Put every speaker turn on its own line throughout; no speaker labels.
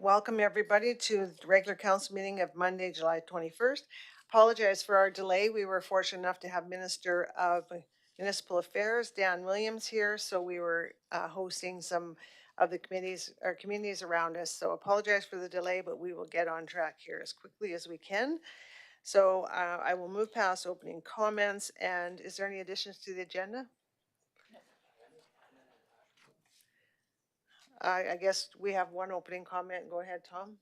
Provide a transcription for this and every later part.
Welcome everybody to the regular council meeting of Monday, July 21st. Apologize for our delay. We were fortunate enough to have Minister of Municipal Affairs, Dan Williams, here. So we were hosting some of the committees or communities around us. So apologize for the delay, but we will get on track here as quickly as we can. So I will move past opening comments. And is there any additions to the agenda? I guess we have one opening comment. Go ahead, Tom.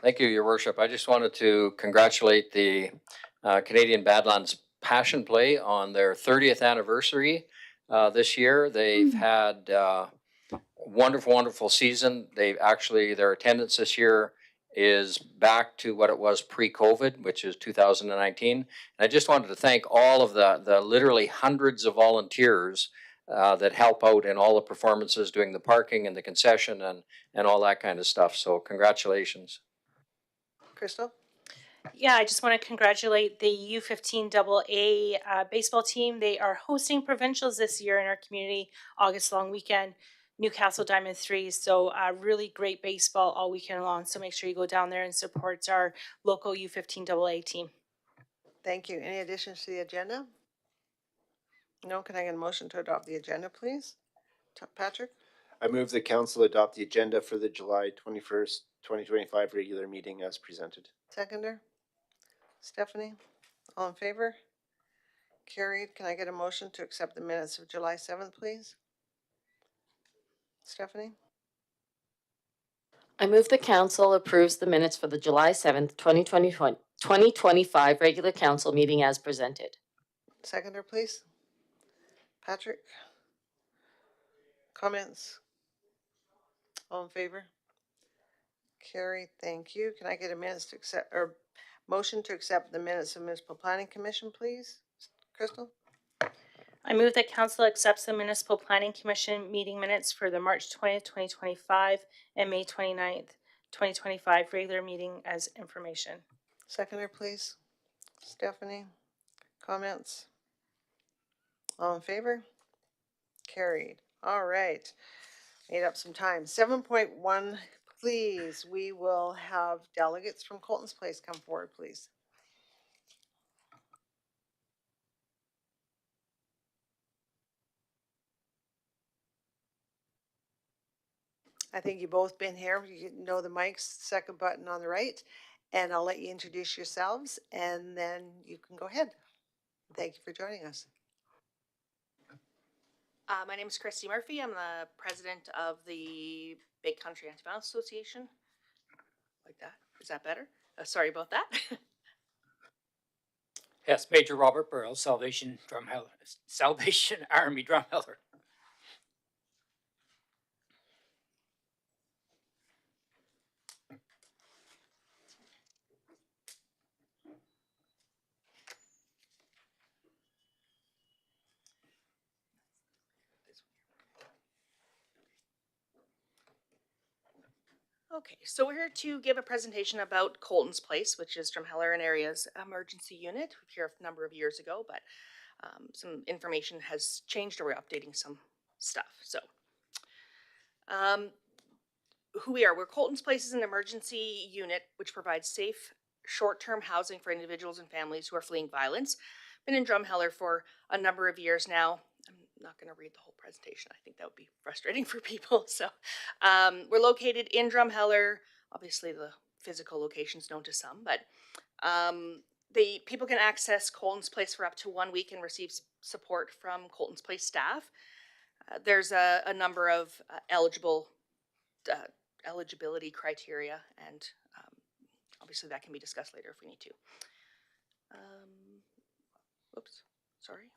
Thank you, Your Worship. I just wanted to congratulate the Canadian Badlands Passion Play on their 30th anniversary this year. They've had wonderful season. Their attendance this year is back to what it was pre-COVID, which is 2019. And I just wanted to thank all of the literally hundreds of volunteers that help out in all the performances, doing the parking and the concession and all that kind of stuff. So congratulations.
Crystal?
Yeah, I just want to congratulate the U15 AA baseball team. They are hosting provincials this year in our community, August long weekend, Newcastle Diamond 3. So really great baseball all weekend long. So make sure you go down there and support our local U15 AA team.
Thank you. Any additions to the agenda? No, can I get a motion to adopt the agenda, please? Patrick?
I move the council adopt the agenda for the July 21st, 2025 regular meeting as presented.
Seconder? Stephanie? All in favor? Carried. Can I get a motion to accept the minutes of July 7th, please? Stephanie?
I move the council approves the minutes for the July 7th, 2025 regular council meeting as presented.
Seconder, please. Patrick? Comments? All in favor? Carried. Thank you. Can I get a minutes to accept or motion to accept the minutes of Municipal Planning Commission, please? Crystal?
I move that council accepts the Municipal Planning Commission meeting minutes for the March 20th, 2025 and May 29th, 2025 regular meeting as information.
Seconder, please. Stephanie? Comments? All in favor? Carried. All right. Made up some time. 7.1, please. We will have delegates from Colton's Place come forward, please. I think you've both been here. You know the mic's second button on the right, and I'll let you introduce yourselves, and then you can go ahead. Thank you for joining us.
My name is Christy Murphy. I'm the president of the Big Country Anti-Violence Association. Like that. Is that better? Sorry about that.
Yes, Major Robert Burrell, Salvation Army Drumheller.
Okay, so we're here to give a presentation about Colton's Place, which is Drumheller and area's emergency unit. We've here a number of years ago, but some information has changed, or we're updating some stuff. So, who we are, we're Colton's Place is an emergency unit which provides safe, short-term housing for individuals and families who are fleeing violence. Been in Drumheller for a number of years now. I'm not going to read the whole presentation. I think that would be frustrating for people. So we're located in Drumheller. Obviously, the physical location is known to some, but the people can access Colton's Place for up to 1 week and receive support from Colton's Place staff. There's a number of eligibility criteria, and obviously that can be discussed later if we need to. Oops, sorry.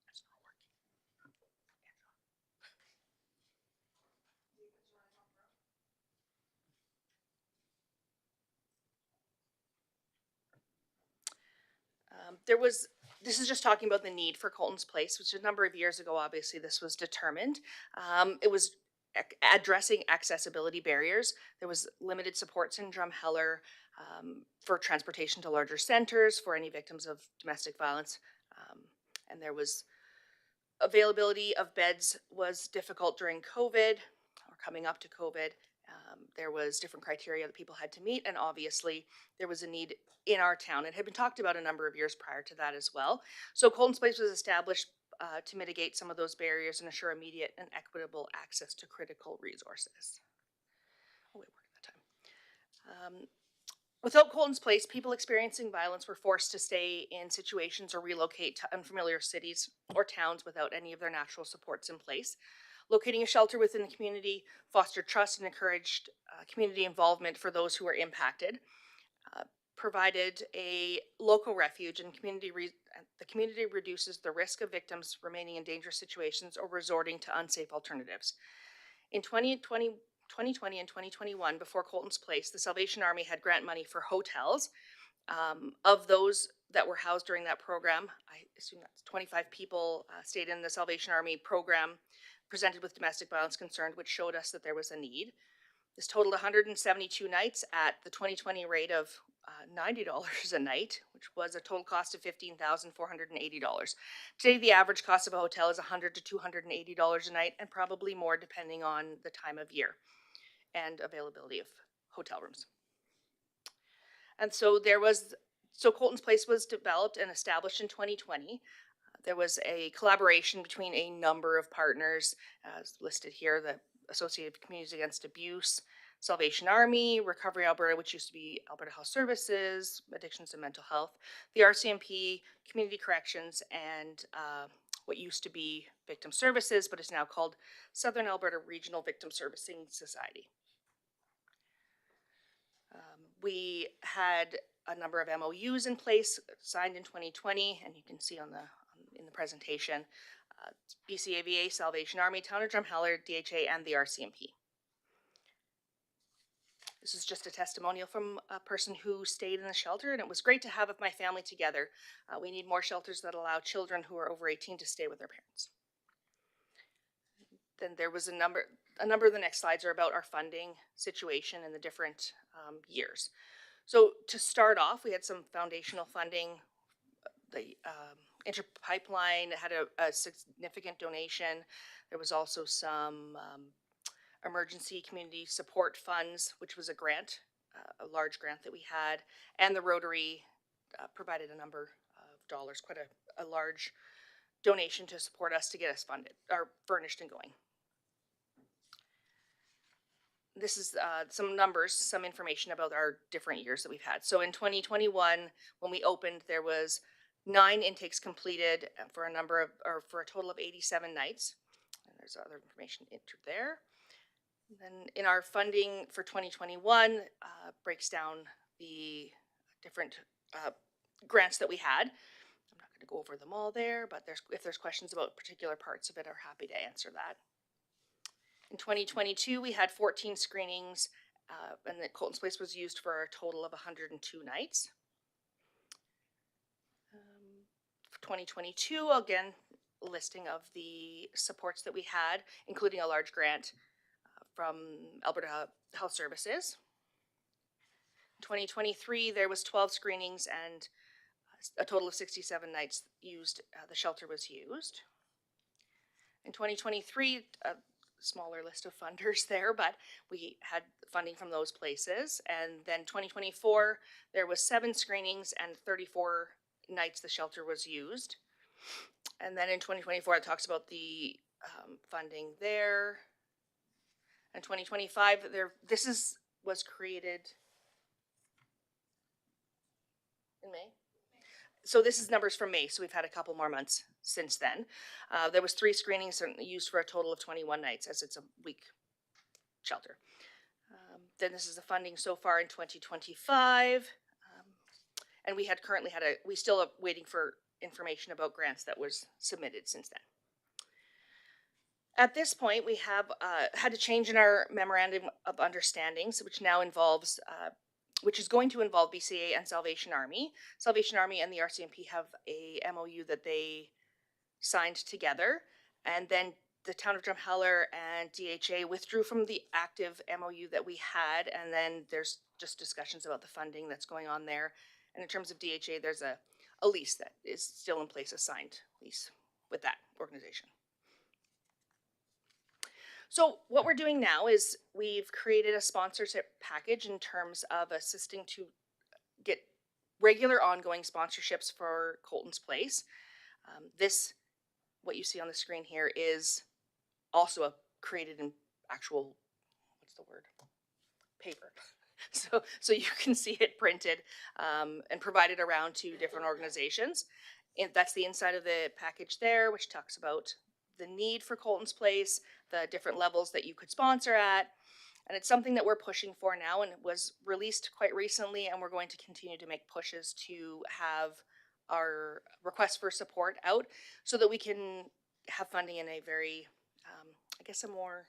That's not working. This is just talking about the need for Colton's Place, which a number of years ago, obviously, this was determined. It was addressing accessibility barriers. There was limited supports in Drumheller for transportation to larger centers for any victims of domestic violence. And there was availability of beds was difficult during COVID, or or coming up to COVID. There was different criteria that people had to meet, and obviously there was a need in our town. It had been talked about a number of years prior to that as well. So Colton's Place was established to mitigate some of those barriers and assure immediate and equitable access to critical resources. Oh, it worked that time. Without Colton's Place, people experiencing violence were forced to stay in situations or relocate to unfamiliar cities or towns without any of their natural supports in place. Locating a shelter within the community fostered trust and encouraged community involvement for those who were impacted, provided a local refuge, and the community reduces the risk of victims remaining in dangerous situations or resorting to unsafe alternatives. In 2020 and 2021, before Colton's Place, the Salvation Army had grant money for hotels. Of those that were housed during that program, I assume that's 25 people stayed in the Salvation Army program presented with domestic violence concerned, which showed us that there was a need. This totaled 172 nights at the 2020 rate of $90 a night, which was a total cost of $15,480. Today, the average cost of a hotel is $100 to $280 a night, and probably more depending on the time of year and availability of hotel rooms. And so Colton's Place was developed and established in 2020. There was a collaboration between a number of partners, as listed here, the Associated Communities Against Abuse, Salvation Army, Recovery Alberta, which used to be Alberta Health Services, Addictions and Mental Health, the RCMP, Community Corrections, and what used to be Victim Services, but is now called Southern Alberta Regional Victim Servicing Society. We had a number of MOUs in place signed in 2020, and you can see in the presentation, BCAVA, Salvation Army, Town of Drumheller, DHA, and the RCMP. This is just a testimonial from a person who stayed in the shelter, and it was great to have my family together. We need more shelters that allow children who are over 18 to stay with their parents. Then there was a number of the next slides are about our funding situation in the different years. So to start off, we had some foundational funding. The Interpipeline had a significant donation. There was also some emergency community support funds, which was a grant, a large grant that we had, and the Rotary provided a number of dollars, quite a large donation to support us to get us funded or furnished and going. This is some numbers, some information about our different years that we've had. So in 2021, when we opened, there was 9 intakes completed for a total of 87 nights. And there's other information entered there. And then in our funding for 2021, breaks down the different grants that we had. I'm not going to go over them all there, but if there's questions about particular parts of it, I'm happy to answer that. In 2022, we had 14 screenings, and the Colton's Place was used for a total of 102 nights. For 2022, again, a listing of the supports that we had, including a large grant from Alberta Health Services. In 2023, there was 12 screenings and a total of 67 nights used. The shelter was used. In 2023, smaller list of funders there, but we had funding from those places. And then 2024, there was 7 screenings and 34 nights the shelter was used. And then in 2024, it talks about the funding there. And 2025, was created in May. So this is numbers from May, so we've had a couple more months since then. There was 3 screenings used for a total of 21 nights, as it's a week shelter. Then this is the funding so far in 2025. And we still are waiting for information about grants that was submitted since then. At this point, we have had a change in our memorandum of understandings, which now involves which is going to involve BCA and Salvation Army. Salvation Army and the RCMP have a MOU that they signed together, and then the Town of Drumheller and DHA withdrew from the active MOU that we had, and then there's just discussions about the funding that's going on there. And in terms of DHA, there's a lease that is still in place, a signed lease with that organization. So what we're doing now is we've created a sponsorship package in terms of assisting to get regular ongoing sponsorships for Colton's Place. This, what you see on the screen here, is also created in actual, what's the word? Paper. So you can see it printed and provided around to different organizations. And that's the inside of the package there, which talks about the need for Colton's Place, the different levels that you could sponsor at. And it's something that we're pushing for now, and it was released quite recently, and we're going to continue to make pushes to have our request for support out so that we can have funding in a very, I guess, a more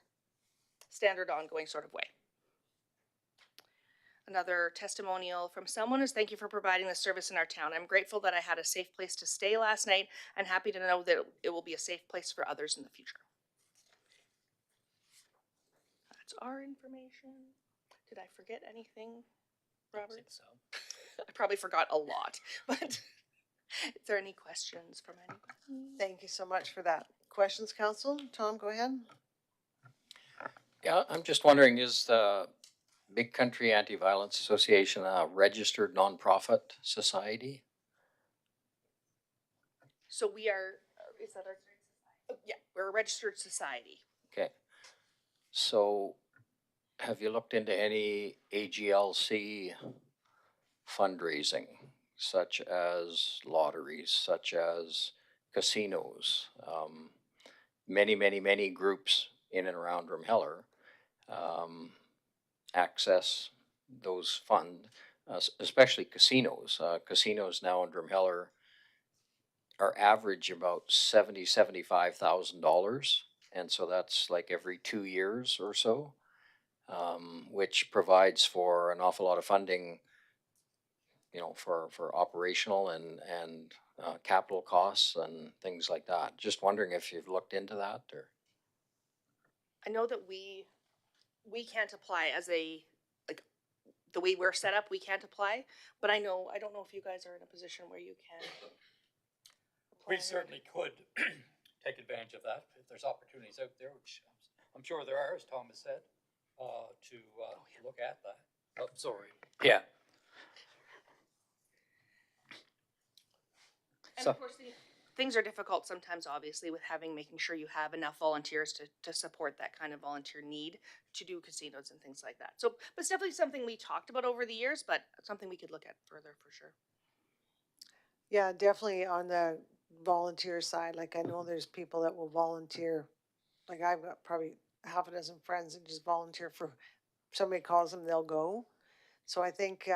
standard ongoing sort of way. Another testimonial from someone is, thank you for providing the service in our town. I'm grateful that I had a safe place to stay last night and happy to know that it will be a safe place for others in the future. That's our information. Did I forget anything, Robert?
So.
I probably forgot a lot, but is there any questions from anybody?
Thank you so much for that. Questions, council? Tom, go ahead.
Yeah, I'm just wondering, is the Big Country Anti-Violence Association a registered nonprofit society?
So we are, is that our, oh, yeah, we're a registered society.
Okay. So have you looked into any AGLC fundraising, such as lotteries, such as casinos? Many groups in and around Drumheller access those funds, especially casinos. Casinos now in Drumheller are average about $75,000, and so that's like every 2 years or so, which provides for an awful lot of funding, you know, for operational and capital costs and things like that. Just wondering if you've looked into that, or
I know that we can't apply as a, like, the way we're set up, we can't apply, but I don't know if you guys are in a position where you can.
We
apply.
certainly could take advantage of that if there's opportunities out there, which I'm sure there are, as Tom has said, to look at that. Oh, sorry. Yeah.
And
So-
of course, things are difficult sometimes, obviously, with making sure you have enough volunteers to support that kind of volunteer need to do casinos and things like that. So, but it's definitely something we talked about over the years, but something we could look at further for sure.
Yeah, definitely on the volunteer side. Like I know there's people that will volunteer. Like I've got probably half a dozen friends that just volunteer for, somebody calls them, they'll go. So I think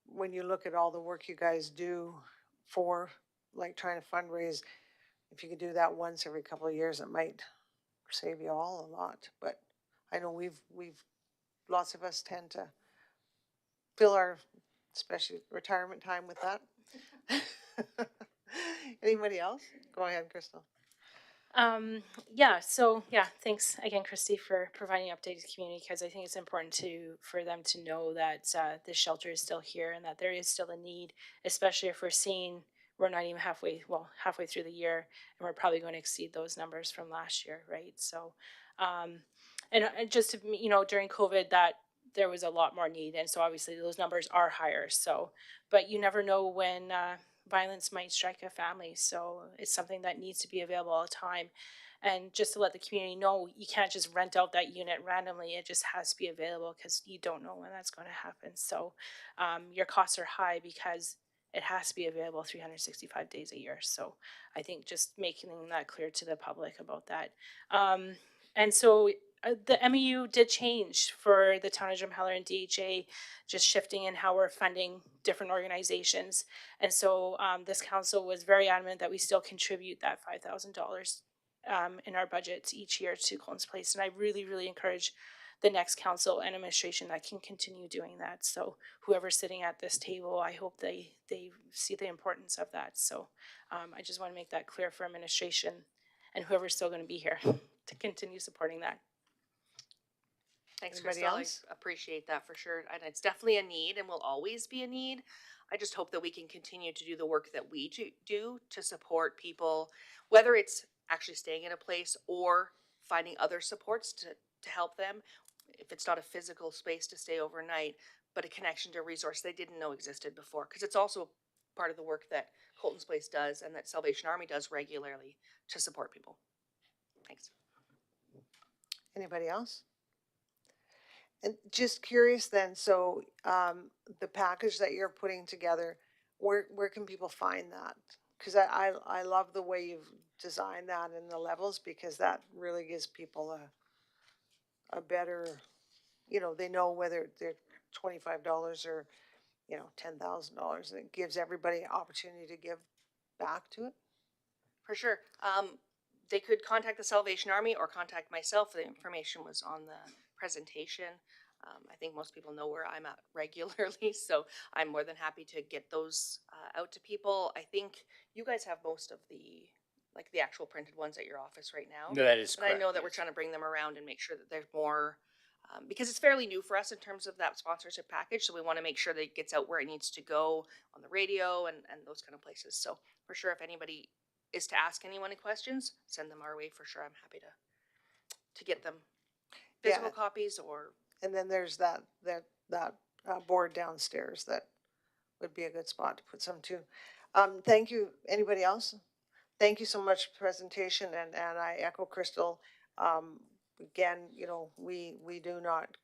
when you look at all the work you guys do for like trying to fundraise, if you could do that once every couple of years, it might save you all a lot. But I know we've lots of us tend to fill our, especially retirement time with that. Anybody else? Go ahead, Crystal.
Thanks again, Christy, for providing updates to the community, because I think it's important for them to know that this shelter is still here and that there is still a need, especially if we're not even halfway through the year, and we're probably going to exceed those numbers from last year, right? So, and just, during COVID, that there was a lot more need, and so obviously those numbers are higher. So, but you never know when violence might strike a family, so it's something that needs to be available all the time. And just to let the community know, you can't just rent out that unit randomly. It just has to be available because you don't know when that's going to happen. So your costs are high because it has to be available 365 days a year. So I think just making that clear to the public about that. And so the MEU did change for the town of Drumheller and DHA, just shifting in how we're funding different organizations. And so this council was very adamant that we still contribute that $5,000 in our budgets each year to Colton's Place. And I really, really encourage the next council and administration that can continue doing that. So whoever's sitting at this table, I hope they see the importance of that. So I just want to make that clear for administration and whoever's still going to be here to continue supporting that.
Thanks,
Anybody
Crystal.
else?
I appreciate that for sure. And it's definitely a need and will always be a need. I just hope that we can continue to do the work that we do to support people, whether it's actually staying in a place or finding other supports to help them. If it's not a physical space to stay overnight, but a connection to a resource they didn't know existed before. Because it's also part of the work that Colton's Place does and that Salvation Army does regularly to support people. Thanks.
Anybody else? And just curious then, so the package that you're putting together, where can people find that? Because I love the way you've designed that and the levels, because that really gives people a better, you know, they know whether they're $25 or, you know, $10,000, and it gives everybody an opportunity to give back to it.
For sure. They could contact the Salvation Army or contact myself. The information was on the presentation. I think most people know where I'm at regularly, so I'm more than happy to get those out to people. I think you guys have most of the actual printed ones at your office right now.
That is
And I
correct.
know that we're trying to bring them around and make sure that there's more, because it's fairly new for us in terms of that sponsorship package. So we want to make sure that it gets out where it needs to go on the radio and those kind of places. So for sure, if anybody is to ask anyone any questions, send them our way for sure. I'm happy to get them physical
Yeah.
copies or.
And then there's that board downstairs that would be a good spot to put some too. Thank you. Anybody else? Thank you so much for the presentation, and I echo Crystal. Again, you know, we do not,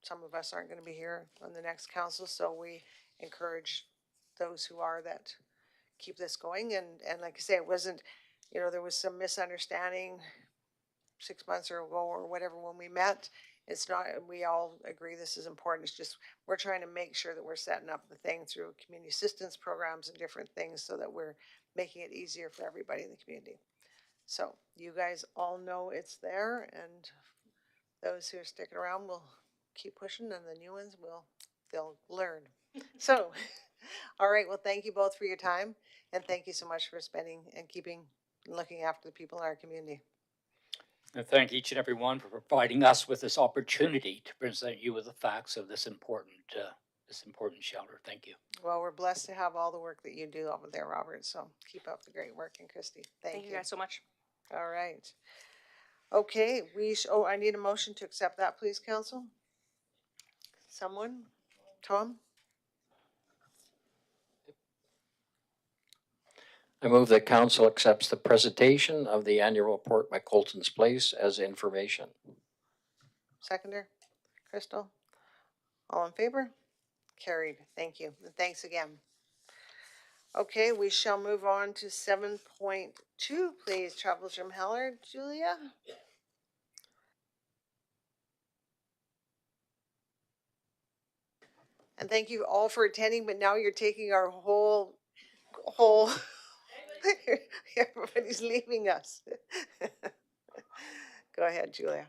some of us aren't going to be here on the next council, so we encourage those who are that keep this going. And like I say, it wasn't, you know, there was some misunderstanding 6 months ago or whatever when we met. It's not, we all agree this is important. It's just, we're trying to make sure that we're setting up the thing through community assistance programs and different things so that we're making it easier for everybody in the community. So you guys all know it's there, and those who are sticking around will keep pushing, and the new ones they'll learn. So, all right, well, thank you both for your time, and thank you so much for spending and looking after the people in our community.
And thank each and every one for providing us with this opportunity to present you with the facts of this important shelter. Thank you.
Well, we're blessed to have all the work that you do over there, Robert. So keep up the great work, and Christy.
Thank you guys so much.
All right. Okay, I need a motion to accept that, please, council. Someone? Tom?
I move that council accepts the presentation of the annual report by Colton's Place as information.
Seconder? Crystal? All in favor? Carried. Thank you. And thanks again. Okay, we shall move on to 7.2, please. Travels from Drumheller, Julia? And thank you all for attending, but now you're taking our whole, everybody's leaving us. Go ahead, Julia.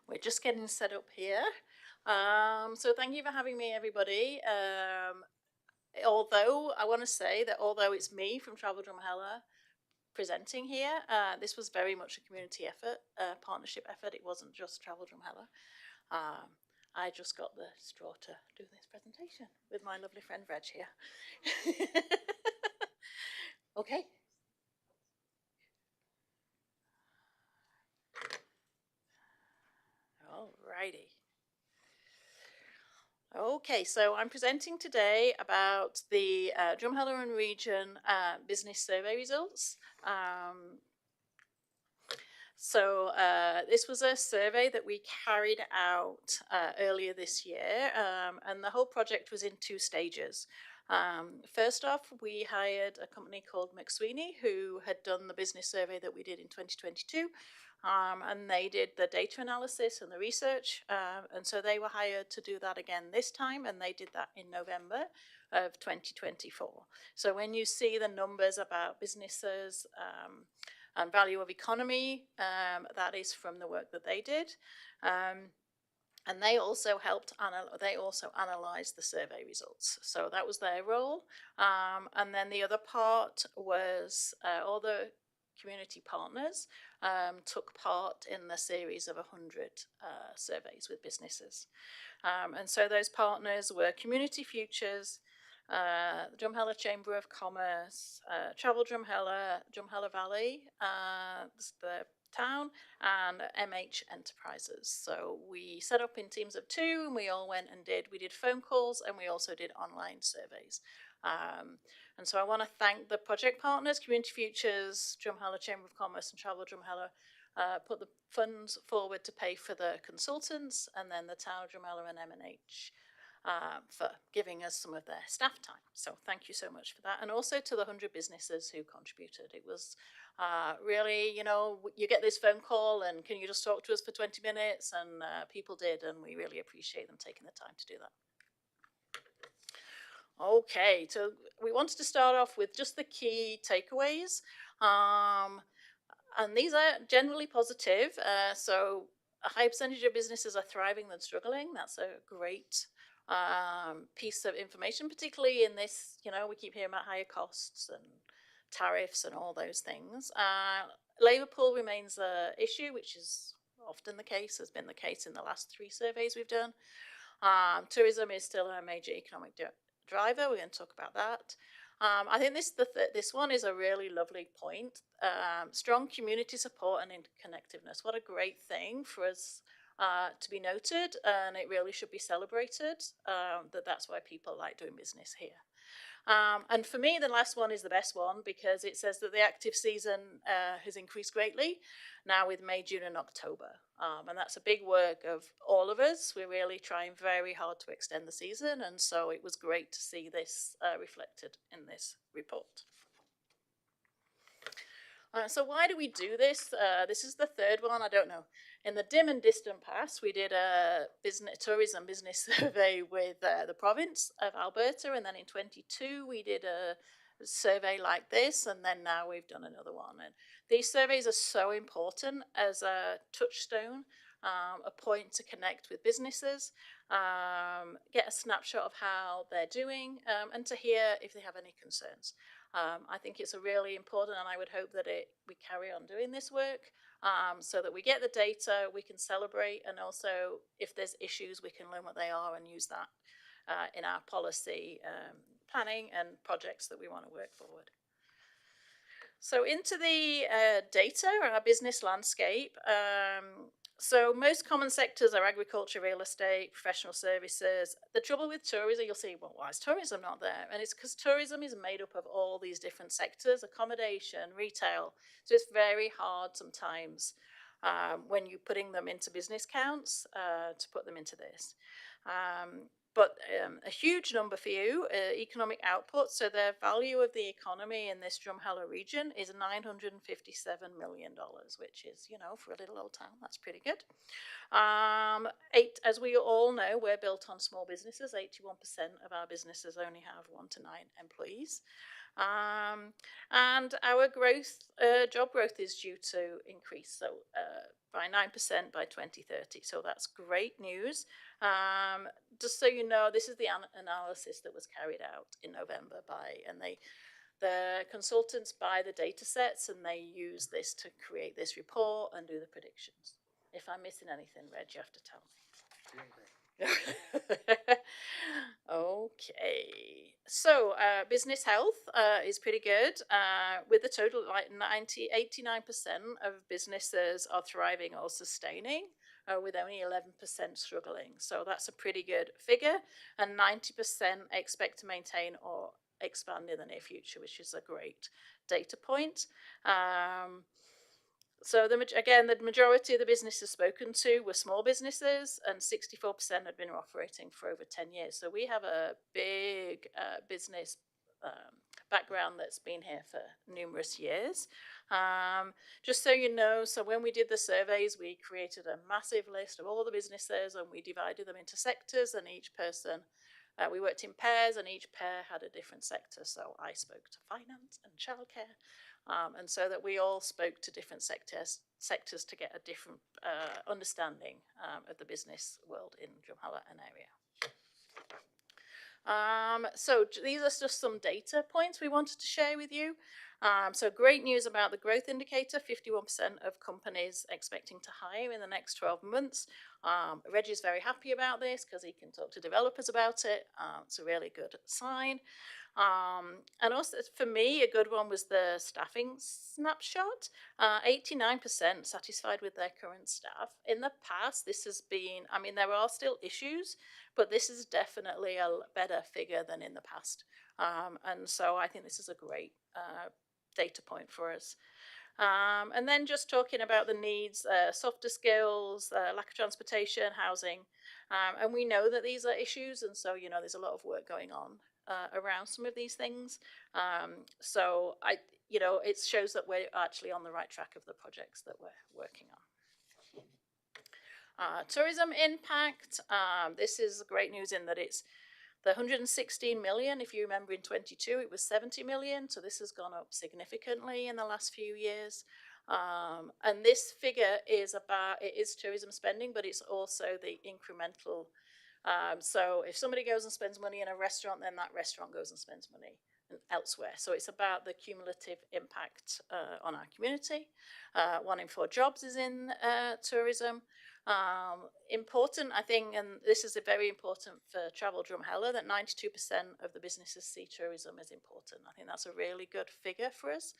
We're just getting set up here. So thank you for having me, everybody. Although I want to say that although it's me from Travel Drumheller presenting here, this was very much a community effort, partnership effort. It wasn't just Travel Drumheller. I just got the straw to do this presentation with my lovely friend Reg here. Okay. Alrighty. Okay, so I'm presenting today about the Drumheller and Region business survey results. This was a survey that we carried out earlier this year, and the whole project was in 2 stages. First off, we hired a company called McSweeney, who had done the business survey that we did in 2022. And they did the data analysis and the research, and so they were hired to do that again this time, and they did that in November of 2024. So when you see the numbers about businesses and value of economy, that is from the work that they did. And they also analyze the survey results. So that was their role. And then the other part was all the community partners took part in the series of 100 surveys with businesses. And so those partners were Community Futures, the Drumheller Chamber of Commerce, Travel Drumheller, Drumheller Valley, the town, and MH Enterprises. So we set up in teams of 2, and we all went and we did phone calls, and we also did online surveys. And so I want to thank the project partners, Community Futures, Drumheller Chamber of Commerce, and Travel Drumheller. Put the funds forward to pay for the consultants, and then the town of Drumheller and M&H for giving us some of their staff time. So thank you so much for that. And also to the 100 businesses who contributed. It was really, you get this phone call and can you just talk to us for 20 minutes? And people did, and we really appreciate them taking the time to do that. Okay, so we wanted to start off with just the key takeaways. And these are generally positive. So a high percentage of businesses are thriving than struggling. That's a great piece of information, particularly in this, we keep hearing about higher costs and tariffs and all those things. Labour pool remains an issue, which is often the case, has been the case in the last 3 surveys we've done. Tourism is still a major economic driver. We're going to talk about that. I think this one is a really lovely point. Strong community support and interconnectedness. What a great thing for us to be noted, and it really should be celebrated. That's why people like doing business here. And for me, the last one is the best one because it says that the active season has increased greatly now with May, June, and October. And that's a big work of all of us. We're really trying very hard to extend the season, and so it was great to see this reflected in this report. So why do we do this? This is the 3rd one. I don't know. In the dim and distant past, we did a tourism business survey with the province of Alberta, and then in 22 we did a survey like this, and then now we've done another one. And these surveys are so important as a touchstone, a point to connect with businesses, get a snapshot of how they're doing, and to hear if they have any concerns. I think it's a really important, and I would hope that we carry on doing this work so that we get the data, we can celebrate, and also if there's issues, we can learn what they are and use that in our policy planning and projects that we want to work forward. So into the data, our business landscape. So most common sectors are agriculture, real estate, professional services. The trouble with tourism, you'll see, well, why is tourism not there? And it's because tourism is made up of all these different sectors, accommodation, retail. So it's very hard sometimes when you're putting them into business counts to put them into this. But a huge number for you, economic output. So the value of the economy in this Drumheller region is $957 million, which is, for a little old town, that's pretty good. As we all know, we're built on small businesses. 81% of our businesses only have 1 to 9 employees. And our growth, job growth is due to increase, so by 9% by 2030. So that's great news. Just so you know, this is the analysis that was carried out in November the consultants buy the data sets and they use this to create this report and do the predictions. If I'm missing anything, Reg, you have to tell me. Okay, so business health is pretty good. With a total like 89% of businesses are thriving or sustaining, with only 11% struggling. So that's a pretty good figure, and 90% expect to maintain or expand in the near future, which is a great data point. So the majority of the businesses spoken to were small businesses, and 64% had been operating for over 10 years. So we have a big business background that's been here for numerous years. Just so you know, so when we did the surveys, we created a massive list of all the businesses and we divided them into sectors, and each person, we worked in pairs, and each pair had a different sector. So I spoke to finance and childcare. And so that we all spoke to different sectors to get a different understanding of the business world in Drumheller and area. So these are just some data points we wanted to share with you. So great news about the growth indicator, 51% of companies expecting to hire in the next 12 months. Reggie's very happy about this because he can talk to developers about it. It's a really good sign. And also for me, a good one was the staffing snapshot. 89% satisfied with their current staff. In the past, this has been, I mean, there are still issues, but this is definitely a better figure than in the past. And so I think this is a great data point for us. And then just talking about the needs, softer skills, lack of transportation, housing. And we know that these are issues, and so, you know, there's a lot of work going on around some of these things. So it shows that we're actually on the right track of the projects that we're working on. Tourism impact. This is great news in that it's the 116 million. If you remember in 22, it was 70 million. So this has gone up significantly in the last few years. And this figure is it is tourism spending, but it's also the incremental. So if somebody goes and spends money in a restaurant, then that restaurant goes and spends money elsewhere. So it's about the cumulative impact on our community. 1 in 4 jobs is in tourism. Important, I think, and this is very important for Travel Drumheller, that 92% of the businesses see tourism as important. I think that's a really good figure for us.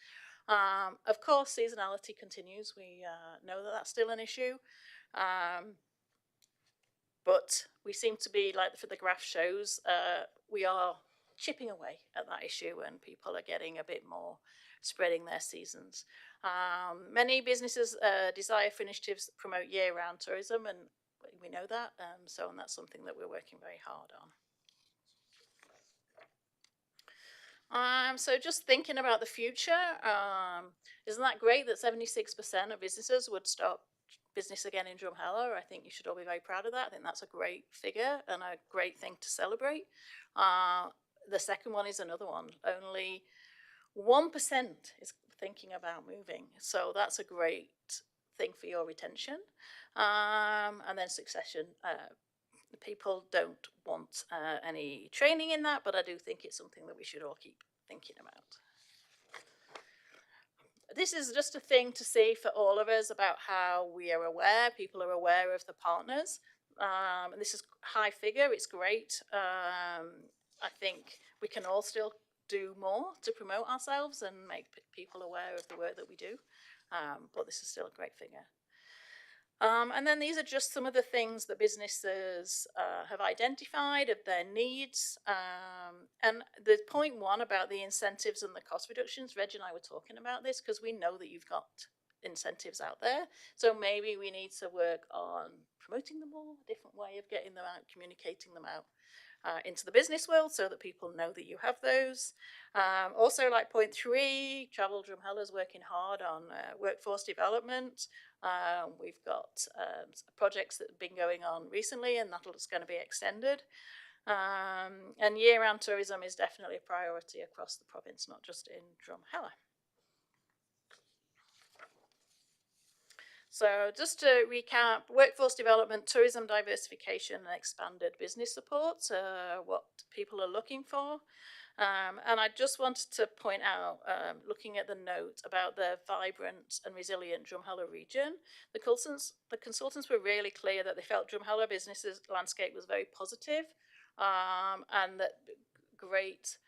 Of course, seasonality continues. We know that that's still an issue. But we seem to be, like for the graph shows, we are chipping away at that issue and people are getting a bit more, spreading their seasons. Many businesses desire for initiatives that promote year-round tourism, and we know that. And that's something that we're working very hard on. So just thinking about the future, isn't that great that 76% of businesses would start business again in Drumheller? I think you should all be very proud of that. I think that's a great figure and a great thing to celebrate. The second one is another one. Only 1% is thinking about moving. So that's a great thing for your retention. And then succession. People don't want any training in that, but I do think it's something that we should all keep thinking about. This is just a thing to see for all of us about how we are aware, people are aware of the partners. And this is high figure, it's great. I think we can all still do more to promote ourselves and make people aware of the work that we do. But this is still a great figure. And then these are just some of the things that businesses have identified of their needs. And the point 1 about the incentives and the cost reductions, Reg and I were talking about this because we know that you've got incentives out there. So maybe we need to work on promoting them all, a different way of getting them out, communicating them out into the business world so that people know that you have those. Also, like point 3, Travel Drumheller's working hard on workforce development. We've got projects that have been going on recently, and that's going to be extended. And year-round tourism is definitely a priority across the province, not just in Drumheller. So just to recap, workforce development, tourism diversification and expanded business support are what people are looking for. And I just wanted to point out, looking at the note about the vibrant and resilient Drumheller region, the consultants were really clear that they felt Drumheller businesses landscape was very positive, and that great.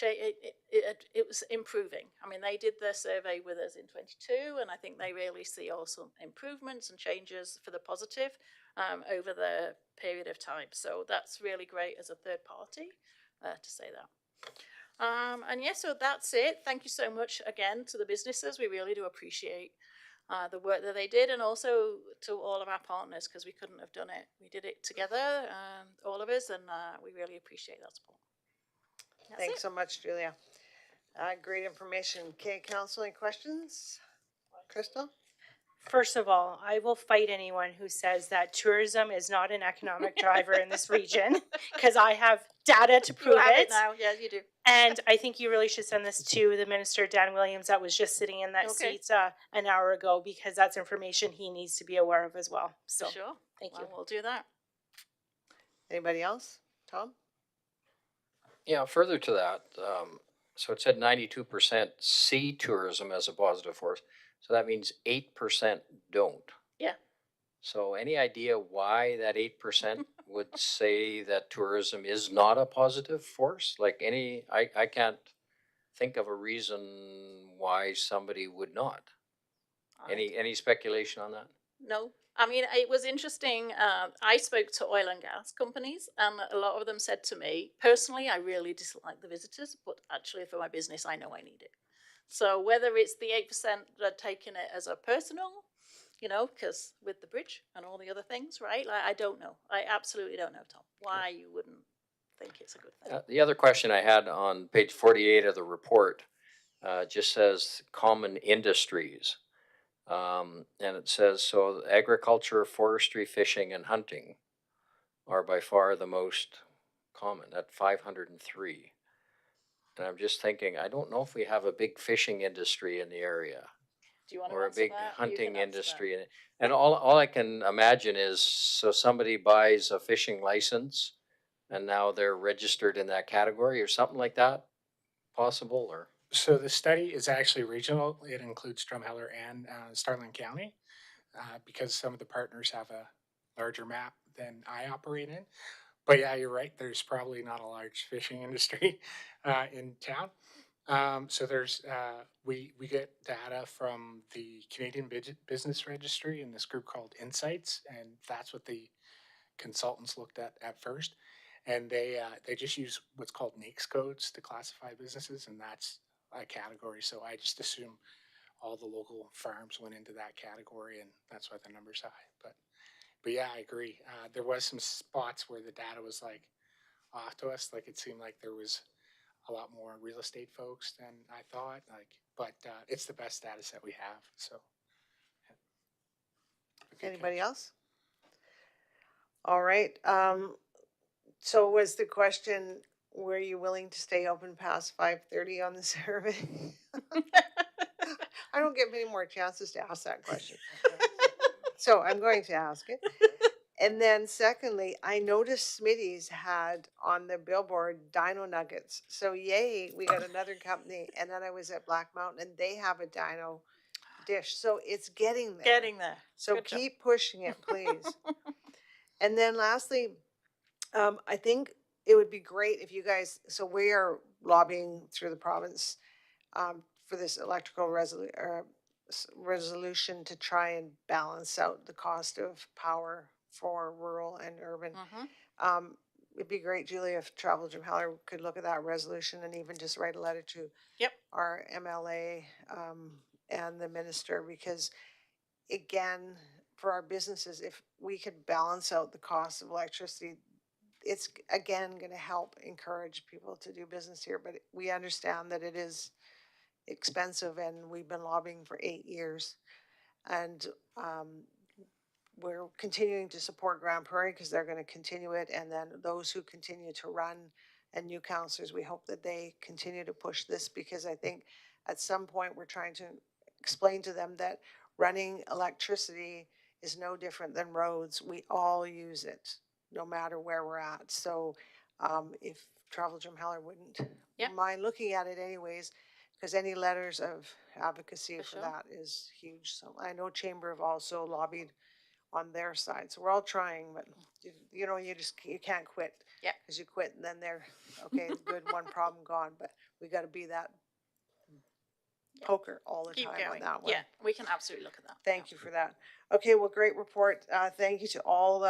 It was improving. I mean, they did their survey with us in 22, and I think they really see also improvements and changes for the positive over the period of time. So that's really great as a third party to say that. And yeah, so that's it. Thank you so much again to the businesses. We really do appreciate the work that they did, and also to all of our partners, because we couldn't have done it. We did it together, all of us, and we really appreciate that support.
Thanks so much, Julia. Great information. Okay, council, any questions? Crystal?
First of all, I will fight anyone who says that tourism is not an economic driver in this region, because I have data to prove
You have
it.
now, yeah, you do.
And I think you really should send this to the Minister, Dan Williams, that was just sitting in that seat an hour ago, because that's information he needs to be aware of as well. So,
sure.
Thank you.
We'll do that.
Anybody else? Tom?
Yeah, further to that, So it said 92% see tourism as a positive force. So that means 8% don't.
Yeah.
So any idea why that 8% would say that tourism is not a positive force? Like I can't think of a reason why somebody would not. Any speculation on that?
No. I mean, it was interesting. I spoke to oil and gas companies, and a lot of them said to me, personally, I really dislike the visitors, but actually, for my business, I know I need it. So whether it's the 8% that are taking it as a personal, because with the bridge and all the other things, right? Like, I don't know. I absolutely don't know, Tom, why you wouldn't think it's a good thing.
The other question I had on page 48 of the report just says common industries. And it says, so agriculture, forestry, fishing, and hunting are by far the most common at 503. And I'm just thinking, I don't know if we have a big fishing industry in the area
Do you want to
or a
answer
big
that? You
hunting
can answer
industry. And all I can imagine is, so somebody buys a fishing license and now they're registered in that category or something like that, possible, or?
So the study is actually regional. It includes Drumheller and Starling County because some of the partners have a larger map than I operate in. But yeah, you're right. There's probably not a large fishing industry in town. So there's we get data from the Canadian Business Registry and this group called Insights, and that's what the consultants looked at first. And they just use what's called NAICS codes to classify businesses, and that's a category. So I just assume all the local farms went into that category, and that's why the number's high. But yeah, I agree. There was some spots where the data was like off to us. Like it seemed like there was a lot more real estate folks than I thought. But it's the best data set we have. So yeah.
Anybody else? All right. So was the question, were you willing to stay open past 5:30 on the survey? I don't get many more chances to ask that question. So I'm going to ask it. And then secondly, I noticed Smitty's had on the billboard dino nuggets. So yay, we got another company. And then I was at Black Mountain and they have a dino dish. So it's getting there.
Getting there.
So
Good job.
keep pushing it, please. And then lastly, I think it would be great if you guys, so we are lobbying through the province for this electrical resolution to try and balance out the cost of power for rural and urban. It'd be great, Julie, if Travel Drumheller could look at that resolution and even just write a letter to
Yep.
our MLA and the minister, because again, for our businesses, if we could balance out the cost of electricity, it's again going to help encourage people to do business here. But we understand that it is expensive, and we've been lobbying for 8 years, and we're continuing to support Grand Prairie because they're going to continue it. And then those who continue to run and new councillors, we hope that they continue to push this, because I think at some point we're trying to explain to them that running electricity is no different than roads. We all use it, no matter where we're at. So if Travel Drumheller wouldn't
Yep.
mind looking at it anyways, because any letters of advocacy for
sure.
that is huge. So I know Chamber have also lobbied on their side. So we're all trying, but you know, you can't quit.
Yep.
Because you quit and then they're, okay, good, one problem gone, but we got to be that poker all the
Keep
time
going.
on that one.
Yeah, we can absolutely look at that.
Thank you for that. Okay, well, great report. Thank you to all,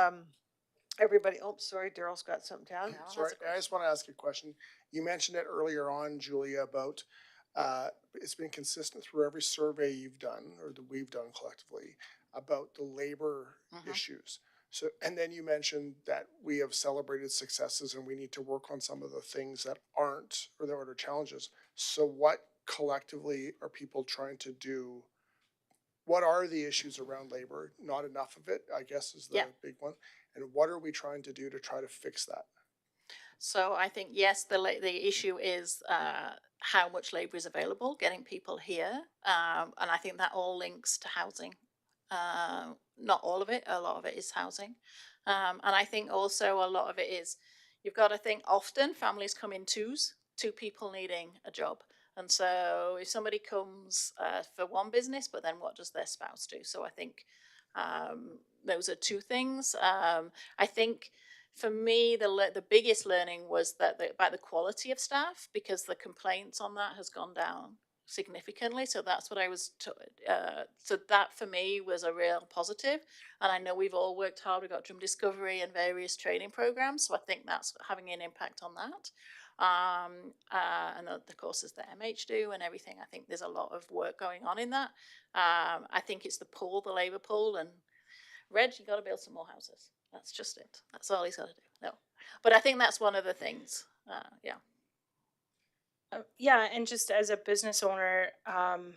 everybody. Oh, sorry, Daryl's got something to add.
Sorry, I just want to ask you a question. You mentioned it earlier on, Julia, about it's been consistent through every survey you've done or that we've done collectively about the labor issues. So, and then you mentioned that we have celebrated successes and we need to work on some of the things that aren't, or that are challenges. So what collectively are people trying to do? What are the issues around labor? Not enough of it, I guess, is the big one. And what are we trying to do to try to fix that?
So I think, yes, the issue is how much labour is available, getting people here. And I think that all links to housing. Not all of it, a lot of it is housing. And I think also a lot of it is, you've got to think often families come in twos two people needing a job. And so if somebody comes for one business, but then what does their spouse do? So I think those are two things. I think for me, the biggest learning was about the quality of staff, because the complaints on that has gone down significantly. So that's what I was. So that for me was a real positive. And I know we've all worked hard. We've got Drum Discovery and various training programs. So I think that's having an impact on that. And the courses that MH do and everything. I think there's a lot of work going on in that. I think it's the labor pool, and Reg, you got to build some more houses. That's just it. That's all he's got to do. No, but I think that's one of the things. Yeah.
Yeah, and just as a business owner, 98%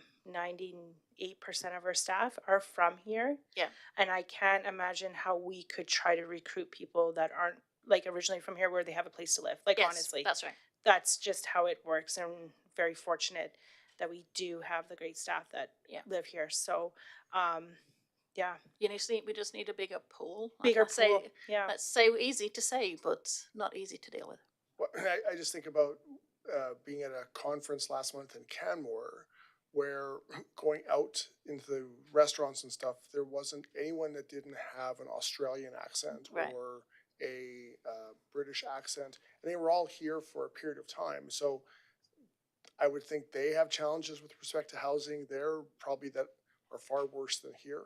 of our staff are from here.
Yeah.
And I can't imagine how we could try to recruit people that aren't like originally from here where they have a place to live. Like,
Yes,
honestly,
that's right.
that's just how it works. And very fortunate that we do have the great staff that live here. So, yeah.
We just need a bigger pool.
Bigger pool. Yeah.
That's so easy to say, but not easy to deal with.
Well, I just think about being at a conference last month in Canmore, where going out into the restaurants and stuff, there wasn't anyone that didn't have an Australian accent
Right.
or a British accent, and they were all here for a period of time. So I would think they have challenges with respect to housing there, probably that are far worse than here,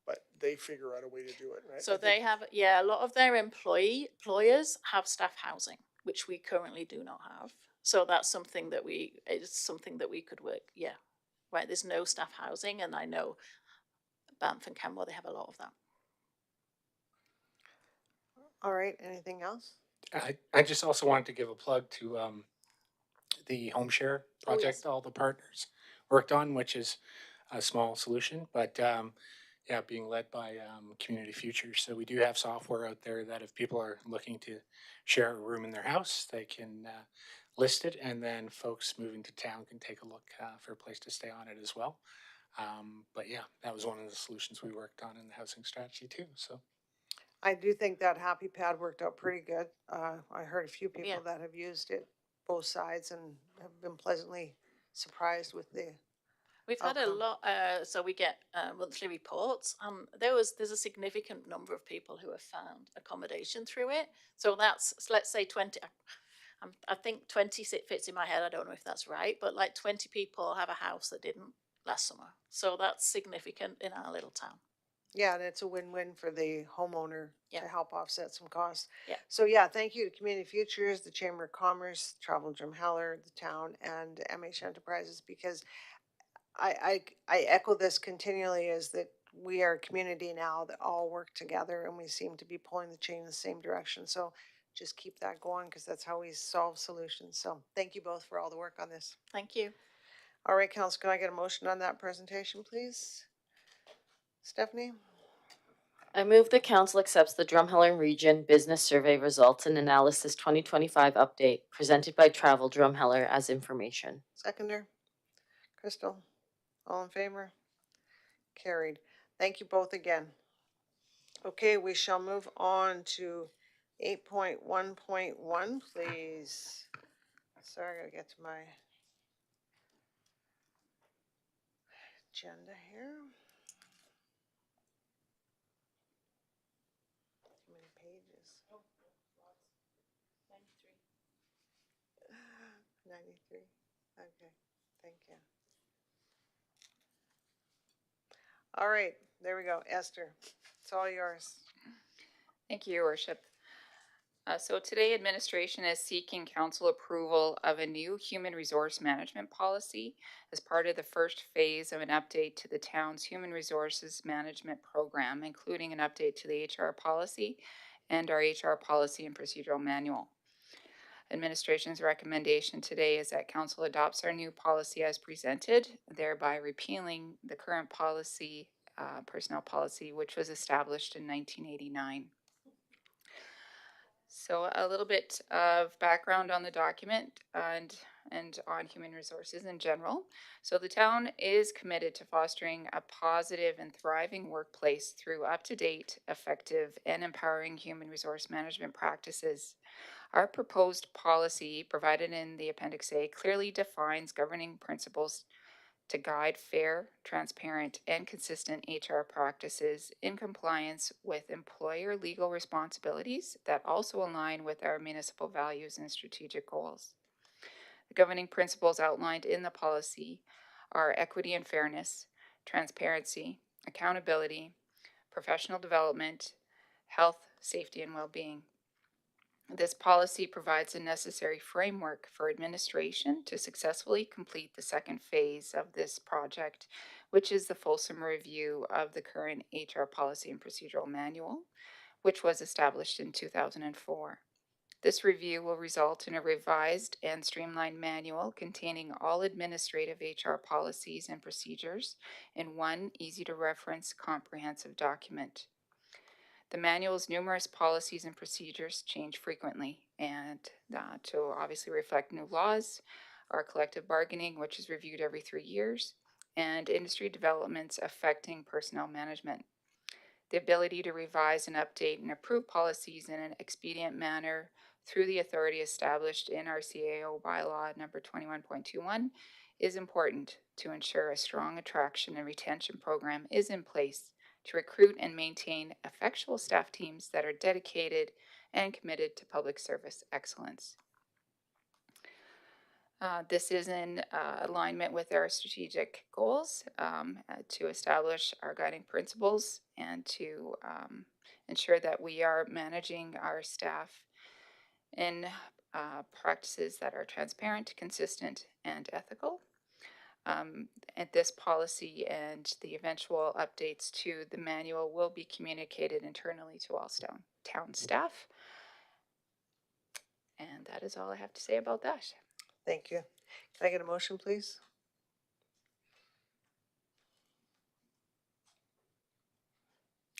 but they figure out a way to do it. Right?
So they have, a lot of their employers have staff housing, which we currently do not have. So that's something that we could work. Yeah, right. There's no staff housing, and I know Banff and Canmore, they have a lot of that.
All right, anything else?
I just also wanted to give a plug to the home share project
yes.
all the partners worked on, which is a small solution, but being led by Community Futures. So we do have software out there that if people are looking to share a room in their house, they can list it, and then folks moving to town can take a look for a place to stay on it as well. But yeah, that was one of the solutions we worked on in the housing strategy too. So
I do think that Happy Pad worked out pretty good. I heard a few people that have used it, both sides, and have been pleasantly surprised with the
We've had a lot, so we get monthly reports. There's a significant number of people who have found accommodation through it. So that's, let's say 20, I think 20 fits in my head. I don't know if that's right, but like 20 people have a house that didn't last summer. So that's significant in our little town.
Yeah, and it's a win-win for the homeowner to help offset some costs.
Yeah.
So yeah, thank you to Community Futures, the Chamber of Commerce, Travel Drumheller, the town, and MH Enterprises, because I echo this continually, is that we are a community now that all work together, and we seem to be pulling the chain in the same direction. So just keep that going, because that's how we solve solutions. So thank you both for all the work on this.
Thank you.
All right, Council, can I get a motion on that presentation, please? Stephanie?
I move the council accepts the Drumheller Region Business Survey Results and Analysis 2025 update presented by Travel Drumheller as information.
Seconder? Crystal? All in favor? Carried. Thank you both again. Okay, we shall move on to 8.1.1, please. Sorry, I gotta get to my agenda here. Too many pages. 93. Okay, thank you. All right, there we go. Esther, it's all yours.
Thank you, Your Worship. So today, administration is seeking council approval of a new human resource management policy as part of the first phase of an update to the town's human resources management program, including an update to the HR policy and our HR policy and procedural manual. Administration's recommendation today is that council adopts our new policy as presented, thereby repealing the current policy, personnel policy, which was established in 1989. So a little bit of background on the document and on human resources in general. So the town is committed to fostering a positive and thriving workplace through up-to-date, effective, and empowering human resource management practices. Our proposed policy, provided in the Appendix A, clearly defines governing principles to guide fair, transparent, and consistent HR practices in compliance with employer legal responsibilities that also align with our municipal values and strategic goals. The governing principles outlined in the policy are equity and fairness, transparency, accountability, professional development, health, safety, and well-being. This policy provides a necessary framework for administration to successfully complete the second phase of this project, which is the fulsome review of the current HR policy and procedural manual, which was established in 2004. This review will result in a revised and streamlined manual containing all administrative HR policies and procedures in one easy-to-reference comprehensive document. The manual's numerous policies and procedures change frequently, and to obviously reflect new laws, our collective bargaining, which is reviewed every 3 years, and industry developments affecting personnel management. The ability to revise and update and approve policies in an expedient manner through the authority established in our CAO bylaw number 21.21 is important to ensure a strong attraction and retention program is in place to recruit and maintain effectual staff teams that are dedicated and committed to public service excellence. This is in alignment with our strategic goals to establish our guiding principles and to ensure that we are managing our staff in practices that are transparent, consistent, and ethical. And this policy and the eventual updates to the manual will be communicated internally to all town staff. And that is all I have to say about that.
Thank you. Can I get a motion, please?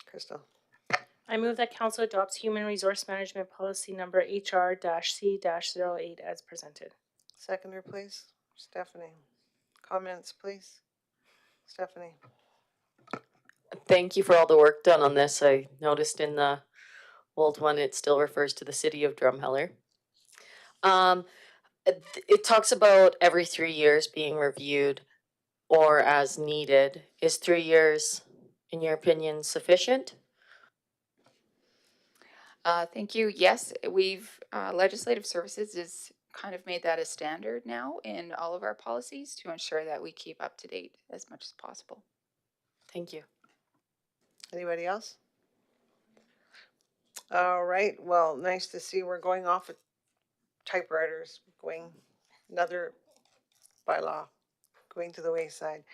Crystal.
I move that council adopts human resource management policy number HR-C-08 as presented.
Seconder, please. Stephanie. Comments, please. Stephanie.
Thank you for all the work done on this. I noticed in the old one, it still refers to the city of Drumheller. It talks about every 3 years being reviewed or as needed. Is 3 years, in your opinion, sufficient?
Thank you. Yes, we've legislative services is kind of made that a standard now in all of our policies to ensure that we keep up to date as much as possible.
Thank you.
Anybody else? All right. Well, nice to see we're going off with typewriters, going another bylaw, going to the wayside.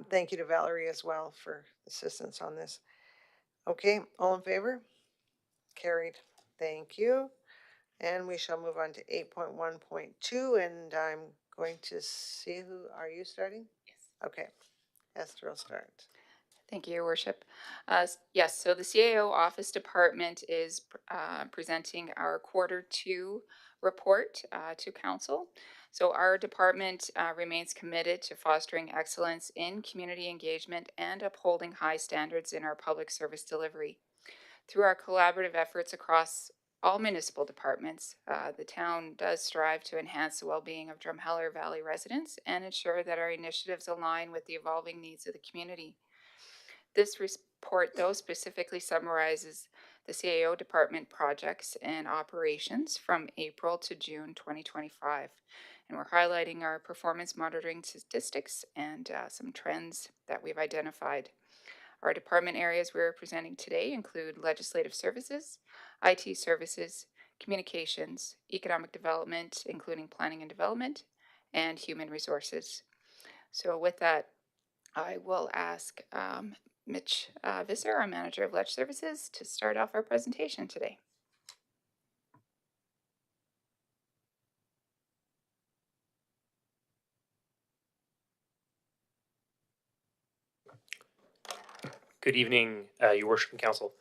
Thank you to Valerie as well for assistance on this. Okay, all in favor? Carried. Thank you. And we shall move on to 8.1.2, and I'm going to see are you starting?
Yes.
Okay, Esther will start.
Thank you, Your Worship. Yes, so the CAO Office Department is presenting our Q2 report to Council. So our department remains committed to fostering excellence in community engagement and upholding high standards in our public service delivery. Through our collaborative efforts across all municipal departments, the town does strive to enhance the well-being of Drumheller Valley residents and ensure that our initiatives align with the evolving needs of the community. This report, though, specifically summarizes the CAO department projects and operations from April to June 2025. And we're highlighting our performance monitoring statistics and some trends that we've identified. Our department areas we're presenting today include legislative services, IT services, communications, economic development, including planning and development, and human resources. So with that, I will ask Mitch Visser, our Manager of Ledge Services, to start off our presentation today.
Good evening, Your Worship and Council.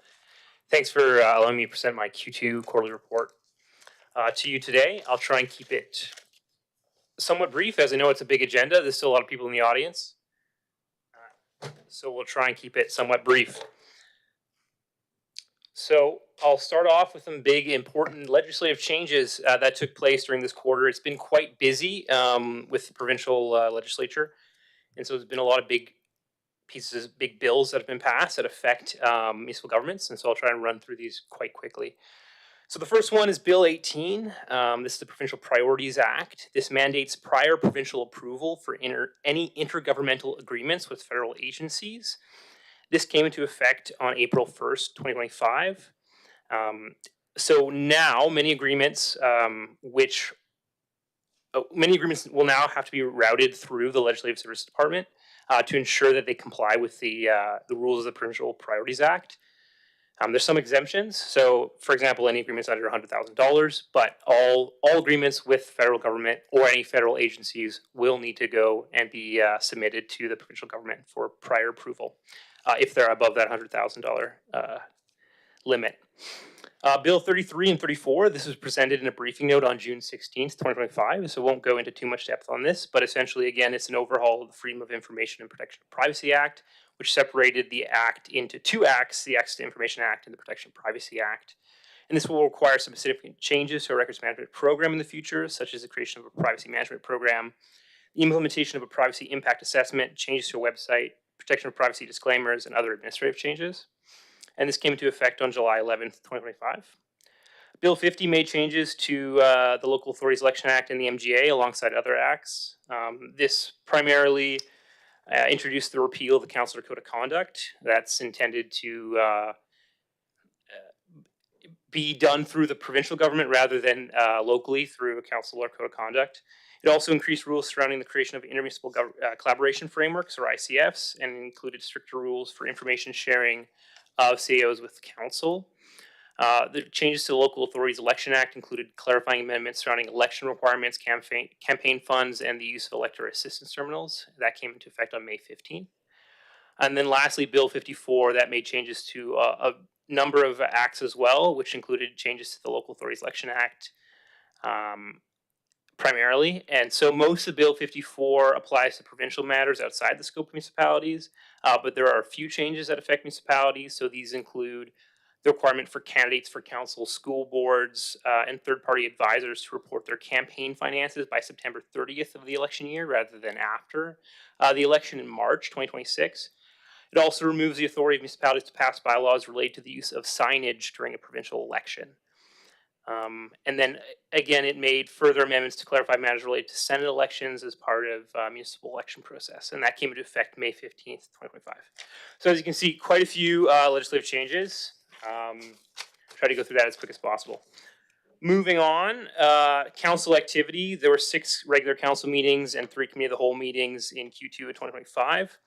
Thanks for allowing me to present my Q2 quarterly report to you today. I'll try and keep it somewhat brief, as I know it's a big agenda. There's still a lot of people in the audience. So we'll try and keep it somewhat brief. So I'll start off with some big, important legislative changes that took place during this quarter. It's been quite busy with the provincial legislature, and so there's been a lot of big pieces, big bills that have been passed that affect municipal governments, and so I'll try and run through these quite quickly. So the first one is Bill 18. This is the Provincial Priorities Act. This mandates prior provincial approval for any intergovernmental agreements with federal agencies. This came into effect on April 1st, 2025. So now many agreements many agreements will now have to be routed through the Legislative Services Department to ensure that they comply with the rules of the Provincial Priorities Act. There's some exemptions. So, for example, any agreements under $100,000, but all agreements with federal government or any federal agencies will need to go and be submitted to the provincial government for prior approval if they're above that $100,000 limit. Bill 33 and 34, this was presented in a briefing note on June 16th, 2025, so won't go into too much depth on this, but essentially, again, it's an overhaul of the Freedom of Information and Protection of Privacy Act, which separated the Act into two acts, the Access to Information Act and the Protection of Privacy Act. And this will require some significant changes to our records management program in the future, such as the creation of a privacy management program, the implementation of a privacy impact assessment, changes to a website, protection of privacy disclaimers, and other administrative changes. And this came into effect on July 11th, 2025. Bill 50 made changes to the Local Authorities Election Act and the MGA alongside other acts. This primarily introduced the repeal of the Councillor Code of Conduct. That's intended to be done through the provincial government rather than locally through a council or code of conduct. It also increased rules surrounding the creation of intermunicipal collaboration frameworks, or ICFs, and included stricter rules for information sharing of CAOs with council. The changes to the Local Authorities Election Act included clarifying amendments surrounding election requirements, campaign funds, and the use of elector assistance terminals. That came into effect on May 15th. And then lastly, Bill 54, that made changes to a number of acts as well, which included changes to the Local Authorities Election Act primarily. And so most of Bill 54 applies to provincial matters outside the scope of municipalities, but there are a few changes that affect municipalities. So these include the requirement for candidates for council, school boards, and third-party advisors to report their campaign finances by September 30th of the election year rather than after the election in March 2026. It also removes the authority of municipalities to pass bylaws related to the use of signage during a provincial election. And then again, it made further amendments to clarify matters related to Senate elections as part of municipal election process, and that came into effect May 15th, 2025. So as you can see, quite a few legislative changes. Try to go through that as quick as possible. Moving on, council activity. There were 6 regular council meetings and 3 committee of the whole meetings in Q2 of 2025.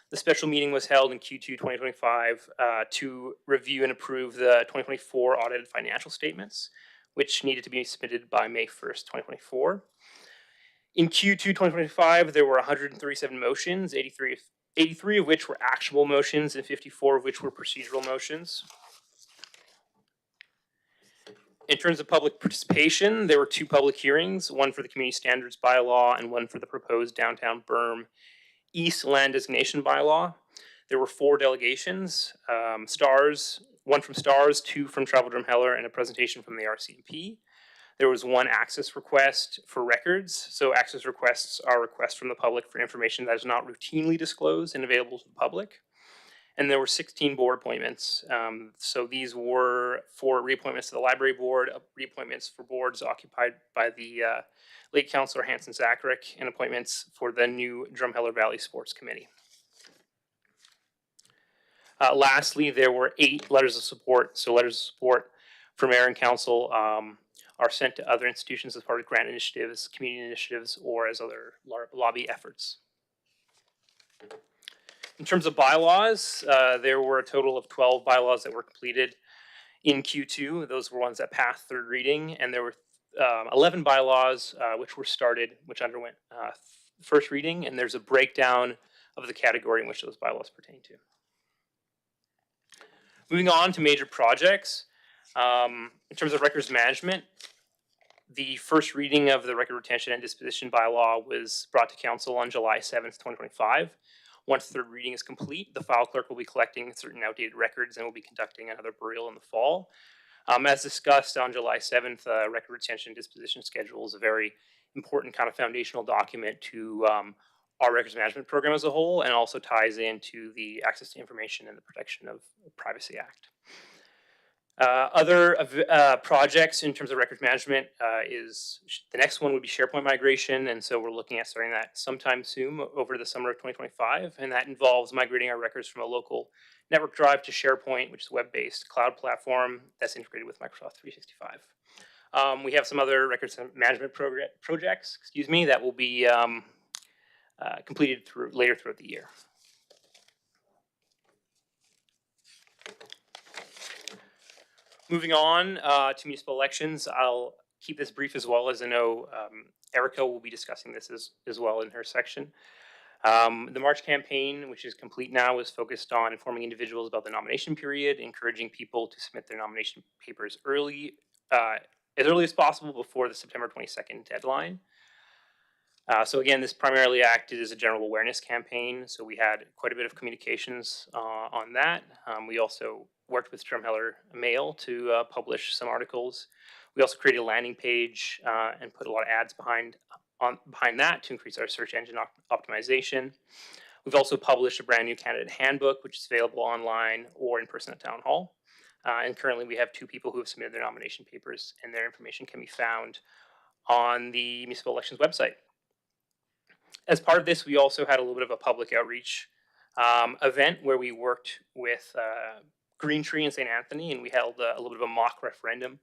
The special meeting was held in Q2 2025 to review and approve the 2024 audited financial statements, which needed to be submitted by May 1st, 2024. In Q2 2025, there were 137 motions, 83 of which were actionable motions and 54 of which were procedural motions. In terms of public participation, there were 2 public hearings, one for the community standards bylaw and one for the proposed downtown berm East land designation bylaw. There were 4 delegations, STARS, 1 from STARS, 2 from Travel Drumheller, and a presentation from the RCMP. There was 1 access request for records. So access requests are requests from the public for information that is not routinely disclosed and available to the public. And there were 16 board appointments. So these were for reappointments to the library board, reappointments for boards occupied by the late Councillor Hanson Zacharick, and appointments for the new Drumheller Valley Sports Committee. Lastly, there were 8 letters of support. So letters of support for mayor and council are sent to other institutions as part of grant initiatives, community initiatives, or as other lobby efforts. In terms of bylaws, there were a total of 12 bylaws that were completed in Q2. Those were ones that passed 3rd reading, and there were 11 bylaws which underwent 1st reading, and there's a breakdown of the category in which those bylaws pertain to. Moving on to major projects. In terms of records management, the 1st reading of the record retention and disposition bylaw was brought to council on July 7th, 2025. Once the 3rd reading is complete, the file clerk will be collecting certain outdated records and will be conducting another burial in the fall. As discussed on July 7th, record retention disposition schedule is a very important kind of foundational document to our records management program as a whole, and also ties into the Access to Information and the Protection of Privacy Act. Other projects in terms of records management is the next one would be SharePoint migration, and so we're looking at starting that sometime soon over the summer of 2025, and that involves migrating our records from a local network drive to SharePoint, which is a web-based cloud platform that's integrated with Microsoft 365. We have some other records management projects, that will be completed later throughout the year. Moving on to municipal elections, I'll keep this brief as well, as I know Erica will be discussing this as well in her section. The March campaign, which is complete now, is focused on informing individuals about the nomination period, encouraging people to submit their nomination papers as early as possible before the September 22nd deadline. So again, this primarily acted as a general awareness campaign. So we had quite a bit of communications on that. We also worked with Drumheller Mail to publish some articles. We also created a landing page and put a lot of ads behind that to increase our search engine optimization. We've also published a brand new candidate handbook, which is available online or in person at Town Hall. And currently we have 2 people who have submitted their nomination papers, and their information can be found on the municipal elections website. As part of this, we also had a little bit of a public outreach event where we worked with Green Tree in St. Anthony, and we held a little bit of a mock referendum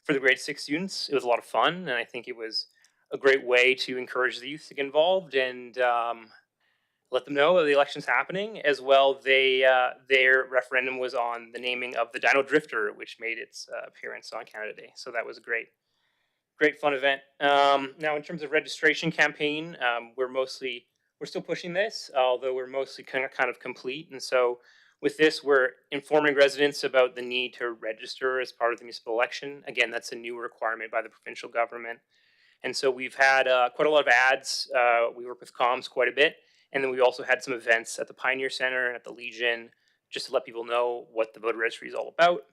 for the grade 6 students. It was a lot of fun, and I think it was a great way to encourage the youth to get involved and let them know that the election's happening. As well, their referendum was on the naming of the Dino Drifter, which made its appearance on Canada Day. So that was a great fun event. Now, in terms of registration campaign, we're still pushing this, although we're mostly kind of complete. And so with this, we're informing residents about the need to register as part of the municipal election. Again, that's a new requirement by the provincial government. And so we've had quite a lot of ads. We work with comms quite a bit. And then we also had some events at the Pioneer Center and at the Legion, just to let people know what the voter registry is all about.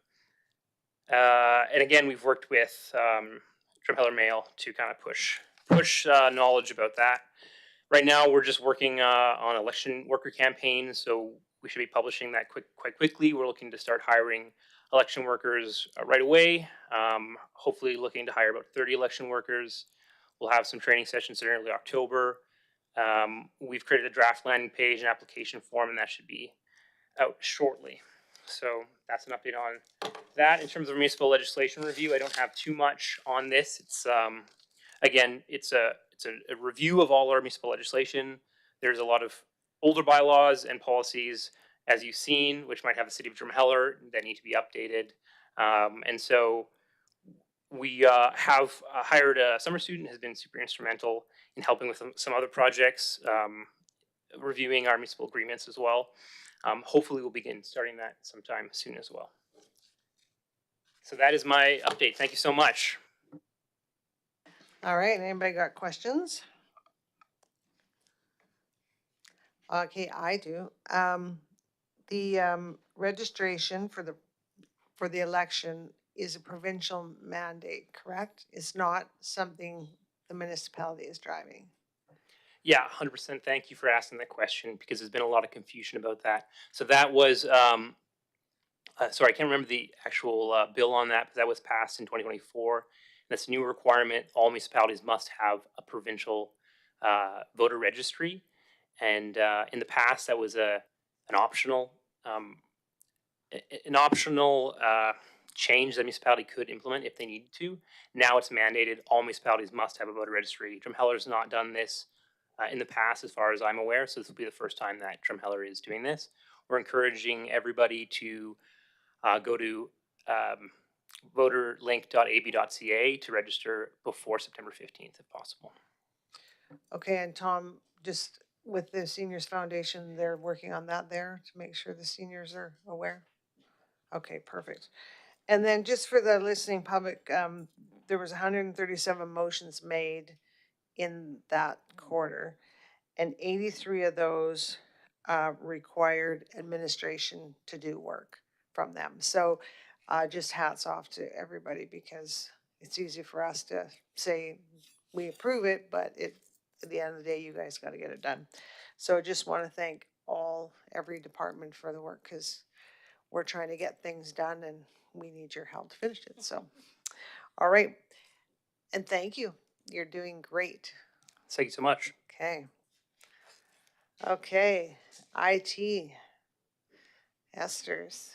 And again, we've worked with Drumheller Mail to kind of push knowledge about that. Right now, we're just working on election worker campaign, so we should be publishing that quite quickly. We're looking to start hiring election workers right away. Hopefully, looking to hire about 30 election workers. We'll have some training sessions in early October. We've created a draft landing page and application form, and that should be out shortly. So that's an update on that. In terms of municipal legislation review, I don't have too much on this. It's again, it's a review of all our municipal legislation. There's a lot of older bylaws and policies, as you've seen, which might have the city of Drumheller that need to be updated. And so we have hired a summer student who has been super instrumental in helping with some other projects, reviewing our municipal agreements as well. Hopefully we'll begin starting that sometime soon as well. So that is my update. Thank you so much.
All right, anybody got questions? Okay, I do. The registration for the election is a provincial mandate, correct? It's not something the municipality is driving.
Yeah, 100%. Thank you for asking that question, because there's been a lot of confusion about that. So that was, sorry, I can't remember the actual bill on that, but that was passed in 2024. That's a new requirement. All municipalities must have a provincial voter registry. And in the past, that was an optional change that municipality could implement if they needed to. Now it's mandated. All municipalities must have a voter registry. Drumheller's not done this in the past, as far as I'm aware, so this will be the first time that Drumheller is doing this. We're encouraging everybody to go to voterlink.ab.ca to register before September 15th, if possible.
Okay, and Tom, just with the Seniors Foundation, they're working on that there to make sure the seniors are aware? Okay, perfect. And then just for the listening public, there was 137 motions made in that quarter, and 83 of those required administration to do work from them. So just hats off to everybody, because it's easy for us to say we approve it, but at the end of the day, you guys got to get it done. So just want to thank every department for the work, because we're trying to get things done and we need your help to finish it. So, all right. And thank you. You're doing great.
Thank you so much.
Okay. Okay. IT. Esther's.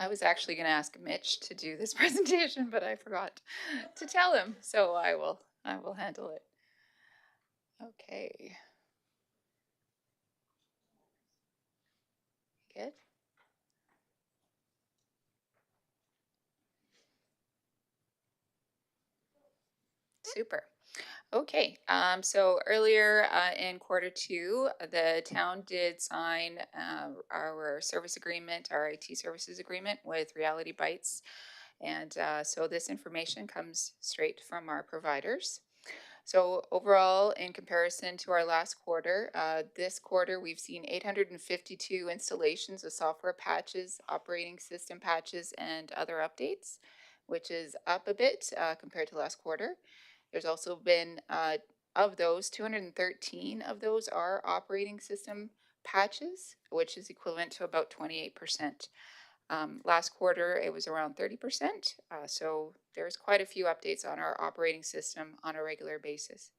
I was actually going to ask Mitch to do this presentation, but I forgot to tell him, so I will handle it. Okay. Good. Super. Okay, so earlier in quarter 2, the town did sign our service agreement, our IT services agreement with Reality Bites. And so this information comes straight from our providers. So overall, in comparison to our last quarter, this quarter we've seen 852 installations of software patches, operating system patches, and other updates, which is up a bit compared to last quarter. There's also been, of those, 213 of those are operating system patches, which is equivalent to about 28%. Last quarter, it was around 30%. So there's quite a few updates on our operating system on a regular basis.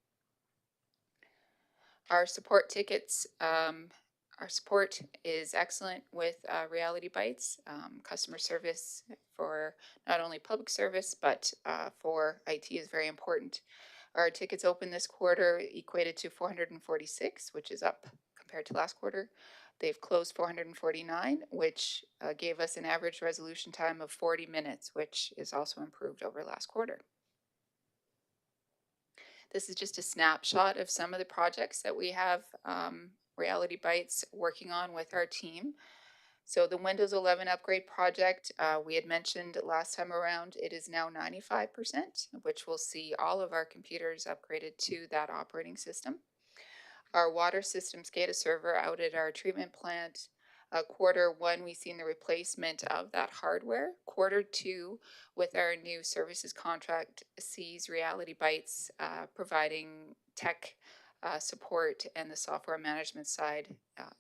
Our support tickets, our support is excellent with Reality Bites. Customer service for not only public service, but for IT is very important. Our tickets open this quarter equated to 446, which is up compared to last quarter. They've closed 449, which gave us an average resolution time of 40 minutes, which is also improved over last quarter. This is just a snapshot of some of the projects that we have Reality Bites working on with our team. So the Windows 11 upgrade project, we had mentioned last time around, it is now 95%, which will see all of our computers upgraded to that operating system. Our water system SCADA server out at our treatment plant, quarter 1, we've seen the replacement of that hardware. Quarter 2, with our new services contract, sees Reality Bites providing tech support and the software management side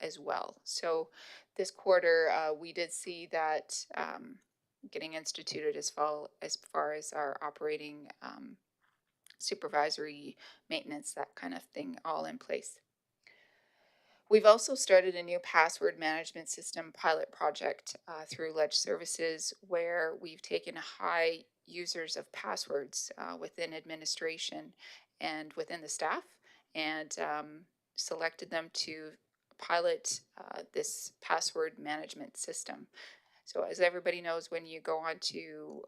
as well. So this quarter, we did see that getting instituted as far as our operating supervisory maintenance, that kind of thing, all in place. We've also started a new password management system pilot project through Ledge Services, where we've taken high users of passwords within administration and within the staff, and selected them to pilot this password management system. So as everybody knows, when you go onto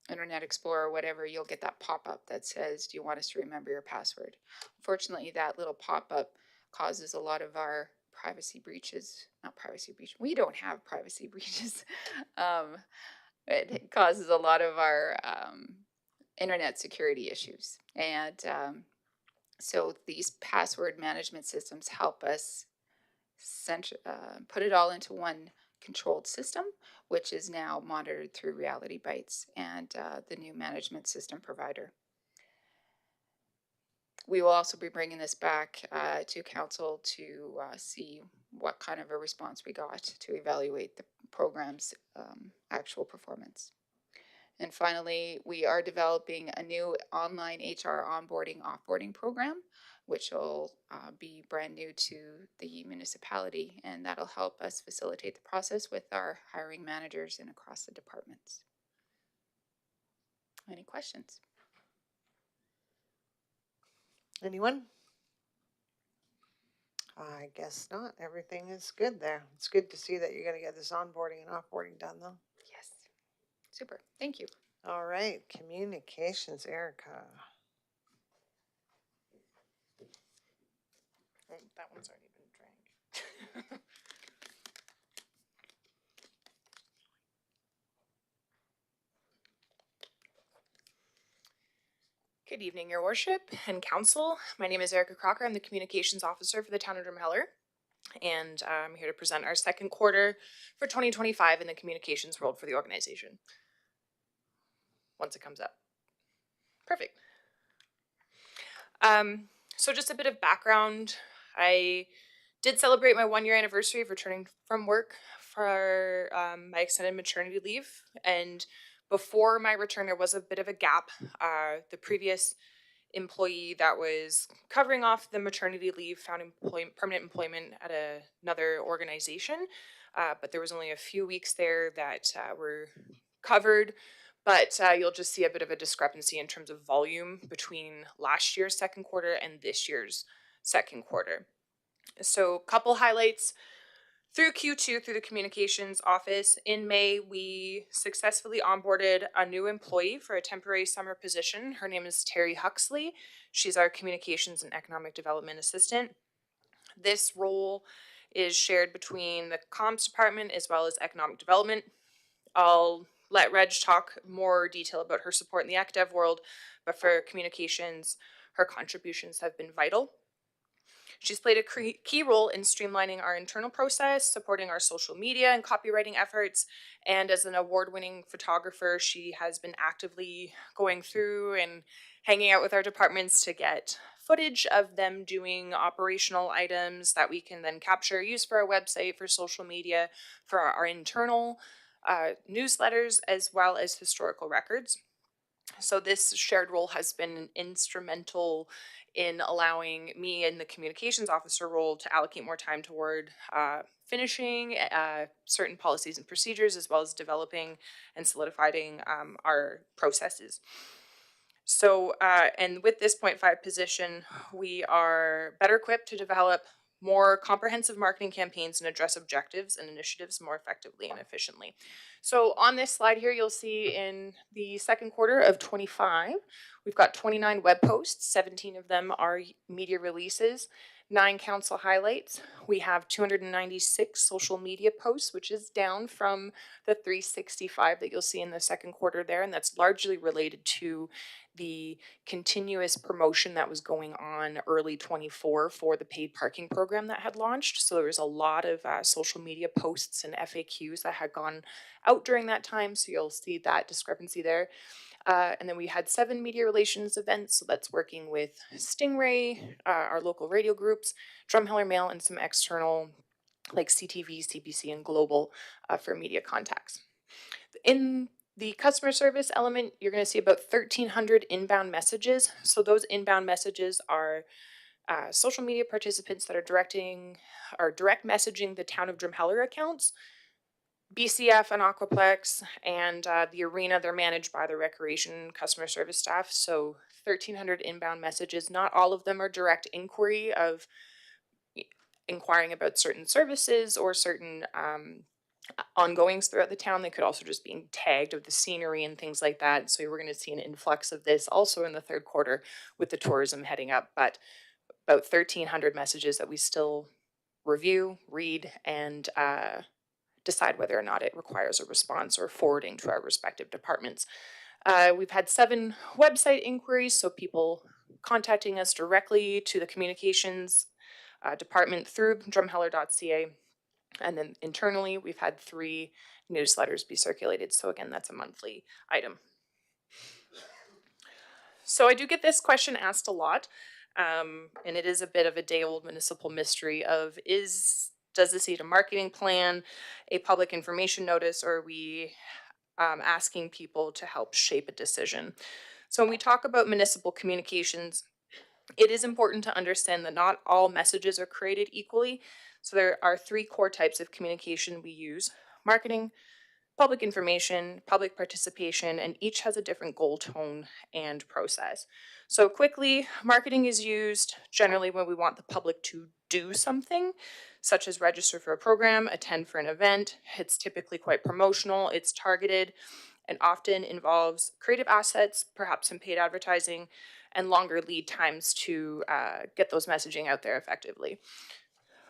Internet Explorer or whatever, you'll get that pop-up that says, do you want us to remember your password? Unfortunately, that little pop-up causes a lot of our privacy breaches. Not privacy breach. We don't have privacy breaches. It causes a lot of our internet security issues. And so these password management systems help us put it all into one controlled system, which is now monitored through Reality Bites and the new management system provider. We will also be bringing this back to council to see what kind of a response we got to evaluate the program's actual performance. And finally, we are developing a new online HR onboarding, offboarding program, which will be brand new to the municipality, and that'll help us facilitate the process with our hiring managers and across the departments. Any questions?
Anyone? I guess not. Everything is good there. It's good to see that you're going to get this onboarding and offboarding done, though.
Yes. Super. Thank you.
All right. Communications, Erica.
Oh, that one's already been drank. Good evening, Your Worship and Council. My name is Erica Crocker. I'm the Communications Officer for the Town of Drumheller.
And I'm here to present our second quarter for 2025 in the communications world for the organization. Once it comes up. Perfect. So just a bit of background. I did celebrate my 1 year anniversary of returning from work for my extended maternity leave. And before my return, there was a bit of a gap. The previous employee that was covering off the maternity leave found permanent employment at another organization. But there was only a few weeks there that were covered. But you'll just see a bit of a discrepancy in terms of volume between last year's second quarter and this year's second quarter. So, couple highlights. Through Q2, through the communications office, in May, we successfully onboarded a new employee for a temporary summer position. Her name is Terry Huxley. She's our communications and economic development assistant. This role is shared between the comms department as well as economic development. I'll let Reg talk more detail about her support in the ec dev world, but for communications, her contributions have been vital. She's played a key role in streamlining our internal process, supporting our social media and copywriting efforts, and as an award-winning photographer, she has been actively going through and hanging out with our departments to get footage of them doing operational items that we can then capture, use for our website, for social media, for our internal newsletters, as well as historical records. So this shared role has been instrumental in allowing me in the communications officer role to allocate more time toward finishing certain policies and procedures, as well as developing and solidifying our processes. So, and with this 0.5 position, we are better equipped to develop more comprehensive marketing campaigns and address objectives and initiatives more effectively and efficiently. So on this slide here, you'll see in the second quarter of 25, we've got 29 web posts, 17 of them are media releases, 9 council highlights. We have 296 social media posts, which is down from the 365 that you'll see in the second quarter there, and that's largely related to the continuous promotion that was going on early 24 for the paid parking program that had launched. So there was a lot of social media posts and FAQs that had gone out during that time. So you'll see that discrepancy there. And then we had 7 media relations events. So that's working with Stingray, our local radio groups, Drumheller Mail, and some external like CTV, CBC, and Global for media contacts. In the customer service element, you're going to see about 1,300 inbound messages. So those inbound messages are social media participants that are direct messaging the town of Drumheller accounts, BCF and Aquaplex, and the arena. They're managed by the recreation customer service staff. So 1,300 inbound messages. Not all of them are direct inquiry of inquiring about certain services or certain ongoings throughout the town. They could also just be tagged of the scenery and things like that. So we're going to see an influx of this also in the third quarter with the tourism heading up, but about 1,300 messages that we still review, read, and decide whether or not it requires a response or forwarding to our respective departments. We've had 7 website inquiries, so people contacting us directly to the communications department through drumheller.ca. And then internally, we've had 3 newsletters be circulated. So again, that's a monthly item. So I do get this question asked a lot. And it is a bit of a day-old municipal mystery of does this need a marketing plan, a public information notice, or are we asking people to help shape a decision? So when we talk about municipal communications, it is important to understand that not all messages are created equally. So there are 3 core types of communication we use: marketing, public information, public participation, and each has a different goal, tone, and process. So quickly, marketing is used generally when we want the public to do something, such as register for a program, attend for an event. It's typically quite promotional, it's targeted, and often involves creative assets, perhaps some paid advertising, and longer lead times to get those messaging out there effectively.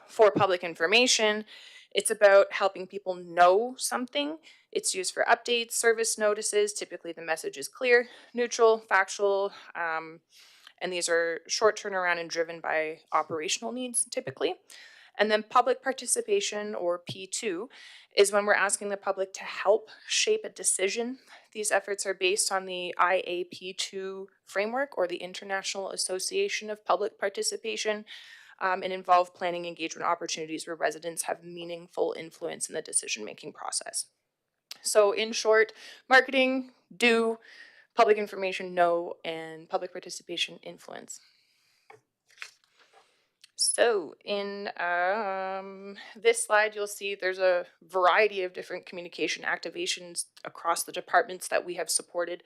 For public information, it's about helping people know something. It's used for updates, service notices. Typically the message is clear, neutral, factual, and these are short turnaround and driven by operational needs typically. And then public participation, or P2, is when we're asking the public to help shape a decision. These efforts are based on the IAP2 framework, or the International Association of Public Participation, and involve planning engagement opportunities where residents have meaningful influence in the decision-making process. So in short, marketing, do; public information, no; and public participation, influence. So in this slide, you'll see there's a variety of different communication activations across the departments that we have supported.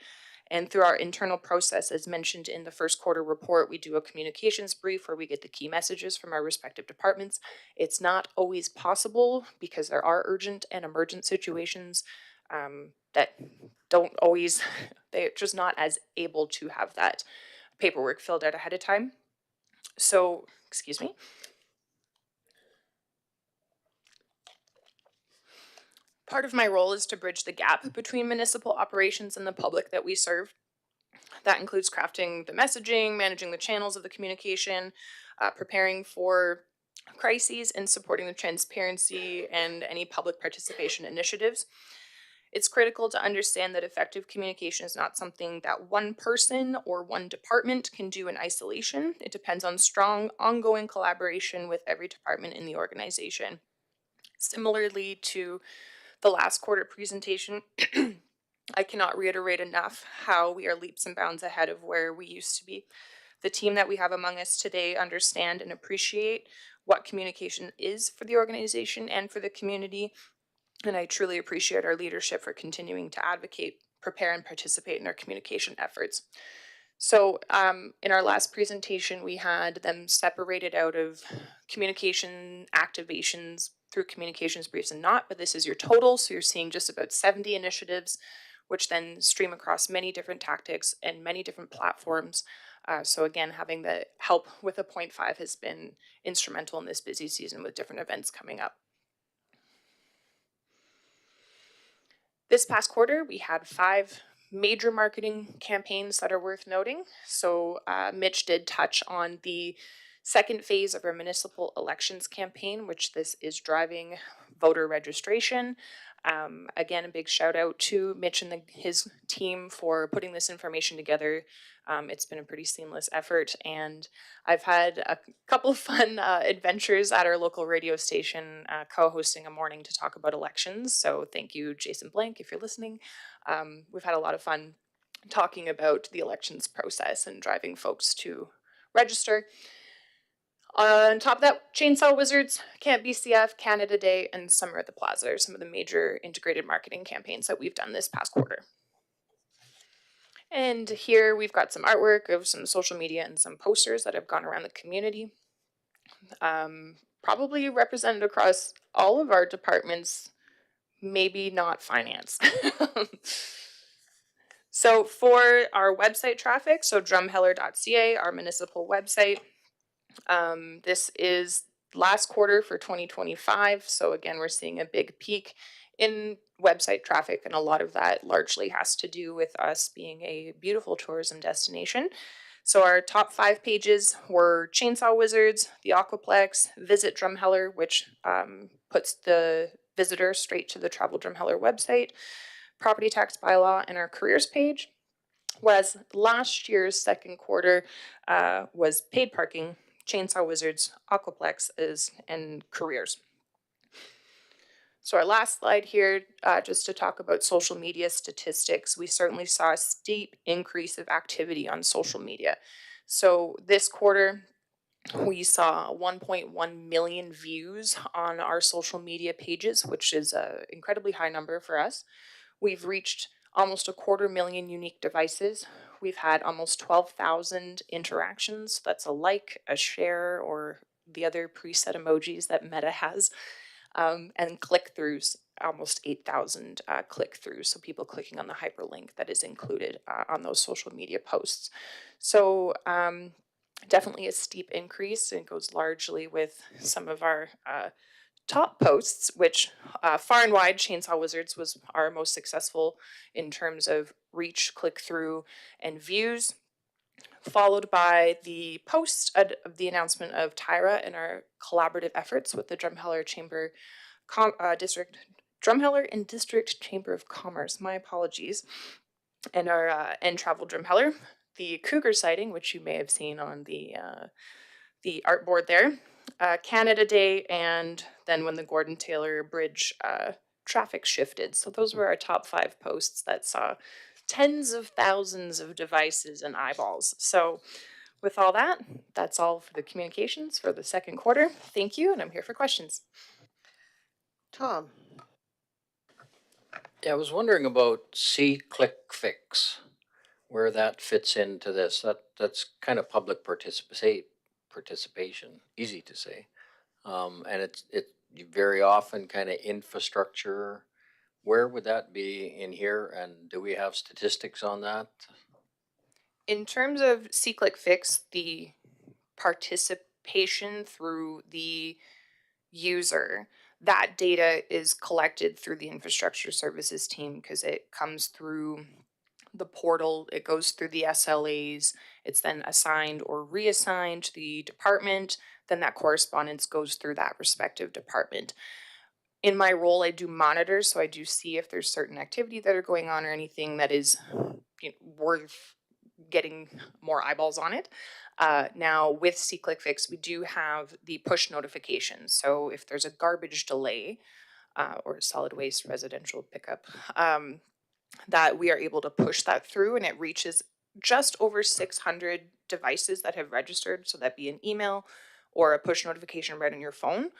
And through our internal process, as mentioned in the first quarter report, we do a communications brief where we get the key messages from our respective departments. It's not always possible because there are urgent and emergent situations that don't always, they're just not as able to have that paperwork filled out ahead of time. So, excuse me. Part of my role is to bridge the gap between municipal operations and the public that we serve. That includes crafting the messaging, managing the channels of the communication, preparing for crises, and supporting the transparency and any public participation initiatives. It's critical to understand that effective communication is not something that one person or one department can do in isolation. It depends on strong, ongoing collaboration with every department in the organization. Similarly to the last quarter presentation, I cannot reiterate enough how we are leaps and bounds ahead of where we used to be. The team that we have among us today understand and appreciate what communication is for the organization and for the community. And I truly appreciate our leadership for continuing to advocate, prepare, and participate in our communication efforts. So in our last presentation, we had them separated out of communication activations through communications briefs and not, but this is your total. So you're seeing just about 70 initiatives, which then stream across many different tactics and many different platforms. So again, having the help with a 0.5 has been instrumental in this busy season with different events coming up. This past quarter, we had 5 major marketing campaigns that are worth noting. So Mitch did touch on the second phase of our municipal elections campaign, which this is driving voter registration. Again, a big shout out to Mitch and his team for putting this information together. It's been a pretty seamless effort, and I've had a couple of fun adventures at our local radio station co-hosting a morning to talk about elections. So thank you, Jason Blank, if you're listening. We've had a lot of fun talking about the elections process and driving folks to register. On top of that, Chainsaw Wizards, Camp BCF, Canada Day, and Summer at the Plaza are some of the major integrated marketing campaigns that we've done this past quarter. And here we've got some artwork of some social media and some posters that have gone around the community. Probably represented across all of our departments, maybe not finance. So for our website traffic, so drumheller.ca, our municipal website, this is last quarter for 2025. So again, we're seeing a big peak in website traffic, and a lot of that largely has to do with us being a beautiful tourism destination. So our top 5 pages were Chainsaw Wizards, the Aquaplex, Visit Drumheller, which puts the visitor straight to the Travel Drumheller website, Property Tax Bylaw, and our careers page. Whereas last year's second quarter was paid parking, Chainsaw Wizards, Aquaplex, and careers. So our last slide here, just to talk about social media statistics, we certainly saw a steep increase of activity on social media. So this quarter, we saw 1.1 million views on our social media pages, which is an incredibly high number for us. We've reached almost 250,000 unique devices. We've had almost 12,000 interactions. That's a like, a share, or the other preset emojis that Meta has. And click-throughs, almost 8,000 click-throughs. So people clicking on the hyperlink that is included on those social media posts. So definitely a steep increase, and it goes largely with some of our top posts, which far and wide, Chainsaw Wizards was our most successful in terms of reach, click-through, and views. followed by the post of the announcement of Tyra and our collaborative efforts with the Drumheller Chamber District, Drumheller and District Chamber of Commerce. My apologies, and our and Travel Drumheller, the cougar sighting, which you may have seen on the art board there, Canada Day, and then when the Gordon Taylor Bridge traffic shifted. So those were our top 5 posts that saw tens of thousands of devices and eyeballs. So with all that, that's all for the communications for the second quarter. Thank you, and I'm here for questions.
Tom?
Yeah, I was wondering about C-Click Fix, where that fits into this. That's kind of public participation, easy to say. And it very often kind of infrastructure. Where would that be in here, and do we have statistics on that?
In terms of C-Click Fix, the participation through the user, that data is collected through the infrastructure services team because it comes through the portal, it goes through the SLAs, it's then assigned or reassigned to the department, then that correspondence goes through that respective department. In my role, I do monitor, so I do see if there's certain activity that are going on or anything that is worth getting more eyeballs on it. Now with C-Click Fix, we do have the push notifications. So if there's a garbage delay or solid waste residential pickup, that we are able to push that through, and it reaches just over 600 devices that have registered. So that be an email or a push notification right on your phone.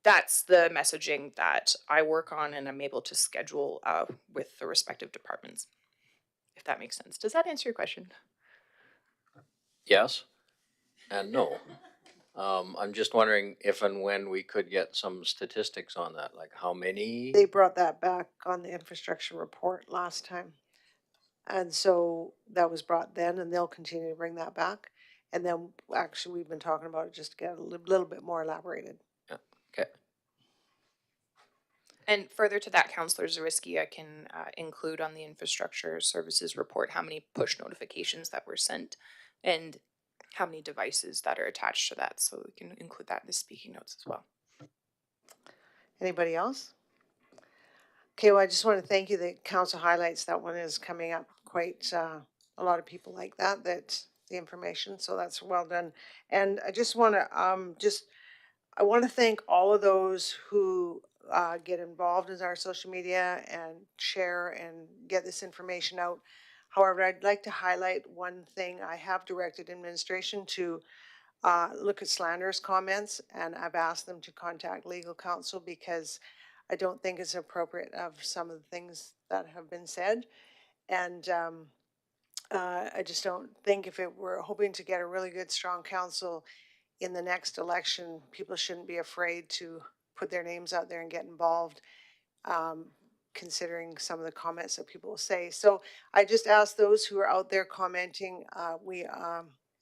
That's the messaging that I work on and I'm able to schedule with the respective departments, if that makes sense. Does that answer your question?
Yes and no. I'm just wondering if and when we could get some statistics on that, like how many?
They brought that back on the infrastructure report last time. And so that was brought then, and they'll continue to bring that back. And then actually, we've been talking about it just to get a little bit more elaborated.
Yeah. Okay.
And further to that, Councillor Zawiski, I can include on the infrastructure services report how many push notifications that were sent and how many devices that are attached to that. So we can include that in the speaking notes as well.
Anybody else? Okay, well, I just want to thank you that council highlights that one is coming up quite, a lot of people like that, the information, so that's well done. And I just want to, I want to thank all of those who get involved in our social media and share and get this information out. However, I'd like to highlight one thing. I have directed administration to look at slanderous comments, and I've asked them to contact legal counsel because I don't think it's appropriate of some of the things that have been said. And I just don't think if we're hoping to get a really good, strong council in the next election, people shouldn't be afraid to put their names out there and get involved, considering some of the comments that people will say. So I just ask those who are out there commenting, I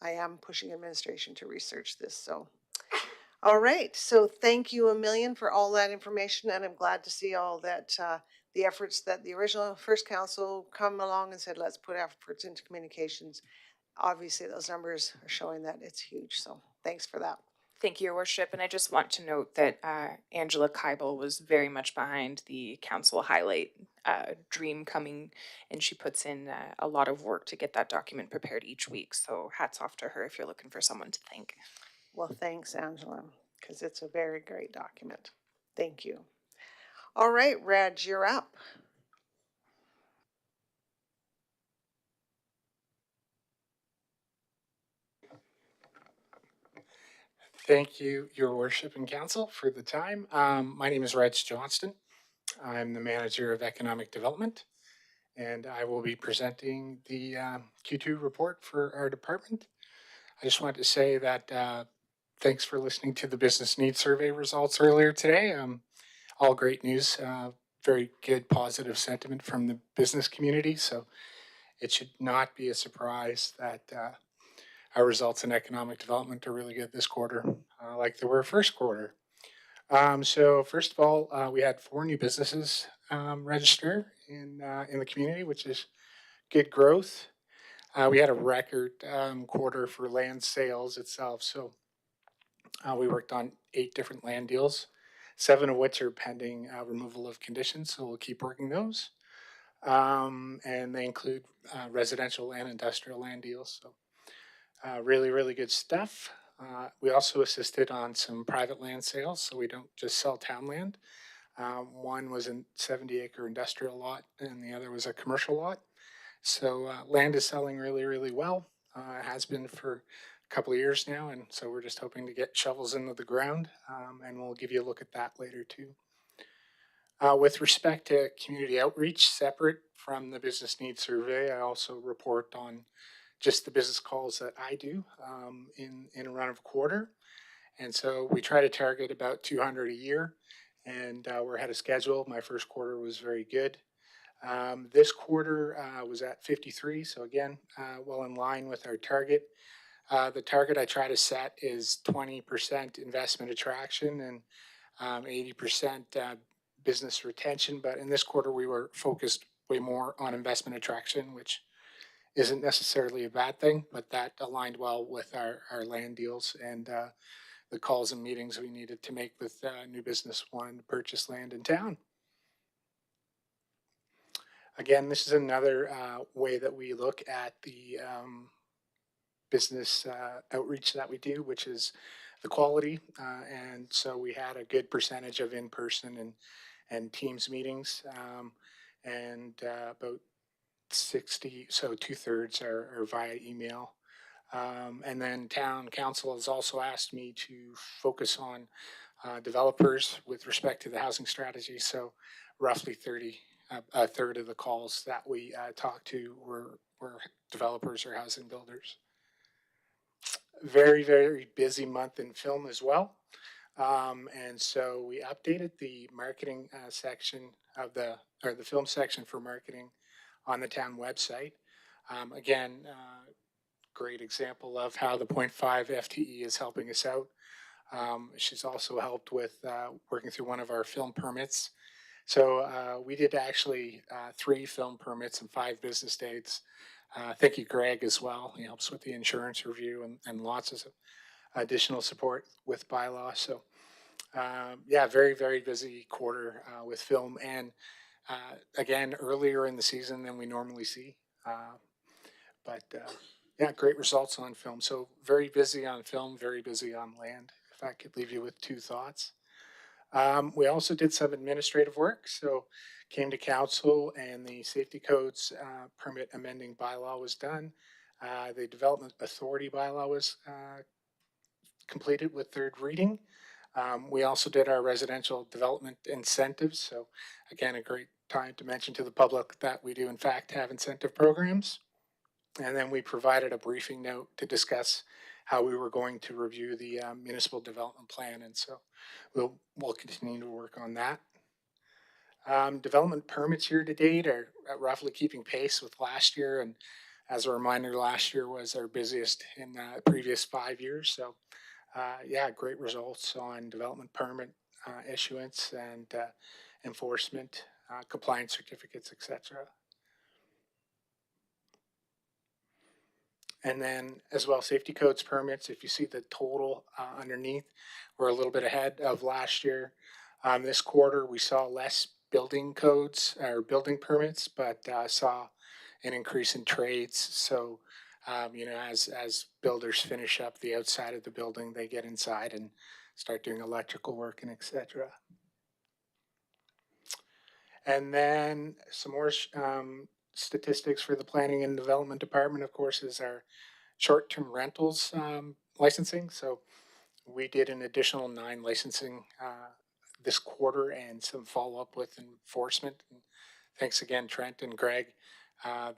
am pushing administration to research this. So, all right. So thank you a million for all that information, and I'm glad to see all that the efforts that the original first council come along and said, let's put efforts into communications. Obviously, those numbers are showing that it's huge. So thanks for that.
Thank you, Your Worship. And I just want to note that Angela Keibel was very much behind the council highlight dream coming, and she puts in a lot of work to get that document prepared each week. So hats off to her if you're looking for someone to thank.
Well, thanks, Angela, because it's a very great document. Thank you. All right, Reg, you're up.
Thank you, Your Worship and Council, for the time. My name is Reg Johnston. I'm the Manager of Economic Development, and I will be presenting the Q2 report for our department. I just wanted to say that thanks for listening to the Business Needs Survey results earlier today. All great news, very good positive sentiment from the business community, so it should not be a surprise that our results in economic development are really good this quarter, like they were first quarter. So first of all, we had 4 new businesses register in the community, which is good growth. We had a record quarter for land sales itself. So we worked on 8 different land deals, 7 of which are pending removal of conditions. So we'll keep working those. And they include residential and industrial land deals. So really, really good stuff. We also assisted on some private land sales, so we don't just sell town land. One was a 70-acre industrial lot, and the other was a commercial lot. So land is selling really, really well. It has been for a couple of years now, and so we're just hoping to get shovels into the ground, and we'll give you a look at that later too. With respect to community outreach, separate from the business needs survey, I also report on just the business calls that I do in a run of a quarter. And so we try to target about 200 a year, and we're ahead of schedule. My first quarter was very good. This quarter was at 53, so again, well in line with our target. The target I try to set is 20% investment attraction and 80% business retention, but in this quarter we were focused way more on investment attraction, which isn't necessarily a bad thing, but that aligned well with our land deals and the calls and meetings we needed to make with new business wanting to purchase land in town. Again, this is another way that we look at the business outreach that we do, which is the quality. And so we had a good percentage of in-person and Teams meetings, and about 60, so 2/3 are via email. And then town council has also asked me to focus on developers with respect to the housing strategy. So roughly a third of the calls that we talked to were developers or housing builders. Very, very busy month in film as well. And so we updated the marketing section of the film section for marketing on the town website. Again, great example of how the 0.5 FTE is helping us out. She's also helped with working through one of our film permits. So we did actually 3 film permits in 5 business days. Thank you, Greg, as well. He helps with the insurance review and lots of additional support with bylaw. So yeah, very, very busy quarter with film, and again, earlier in the season than we normally see. But yeah, great results on film. So very busy on film, very busy on land. If I could leave you with 2 thoughts. We also did some administrative work. So came to council and the safety codes permit amending bylaw was done. The development authority bylaw was completed with 3rd reading. We also did our residential development incentives. So again, a great time to mention to the public that we do in fact have incentive programs. And then we provided a briefing note to discuss how we were going to review the municipal development plan. And so we'll continue to work on that. Development permits year to date are roughly keeping pace with last year. And as a reminder, last year was our busiest in the previous 5 years. So yeah, great results on development permit issuance and enforcement, compliance certificates, etc. And then as well, safety codes permits, if you see the total underneath, we're a little bit ahead of last year. This quarter, we saw less building codes or building permits, but saw an increase in trades. So, you know, as builders finish up the outside of the building, they get inside and start doing electrical work and etc. And then some more statistics for the planning and development department, of course, is our short-term rentals licensing. So we did an additional 9 licensing this quarter and some follow-up with enforcement. And thanks again, Trent and Greg.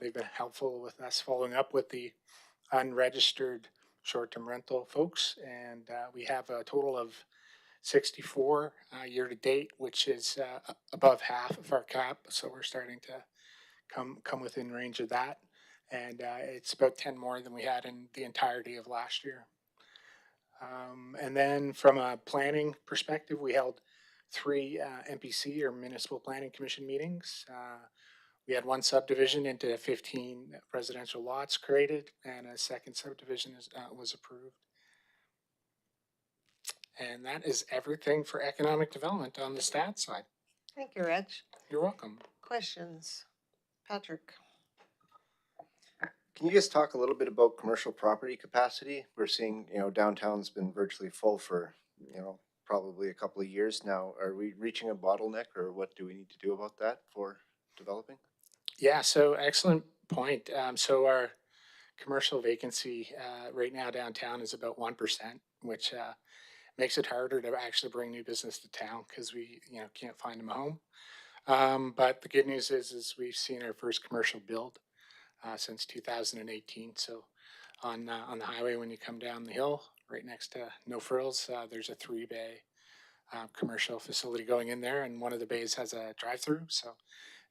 They've been helpful with us following up with the unregistered short-term rental folks. And we have a total of 64 year to date, which is above half of our cap. So we're starting to come within range of that. And it's about 10 more than we had in the entirety of last year. And then from a planning perspective, we held 3 MPC or Municipal Planning Commission meetings. We had one subdivision into 15 residential lots created, and a second subdivision was approved. And that is everything for economic development on the stat side.
Thank you, Reg.
You're welcome.
Questions? Patrick?
Can you just talk a little bit about commercial property capacity? We're seeing, downtown's been virtually full for, probably a couple of years now. Are we reaching a bottleneck, or what do we need to do about that for developing?
Yeah, so excellent point. So our commercial vacancy right now downtown is about 1%, which makes it harder to actually bring new business to town because we can't find them a home. But the good news is we've seen our first commercial build since 2018. So on the highway, when you come down the hill, right next to No Frills, there's a 3-bay commercial facility going in there, and one of the bays has a drive-through. So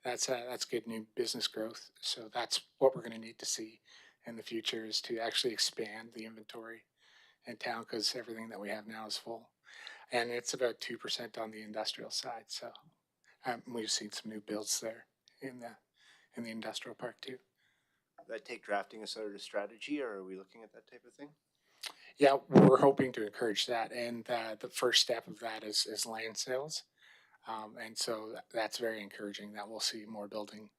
that's good new business growth. So that's what we're going to need to see in the future, is to actually expand the inventory in town, because everything that we have now is full, and it's about 2% on the industrial side. So we've seen some new builds there in the industrial park too.
Does that take drafting a sort of strategy, or are we looking at that type of thing?
Yeah, we're hoping to encourage that, and the first step of that is land sales, and so that's very encouraging that we'll see more building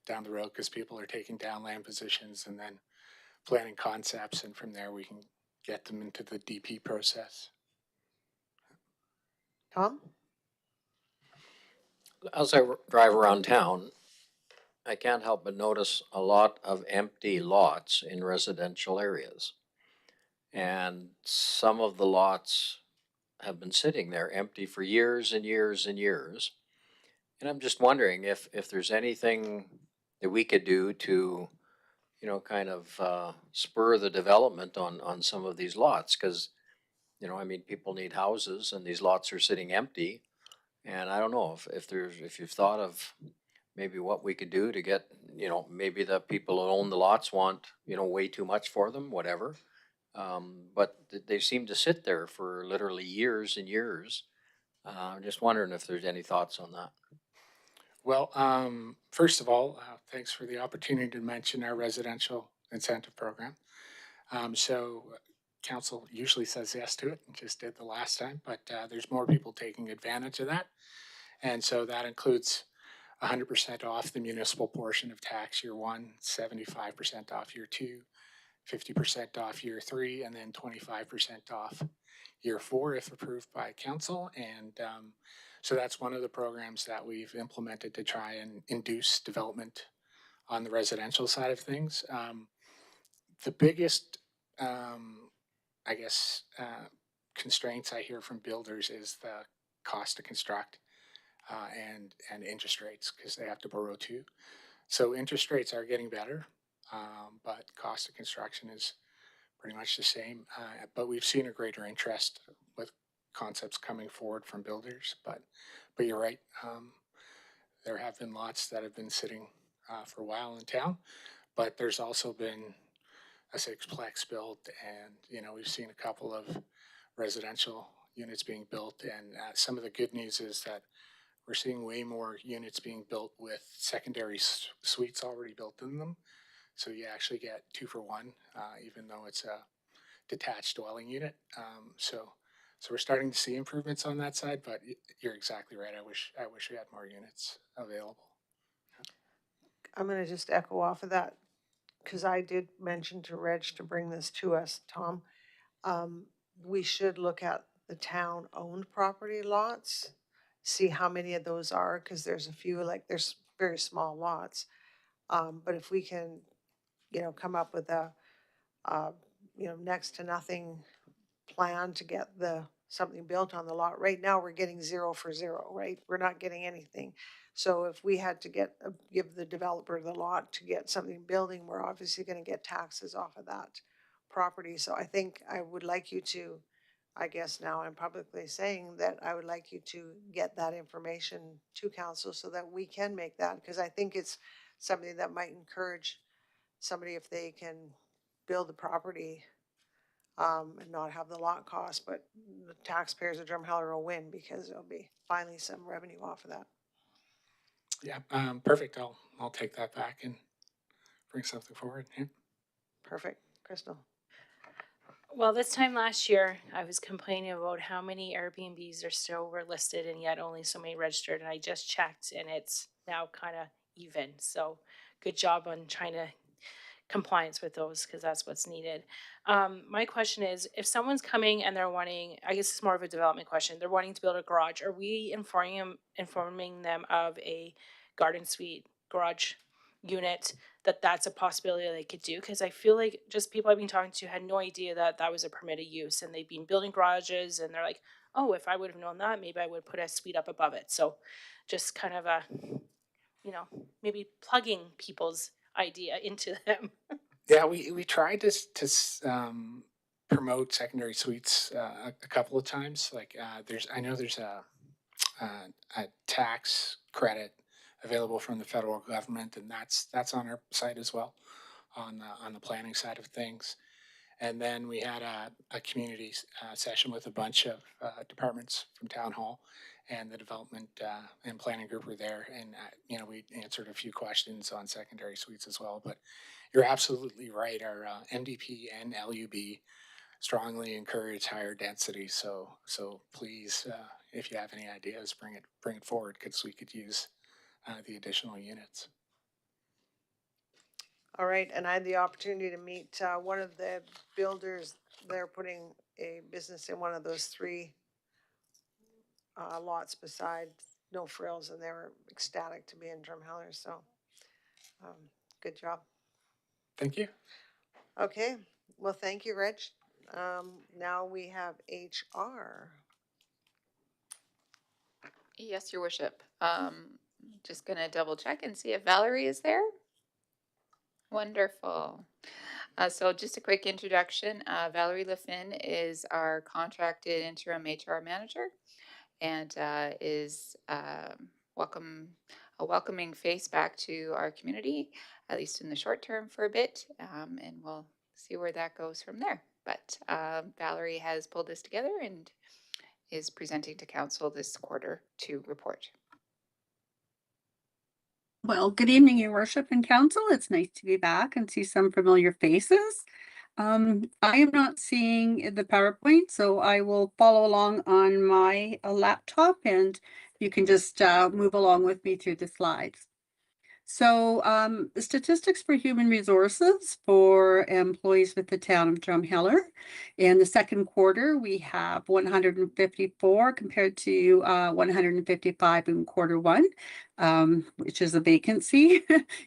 down the road, because people are taking down land positions and then planning concepts, and from there we can get them into the DP process.
Tom?
As I drive around town, I can't help but notice a lot of empty lots in residential areas. And some of the lots have been sitting there empty for years and years and years. And I'm just wondering if there's anything that we could do to, kind of spur the development on some of these lots. Because, people need houses and these lots are sitting empty. And I don't know if you've thought of maybe what we could do to get, maybe the people who own the lots want, way too much for them, whatever. But they seem to sit there for literally years and years. I'm just wondering if there's any thoughts on that.
Well, first of all, thanks for the opportunity to mention our residential incentive program. So council usually says yes to it, and just did the last time, but there's more people taking advantage of that. And so that includes 100% off the municipal portion of tax year 1, 75% off year 2, 50% off year 3, and then 25% off year 4 if approved by council. And so that's one of the programs that we've implemented to try and induce development on the residential side of things. The biggest, I guess, constraints I hear from builders is the cost to construct and interest rates, because they have to borrow too. So interest rates are getting better, but cost of construction is pretty much the same. But we've seen a greater interest with concepts coming forward from builders. But you're right. There have been lots that have been sitting for a while in town, but there's also been a sixplex built, and we've seen a couple of residential units being built. And some of the good news is that we're seeing way more units being built with secondary suites already built in them. So you actually get 2 for 1, even though it's a detached dwelling unit. So we're starting to see improvements on that side, but you're exactly right. I wish we had more units available.
I'm going to just echo off of that, because I did mention to Reg to bring this to us, Tom. We should look at the town-owned property lots, see how many of those are, because there's a few, like there's very small lots. But if we can, come up with a, next to nothing plan to get something built on the lot. Right now, we're getting 0 for 0, right? We're not getting anything. So if we had to give the developer the lot to get something building, we're obviously going to get taxes off of that property. So I think I would like you to, I guess now I'm publicly saying that I would like you to get that information to council so that we can make that, because I think it's something that might encourage somebody if they can build the property and not have the lot cost, but the taxpayers of Drumheller will win because there'll be finally some revenue off of that.
Yeah, perfect. I'll take that back and bring something forward. Yeah.
Perfect. Crystal?
Well, this time last year, I was complaining about how many Airbnbs are still were listed and yet only so many registered. And I just checked and it's now kind of even. So good job on trying to compliance with those because that's what's needed. My question is, if someone's coming and they're wanting, I guess it's more of a development question, they're wanting to build a garage, are we informing them of a garden suite garage unit that's a possibility they could do? Because I feel like just people I've been talking to had no idea that that was a permitted use, and they've been building garages and they're like, oh, if I would have known that, maybe I would put a suite up above it. So just kind of a, maybe plugging people's idea into them.
Yeah, we tried to promote secondary suites a couple of times. Like I know there's a tax credit available from the federal government, and that's on our site as well, on the planning side of things. And then we had a community session with a bunch of departments from town hall, and the development and planning group were there, and we answered a few questions on secondary suites as well. But you're absolutely right. Our MDP and LUB strongly encourage higher density. So please, if you have any ideas, bring it forward because we could use the additional units.
All right, and I had the opportunity to meet one of the builders. They're putting a business in one of those 3 lots beside No Frills, and they were ecstatic to be in Drumheller. So, good job.
Thank you.
Okay, well, thank you, Reg. Now we have HR.
Yes, Your Worship. Just gonna double check and see if Valerie is there. Wonderful. So just a quick introduction. Valerie LaFin is our contracted interim HR manager and is a welcoming face back to our community, at least in the short term for a bit, and we'll see where that goes from there. But Valerie has pulled this together and is presenting to council this quarter to report.
Well, good evening, Your Worship and Council. It's nice to be back and see some familiar faces. I am not seeing the PowerPoint, so I will follow along on my laptop, and you can just move along with me through the slides. So the statistics for human resources for employees with the town of Drumheller. In the second quarter, we have 154 compared to 155 in quarter one, which is a vacancy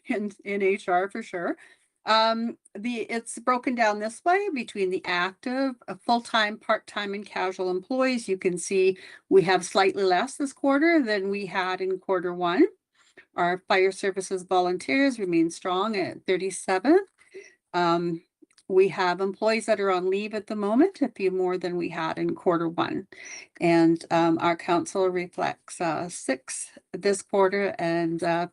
in HR for sure. It's broken down this way between the active, full-time, part-time, and casual employees. You can see we have slightly less this quarter than we had in quarter one. Our fire services volunteers remain strong at 37. We have employees that are on leave at the moment, a few more than we had in quarter one. And our council reflects 6 this quarter and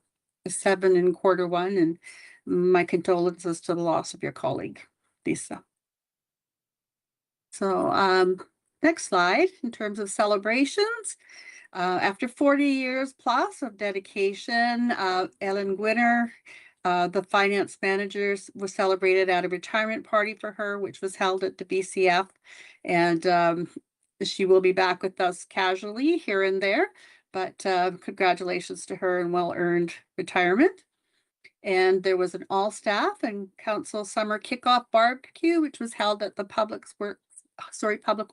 7 in quarter one. And my condolences to the loss of your colleague, Lisa. So next slide, in terms of celebrations. After 40 years plus of dedication, Ellen Gwinner, the finance manager, was celebrated at a retirement party for her, which was held at the BCF. And she will be back with us casually here and there. But congratulations to her and well-earned retirement. And there was an all-staff and council summer kickoff barbecue, which was held at the Public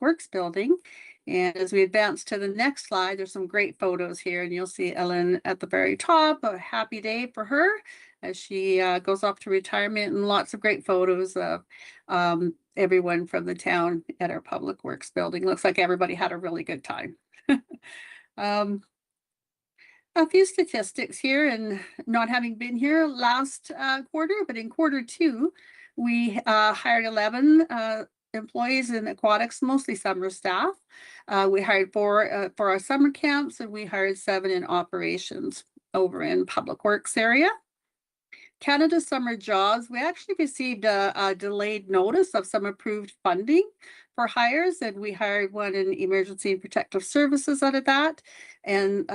Works building. And as we advance to the next slide, there's some great photos here, and you'll see Ellen at the very top. A happy day for her as she goes off to retirement, and lots of great photos of everyone from the town at our Public Works building. Looks like everybody had a really good time. A few statistics here, and not having been here last quarter, but in quarter two, we hired 11 employees in aquatics, mostly summer staff. We hired 4 for our summer camps, and we hired 7 in operations over in Public Works area. Canada Summer Jobs, we actually received a delayed notice of some approved funding for hires, and we hired 1 in emergency and protective services out of that. And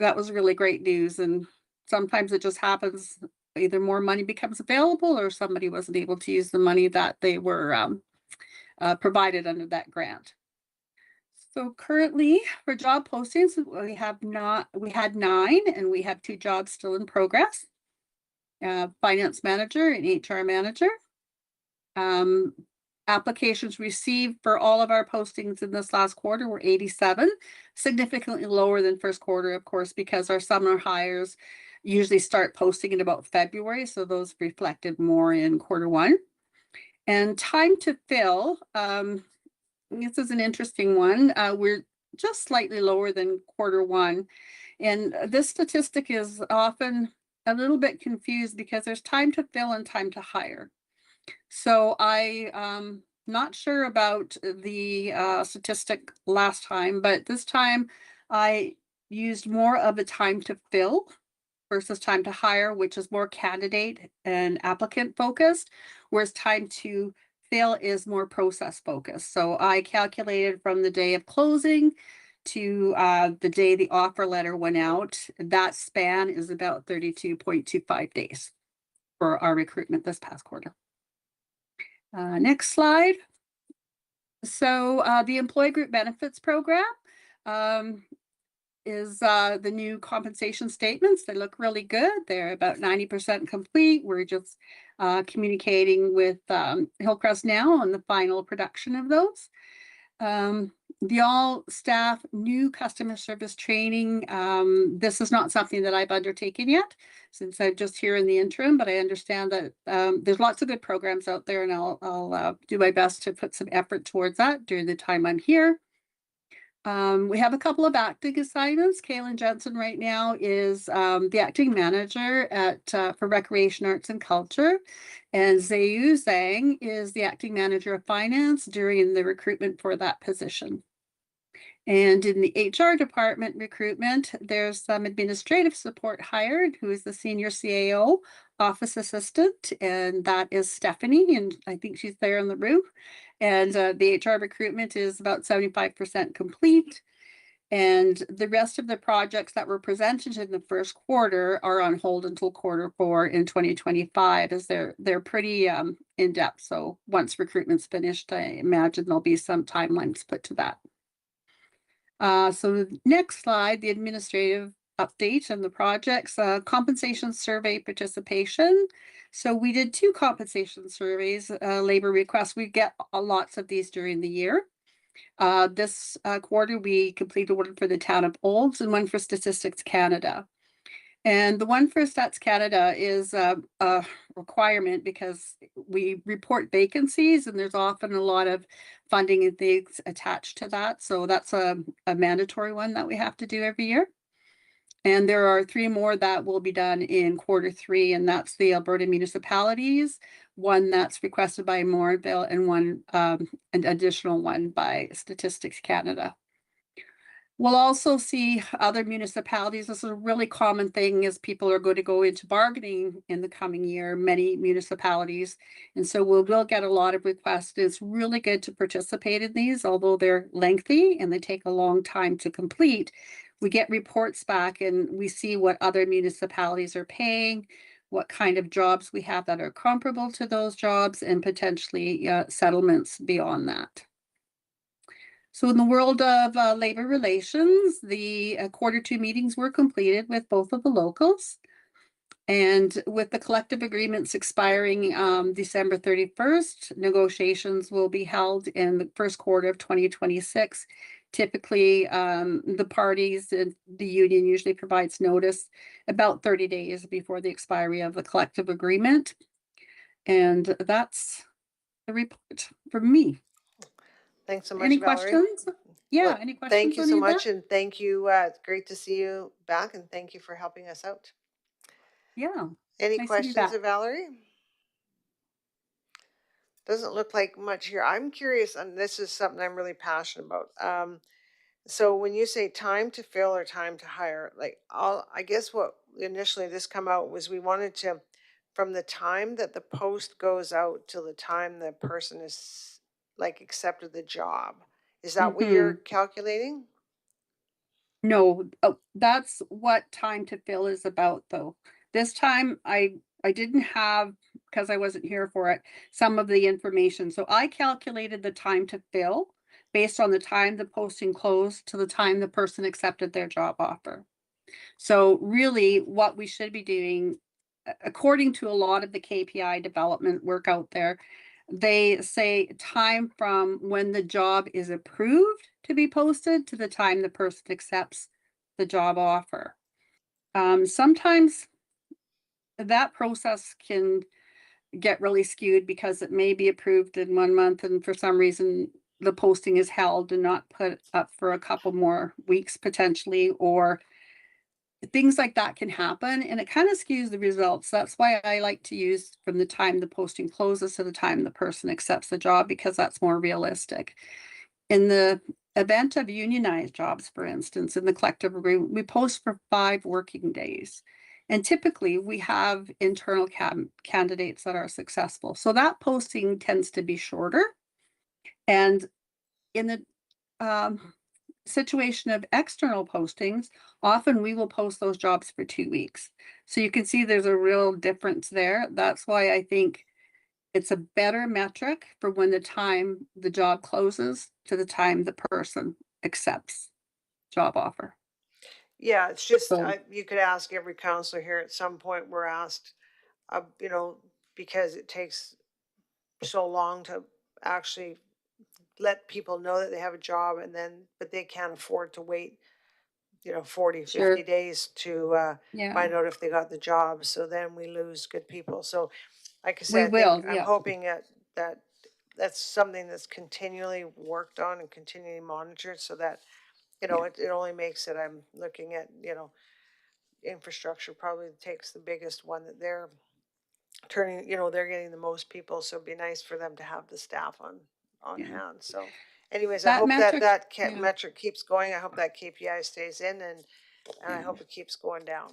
that was really great news. And sometimes it just happens, either more money becomes available or somebody wasn't able to use the money that they were provided under that grant. So currently for job postings, we had 9 and we have 2 jobs still in progress. Finance manager and HR manager. Applications received for all of our postings in this last quarter were 87, significantly lower than first quarter, of course, because our summer hires usually start posting in about February. So those reflected more in quarter 1. And time to fill, this is an interesting one. We're just slightly lower than quarter 1. And this statistic is often a little bit confused because there's time to fill and time to hire. So not sure about the statistic last time, but this time I used more of a time to fill versus time to hire, which is more candidate and applicant focused, whereas time to fill is more process focused. So I calculated from the day of closing to the day the offer letter went out. That span is about 32.25 days for our recruitment this past quarter. Next slide. So the employee group benefits program is the new compensation statements. They look really good. They're about 90% complete. We're just communicating with Hillcrest now on the final production of those. The all staff new customer service training. This is not something that I've undertaken yet since I'm just here in the interim, but I understand that there's lots of good programs out there and I'll do my best to put some effort towards that during the time I'm here. We have a couple of acting assignments. Kaylin Jensen right now is the acting manager at for Recreation, Arts and Culture. And Zayu Zhang is the acting manager of finance during the recruitment for that position. And in the HR department recruitment, there's some administrative support hired, who is the senior CAO office assistant, and that is Stephanie, and I think she's there in the room. And the HR recruitment is about 75% complete. And the rest of the projects that were presented in the first quarter are on hold until quarter 4 in 2025, as they're pretty in depth. So once recruitment's finished, I imagine there'll be some timelines put to that. So the next slide, the administrative update on the projects, compensation survey participation. So we did 2 compensation surveys, labor requests. We get lots of these during the year. This quarter, we completed one for the town of Olds and one for Statistics Canada. And the one for Stats Canada is a requirement because we report vacancies and there's often a lot of funding and things attached to that. So that's a mandatory one that we have to do every year. And there are 3 more that will be done in quarter 3, and that's the Alberta municipalities, one that's requested by Morinville, and one an additional one by Statistics Canada. We'll also see other municipalities. This is a really common thing as people are going to go into bargaining in the coming year, many municipalities. And so we'll get a lot of requests. It's really good to participate in these, although they're lengthy and they take a long time to complete. We get reports back and we see what other municipalities are paying, what kind of jobs we have that are comparable to those jobs, and potentially settlements beyond that. So in the world of labor relations, the quarter 2 meetings were completed with both of the locals. And with the collective agreements expiring December 31st, negotiations will be held in the first quarter of 2026. Typically, the parties and the union usually provides notice about 30 days before the expiry of the collective agreement. And that's the report from me.
Thanks so much,
Any
Valerie.
questions? Yeah,
Well,
any questions?
thank you
on
so
any of that?
much, and thank you. It's great to see you back, and thank you for helping us out.
Yeah.
Any
Nice to be
questions
back.
of Valerie? Doesn't look like much here. I'm curious, and this is something I'm really passionate about. So when you say time to fill or time to hire, like I guess what initially this come out was we wanted to, from the time that the post goes out till the time the person is like accepted the job. Is that what you're calculating?
No, that's what time to fill is about, though. This time I didn't have, because I wasn't here for it, some of the information. So I calculated the time to fill based on the time the posting closed to the time the person accepted their job offer. So really what we should be doing, according to a lot of the KPI development work out there, they say time from when the job is approved to be posted to the time the person accepts the job offer. Sometimes that process can get really skewed because it may be approved in 1 month and for some reason the posting is held and not put up for a couple more weeks potentially, or things like that can happen and it kind of skews the results. That's why I like to use from the time the posting closes to the time the person accepts the job, because that's more realistic. In the event of unionized jobs, for instance, in the collective agreement, we post for 5 working days. And typically we have internal candidates that are successful. So that posting tends to be shorter. And in the situation of external postings, often we will post those jobs for 2 weeks. So you can see there's a real difference there. That's why I think it's a better metric for when the time the job closes to the time the person accepts job offer.
Yeah, it's just,
So
you could ask every counselor here at some point, we're asked, you know, because it takes so long to actually let people know that they have a job and then, but they can't afford to wait, 40, 50
sure,
days to
yeah,
find out if they got the job. So then we lose good people. So like I
we
said, I think
will,
I'm
yeah,
hoping that that's something that's continually worked on and continually monitored so that,
yeah,
it only makes it, I'm looking at, infrastructure probably takes the biggest one that they're turning, they're getting the most people. So it'd be nice for them to have the staff on
yeah.
hand. So anyways, I
That
hope that
metric, yeah,
metric keeps going. I hope that KPI stays in and I
yeah.
hope it keeps going down.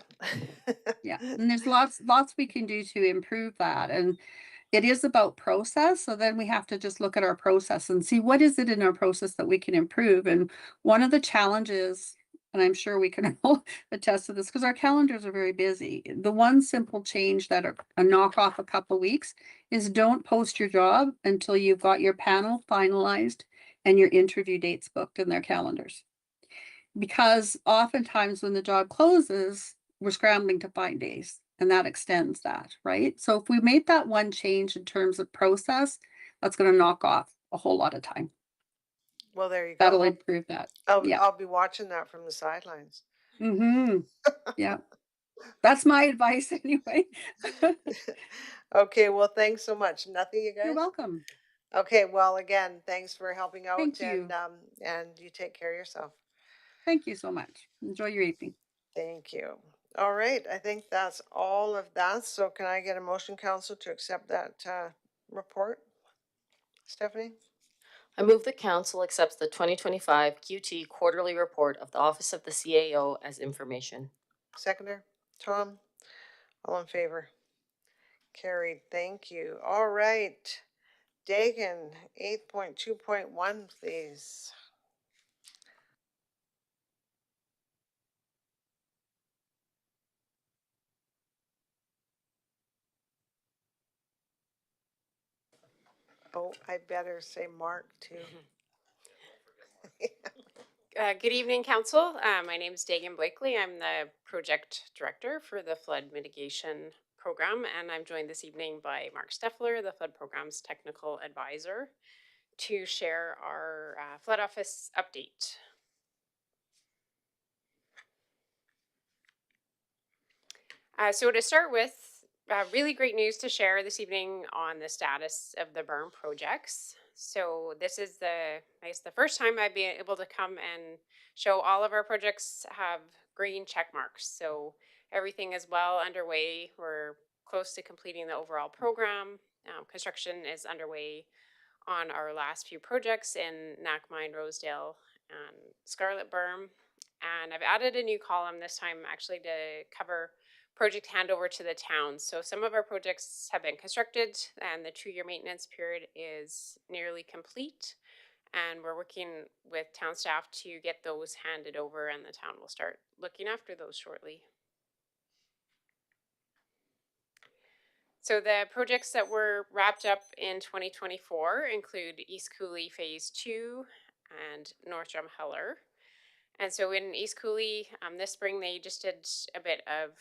Yeah, and there's lots we can do to improve that. And it is about process. So then we have to just look at our process and see what is it in our process that we can improve. And one of the challenges, and I'm sure we can all attest to this because our calendars are very busy. The one simple change that a knock off a couple weeks is don't post your job until you've got your panel finalized and your interview dates booked in their calendars. Because oftentimes when the job closes, we're scrambling to find days and that extends that, right? So if we made that one change in terms of process, that's going to knock off a whole lot of time.
Well, there you
That'll
go.
improve that.
I'll
Yeah.
I'll be watching that from the sidelines.
Mm-hmm. Yeah. That's my advice anyway.
Okay, well, thanks so much. Nothing, you
You're
guys?
welcome.
Okay, well, again, thanks for helping out
Thank you.
and you take care of yourself.
Thank you so much. Enjoy your evening.
Thank you. All right, I think that's all of that. So can I get a motion, council, to accept that report? Stephanie?
I move the council accepts the 2025 QT quarterly report of the Office of the CAO as information.
Seconder? Tom? All in favor? Carried. Thank you. All right. Dagan, 8.2.1, please. Oh, I better say Mark too.
Good evening, Council. My name is Dagan Blakely. I'm the Project Director for the Flood Mitigation Program, and I'm joined this evening by Mark Steffler, the Flood Program's Technical Advisor, to share our Flood Office update. So to start with, really great news to share this evening on the status of the burn projects. So this is the first time I've been able to come and show all of our projects have green check marks. So everything is well underway. We're close to completing the overall program. Construction is underway on our last few projects in Knack Mine, Rosedale, and Scarlet Berm. And I've added a new column this time actually to cover project handover to the town. So some of our projects have been constructed and the 2-year maintenance period is nearly complete. And we're working with town staff to get those handed over, and the town will start looking after those shortly. So the projects that were wrapped up in 2024 include East Cooley Phase 2 and North Drumheller. And so in East Cooley, this spring they just did a bit of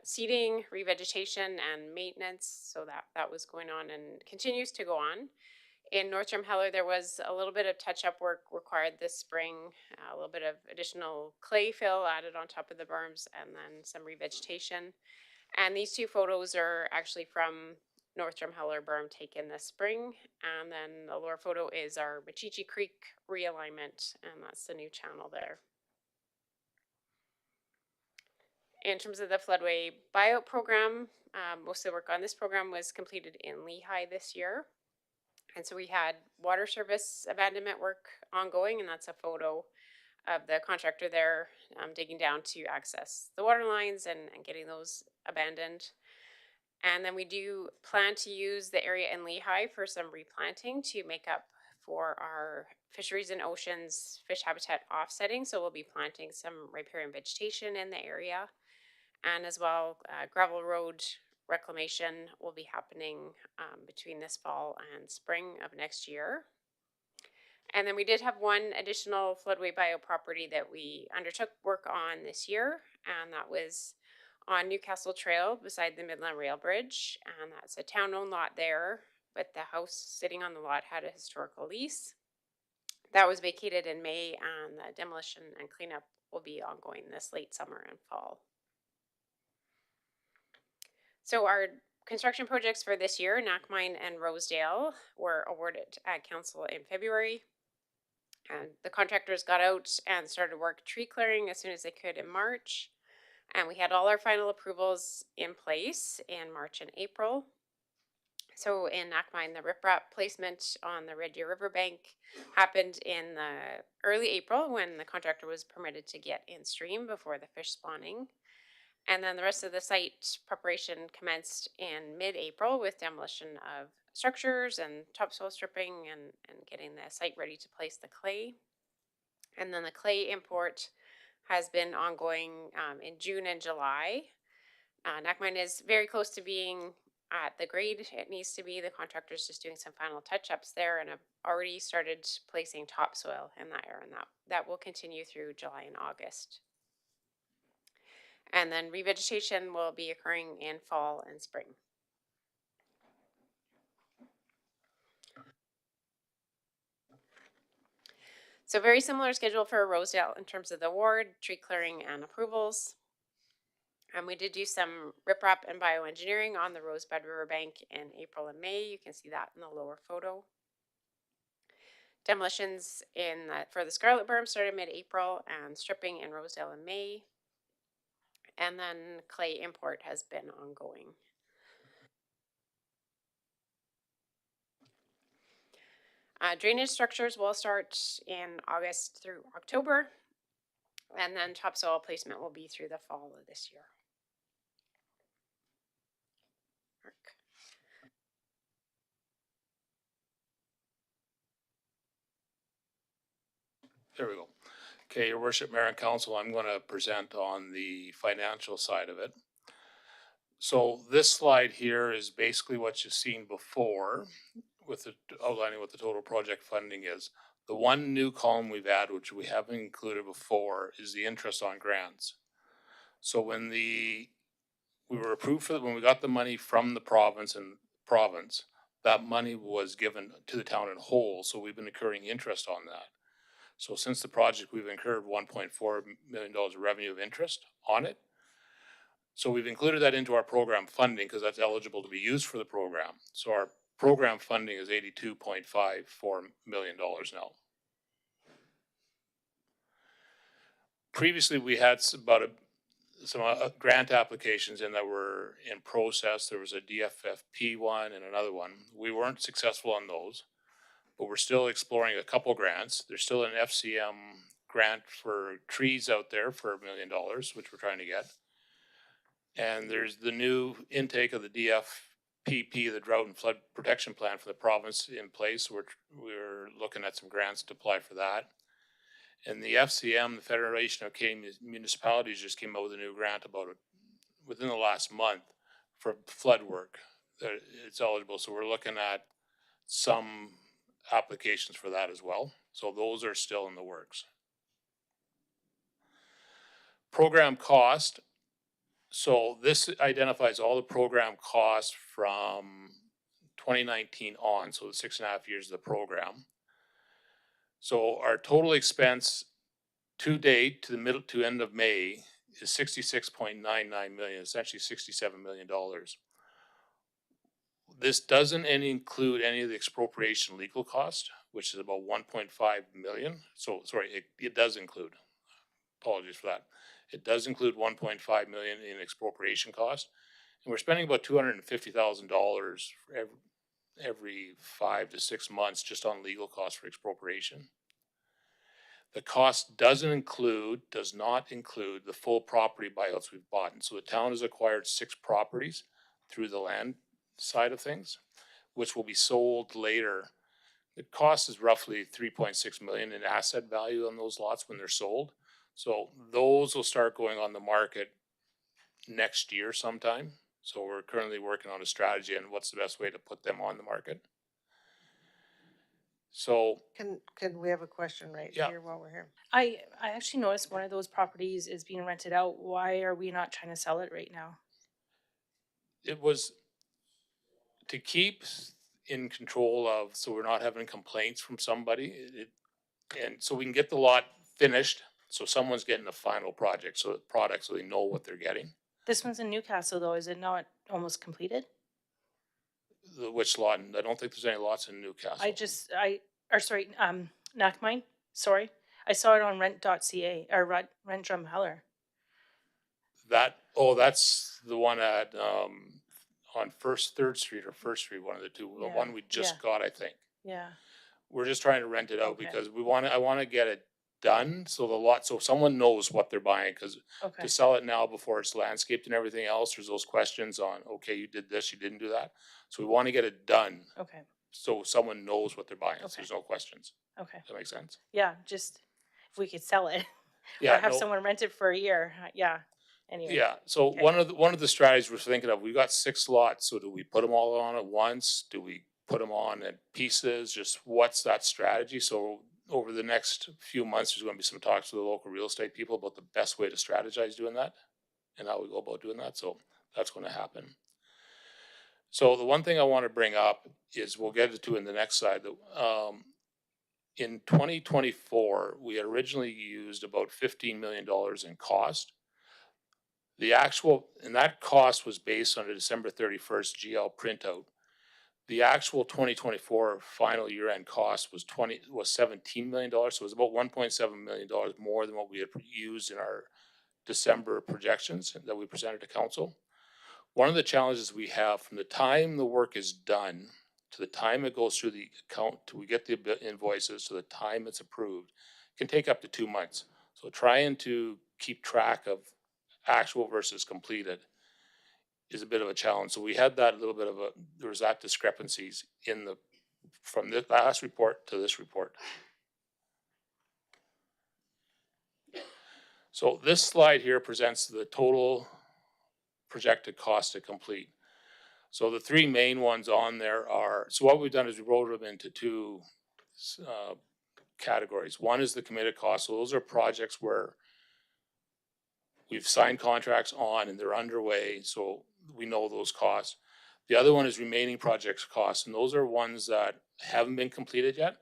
seeding, revegetation, and maintenance. So that was going on and continues to go on. In North Drumheller, there was a little bit of touch-up work required this spring, a little bit of additional clay fill added on top of the berms, and then some revegetation. And these two photos are actually from North Drumheller berm taken this spring. And then the lower photo is our Machichi Creek realignment, and that's the new channel there. In terms of the floodway buyout program, most of the work on this program was completed in Lehigh this year. And so we had water service abandonment work ongoing, and that's a photo of the contractor there digging down to access the water lines and getting those abandoned. And then we do plan to use the area in Lehigh for some replanting to make up for our fisheries and oceans fish habitat offsetting. So we'll be planting some riparian vegetation in the area. And as well, gravel road reclamation will be happening between this fall and spring of next year. And then we did have one additional floodway bio property that we undertook work on this year, and that was on Newcastle Trail beside the Midland Rail Bridge. And that's a town-owned lot there, but the house sitting on the lot had a historical lease. That was vacated in May, and the demolition and cleanup will be ongoing this late summer and fall. So our construction projects for this year, Knockmine and Rosedale, were awarded at council in February. And the contractors got out and started work tree clearing as soon as they could in March. And we had all our final approvals in place in March and April. So in Knockmine, the riprap placement on the Red Deer Riverbank happened in the early April when the contractor was permitted to get in stream before the fish spawning. And then the rest of the site preparation commenced in mid-April with demolition of structures and topsoil stripping and getting the site ready to place the clay. And then the clay import has been ongoing in June and July. Knockmine is very close to being at the grade it needs to be. The contractor's just doing some final touch-ups there and have already started placing topsoil in that area, and that will continue through July and August. And then revegetation will be occurring in fall and spring. So very similar schedule for Rosedale in terms of the award, tree clearing, and approvals. And we did do some riprap and bioengineering on the Rosebud Riverbank in April and May. You can see that in the lower photo. Demolitions for the Scarlet Berm started mid-April, and stripping in Rosedale in May. And then clay import has been ongoing. Drainage structures will start in August through October, and then topsoil placement will be through the fall of this year. Mark.
There we go. Okay, Your Worship, Mayor and Council, I'm going to present on the financial side of it. So this slide here is basically what you've seen before, with the outlining what the total project funding is. The one new column we've added, which we haven't included before, is the interest on grants. So when we were approved for when we got the money from the province, that money was given to the town in whole. So we've been incurring interest on that. So since the project, we've incurred $1.4 million of revenue of interest on it. So we've included that into our program funding because that's eligible to be used for the program. So our program funding is $82.54 million now. Previously, we had some grant applications in that were in process. There was a DFFP one and another one. We weren't successful on those, but we're still exploring a couple grants. There's still an FCM grant for trees out there for $1 million, which we're trying to get. And there's the new intake of the PP, the Drought and Flood Protection Plan for the province in place. We're looking at some grants to apply for that. And the FCM, the Federation of Canadian Municipalities, just came out with a new grant about it within the last month for flood work that it's eligible. So we're looking at some applications for that as well. So those are still in the works. Program cost. So this identifies all the program costs from 2019 on, so the 6.5 years of the program. So our total expense to date, to the middle to end of May, is 66.99 million, essentially $67 million. This doesn't include any of the expropriation legal cost, which is about 1.5 million. So sorry, it does include. Apologies for that. It does include 1.5 million in expropriation cost, and we're spending about $250,000 every 5 to 6 months just on legal costs for expropriation. The cost does not include the full property buyouts we've bought. And so the town has acquired 6 properties through the land side of things, which will be sold later. The cost is roughly 3.6 million in asset value on those lots when they're sold. So those will start going on the market next year sometime. So we're currently working on a strategy and what's the best way to put them on the market. So
Can we have a question right here while we're here?
I actually noticed one of those properties is being rented out. Why are we not trying to sell it right now?
it was to keep in control of, so we're not having complaints from somebody. And so we can get the lot finished, so someone's getting the final project, so they know what they're getting.
This one's in Newcastle though, is it not almost completed?
Which lot? I don't think there's any lots in Newcastle.
Nachmine, sorry. I saw it on rent.ca, or Rent Drumheller.
That's the one at, on Third Street or First Street, one of the two, the one we just got, I think.
Yeah.
We're just trying to rent it out because I want to get it done, so someone knows what they're buying, because to sell it now before it's landscaped and everything else, there's those questions on, okay, you did this, you didn't do that. So we want to get it done.
Okay.
So someone knows what they're buying, so there's no questions.
Okay.
Does that make sense?
Yeah, just if we could sell it.
Yeah.
Or have someone rent it for a year. Yeah. Anyway.
Yeah, so one of the strategies we're thinking of, we've got 6 lots, so do we put them all on at once? Do we put them on in pieces? Just what's that strategy? So over the next few months, there's going to be some talks with the local real estate people about the best way to strategize doing that and how we go about doing that. So that's going to happen. So the one thing I want to bring up is, we'll get to in the next slide, that in 2024, we had originally used about $15 million in cost. The actual, and that cost was based on a December 31st GL printout. The actual 2024 final year-end cost was $17 million, so it was about $1.7 million more than what we had used in our December projections that we presented to council. One of the challenges we have, from the time the work is done to the time it goes through the account, till we get the invoices, to the time it's approved, can take up to 2 months. So trying to keep track of actual versus completed is a bit of a challenge. So we had that there was that discrepancies from the last report to this report. So this slide here presents the total projected cost to complete. So the 3 main ones on there are, so what we've done is we rolled them into 2 categories. One is the committed cost. So those are projects where we've signed contracts on and they're underway, so we know those costs. The other one is remaining projects costs, and those are ones that haven't been completed yet,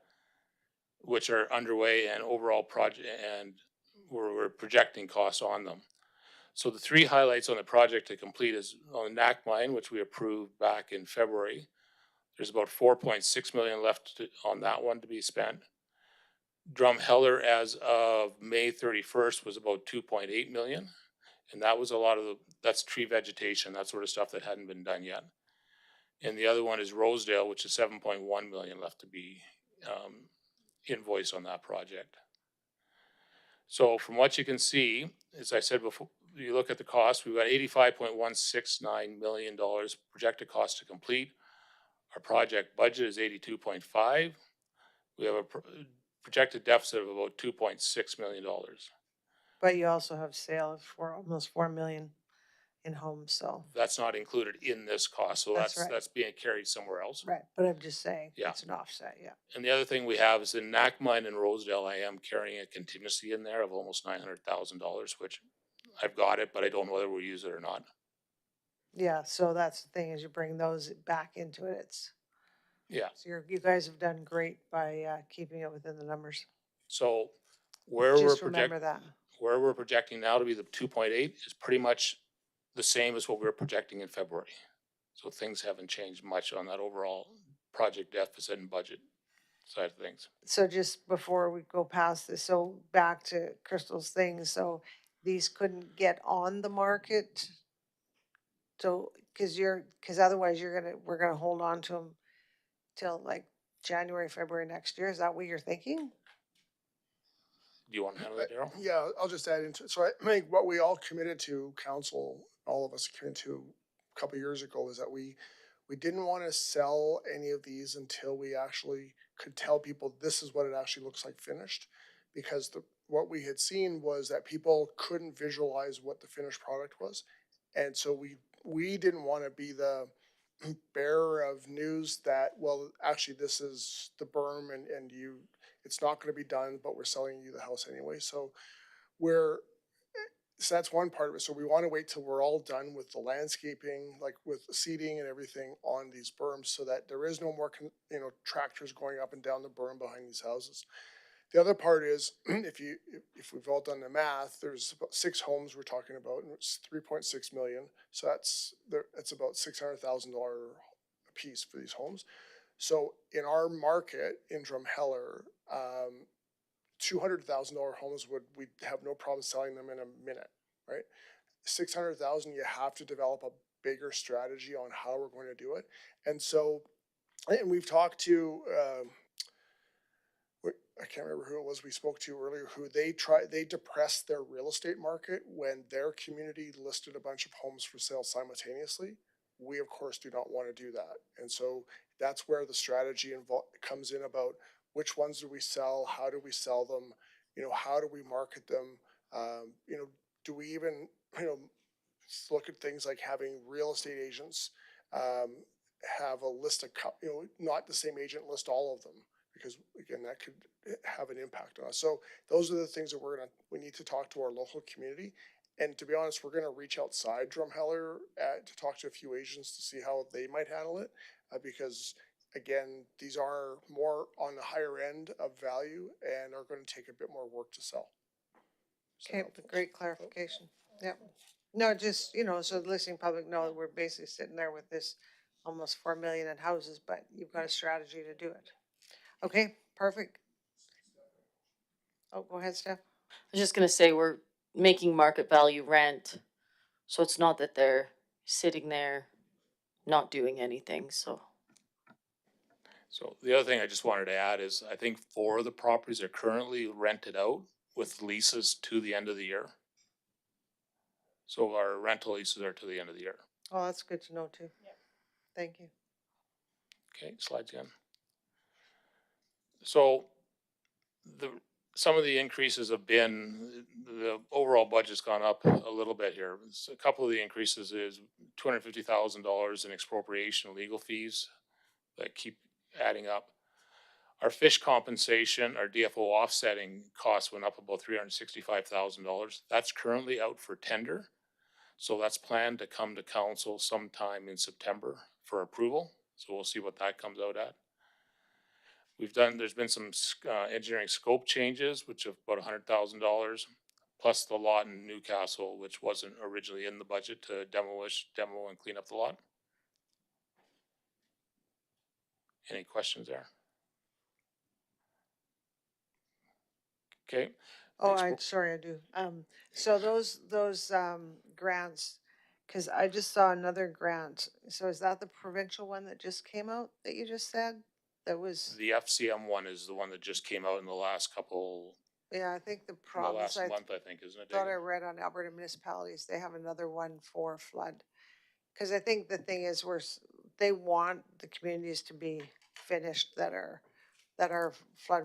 which are underway and overall project, and we're projecting costs on them. So the 3 highlights on the project to complete is on Nachmine, which we approved back in February. There's about 4.6 million left on that one to be spent. Drumheller, as of May 31st, was about 2.8 million. And that was that's tree vegetation, that sort of stuff that hadn't been done yet. And the other one is Rosedale, which is 7.1 million left to be invoiced on that project. So from what you can see, as I said you look at the cost, we've got $85.169 million projected cost to complete. Our project budget is 82.5. We have a projected deficit of about $2.6 million.
But you also have sales for almost 4 million in homes, so.
That's not included in this cost, so
That's right.
that's being carried somewhere else.
Right, but I'm just saying,
Yeah.
it's an offset, yeah.
And the other thing we have is in Nackmine and Rosedale, I am carrying a contingency in there of almost $900,000, which I've got it, but I don't know whether we'll use it or not.
Yeah, so that's the thing, is you bring those back into it, it's,
Yeah,
so you guys have done great by, keeping it within the numbers.
so where we're
Just remember that.
where we're projecting now to be the 2.8 is pretty much the same as what we were projecting in February. So things haven't changed much on that overall project deficit and budget side of things.
So just before we go past this, so back to Crystal's thing, so these couldn't get on the market? So, cause otherwise we're gonna hold on to them till like January, February next year, is that what you're thinking?
Do you want to handle that, Daryl?
Yeah, I'll just add into it. So I think what we all committed to, council, all of us committed to a couple of years ago, is that we didn't want to sell any of these until we actually could tell people this is what it actually looks like finished. Because what we had seen was that people couldn't visualize what the finished product was. And so we didn't want to be the bearer of news that, well, actually this is the berm and it's not going to be done, but we're selling you the house anyway. So so that's one part of it. So we want to wait till we're all done with the landscaping, like with the seeding and everything on these berms, so that there is no more, tractors going up and down the berm behind these houses. The other part is, if we've all done the math, there's about 6 homes we're talking about, and it's 3.6 million. So that's about $600,000 a piece for these homes. So in our market in Drumheller, $200,000 homes we'd have no problem selling them in a minute, right? 600,000, you have to develop a bigger strategy on how we're going to do it. And so, and we've talked to, I can't remember who it was we spoke to earlier, who they depressed their real estate market when their community listed a bunch of homes for sale simultaneously. We, of course, do not want to do that. And so that's where the strategy comes in about which ones do we sell, how do we sell them, how do we market them, do we even, look at things like having real estate agents have a list of, not the same agent list all of them, because again, that could have an impact on us. So those are the things that we need to talk to our local community. And to be honest, we're going to reach outside Drumheller to talk to a few agents to see how they might handle it, because again, these are more on the higher end of value and are going to take a bit more work to sell.
Okay, great clarification. Yep. No, just, so the listening public know that we're basically sitting there with this almost 4 million in houses, but you've got a strategy to do it. Okay, perfect. Oh, go ahead, Steph.
I was just gonna say, we're making market value rent, so it's not that they're sitting there not doing anything, so.
So the other thing I just wanted to add is I think 4 of the properties are currently rented out with leases to the end of the year. So our rental leases are to the end of the year.
Oh, that's good to know too. Yep. Thank you.
Okay, slides again. So some of the increases have been, the overall budget's gone up a little bit here. So a couple of the increases is $250,000 in expropriation legal fees that keep adding up. Our fish compensation, our DFO offsetting costs went up about $365,000. That's currently out for tender. So that's planned to come to council sometime in September for approval. So we'll see what that comes out at. There's been some engineering scope changes, which of about $100,000, plus the lot in Newcastle, which wasn't originally in the budget to demo and clean up the lot. Any questions there? Okay.
Oh, sorry, I do. So those grants, cause I just saw another grant. So is that the provincial one that just came out that you just said? That was,
The FCM one is the one that just came out in the last couple
Yeah, I think the
in the
province,
last
I
month, I think, isn't it,
thought I
Dagan?
read on Alberta municipalities, they have another one for flood. Cause I think the thing is they want the communities to be finished that are flood,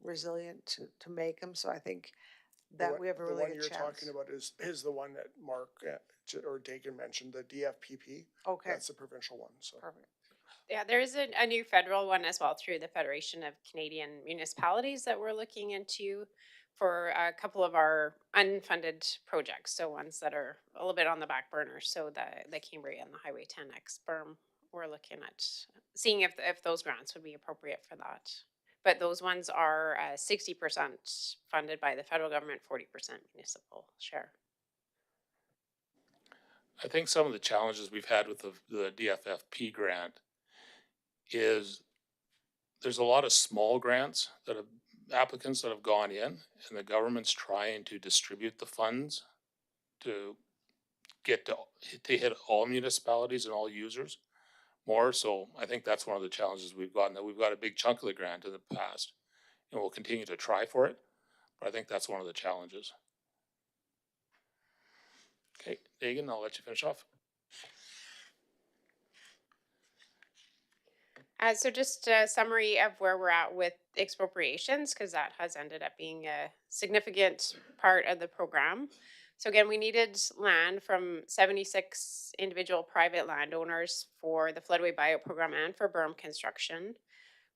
resilient to make them. So I think that we have a
The
really
one
good
you're
chance.
talking about is the one that Mark or Dagan mentioned, the DFPP.
Okay,
That's the provincial one, so.
perfect.
Yeah, there is a new federal one as well through the Federation of Canadian Municipalities that we're looking into for a couple of our unfunded projects. So ones that are a little bit on the back burner. So the Cambria and the Highway 10X berm, we're looking at seeing if those grants would be appropriate for that. But those ones are 60% funded by the federal government, 40% municipal share.
I think some of the challenges we've had with the DFFP grant is there's a lot of small grants that have applicants that have gone in, and the government's trying to distribute the funds to get to hit all municipalities and all users more. So I think that's one of the challenges we've gotten, that we've got a big chunk of the grant in the past, and we'll continue to try for it. But I think that's one of the challenges. Okay, Dagan, I'll let you finish off.
So just a summary of where we're at with expropriations, because that has ended up being a significant part of the program. So again, we needed land from 76 individual private landowners for the floodway buyout program and for berm construction.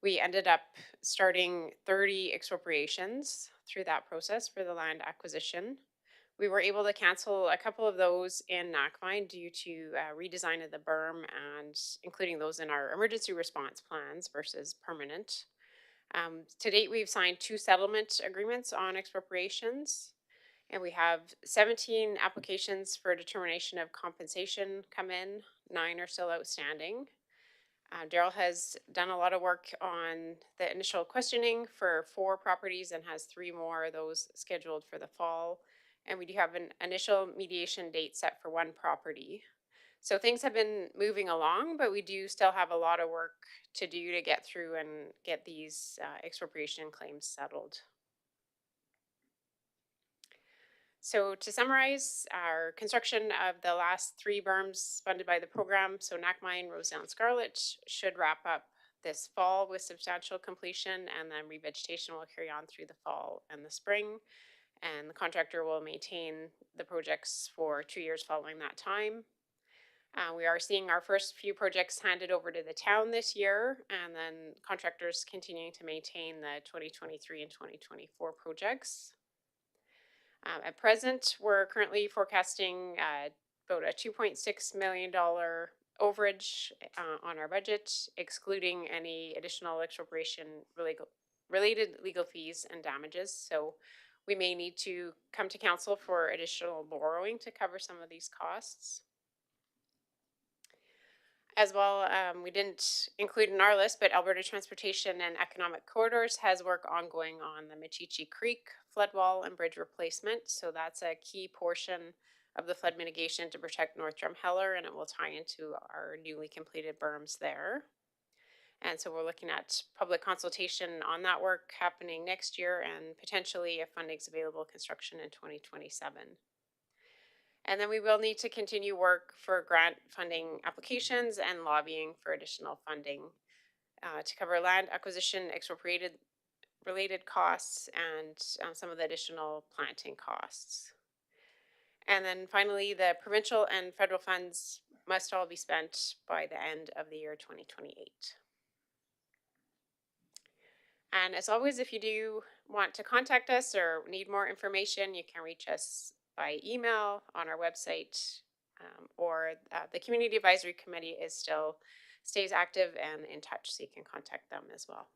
We ended up starting 30 expropriations through that process for the land acquisition. We were able to cancel a couple of those in Knockvine due to redesign of the berm and including those in our emergency response plans versus permanent. To date, we've signed 2 settlement agreements on expropriations, and we have 17 applications for determination of compensation come in. 9 are still outstanding. Daryl has done a lot of work on the initial questioning for 4 properties and has 3 more of those scheduled for the fall. And we do have an initial mediation date set for 1 property. So things have been moving along, but we do still have a lot of work to do to get through and get these expropriation claims settled. So to summarize, our construction of the last 3 berms funded by the program, so Knockmine, Rosedale, and Scarlet, should wrap up this fall with substantial completion, and then revegetation will carry on through the fall and the spring. And the contractor will maintain the projects for 2 years following that time. We are seeing our first few projects handed over to the town this year, and then contractors continuing to maintain the 2023 and 2024 projects. At present, we're currently forecasting about a $2.6 million overage on our budget, excluding any additional expropriation related legal fees and damages. So we may need to come to council for additional borrowing to cover some of these costs. As well, we didn't include in our list, but Alberta Transportation and Economic Corridors has work ongoing on the Machichi Creek flood wall and bridge replacement. So that's a key portion of the flood mitigation to protect North Drumheller, and it will tie into our newly completed berms there. And so we're looking at public consultation on that work happening next year, and potentially, if funding's available, construction in 2027. And then we will need to continue work for grant funding applications and lobbying for additional funding to cover land acquisition, expropriated related costs, and some of the additional planting costs. And then finally, the provincial and federal funds must all be spent by the end of the year 2028. And as always, if you do want to contact us or need more information, you can reach us by email on our website, or the Community Advisory Committee stays active and in touch, so you can contact them as well.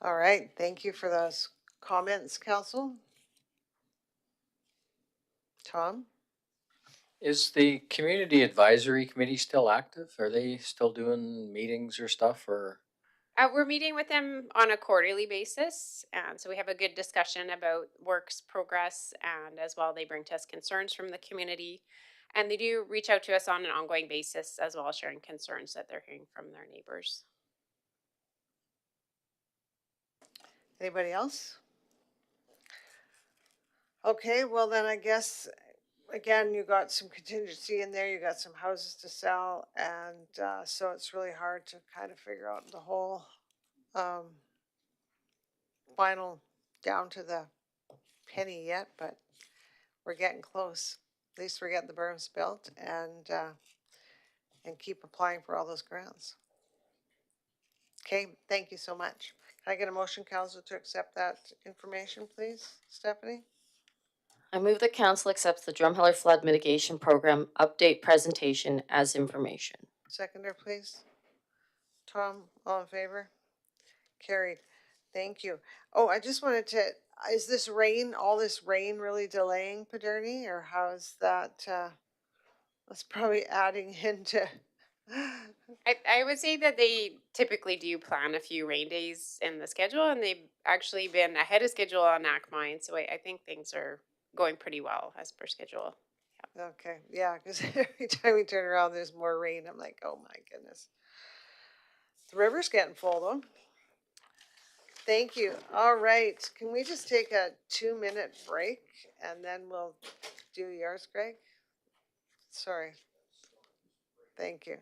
All right, thank you for those comments, Council. Tom?
Is the Community Advisory Committee still active? Are they still doing meetings or stuff, or?
We're meeting with them on a quarterly basis, and so we have a good discussion about work's progress, and as well they bring to us concerns from the community, and they do reach out to us on an ongoing basis as well, sharing concerns that they're hearing from their neighbors.
Anybody else? Okay, well then I guess, again, you got some contingency in there, you got some houses to sell, and so it's really hard to kind of figure out the whole final down to the penny yet, but we're getting close. At least we're getting the berms built and keep applying for all those grants. Okay, thank you so much. Can I get a motion, council, to accept that information, please, Stephanie?
I move that council accepts the Drumheller Flood Mitigation Program update presentation as information.
Seconder, please. Tom, all in favor? Carried. Thank you. Oh, I just wanted to, is this rain, all this rain really delaying Paderni, or how is that, that's probably adding into,
I would say that they typically do plan a few rain days in the schedule, and they've actually been ahead of schedule on Ackmine, so I think things are going pretty well as per schedule.
okay, yeah, because every time we turn around, there's more rain. I'm like, oh my goodness. The river's getting full though. Thank you. All right, can we just take a 2-minute break and then we'll do yours, Greg? Sorry. Thank you.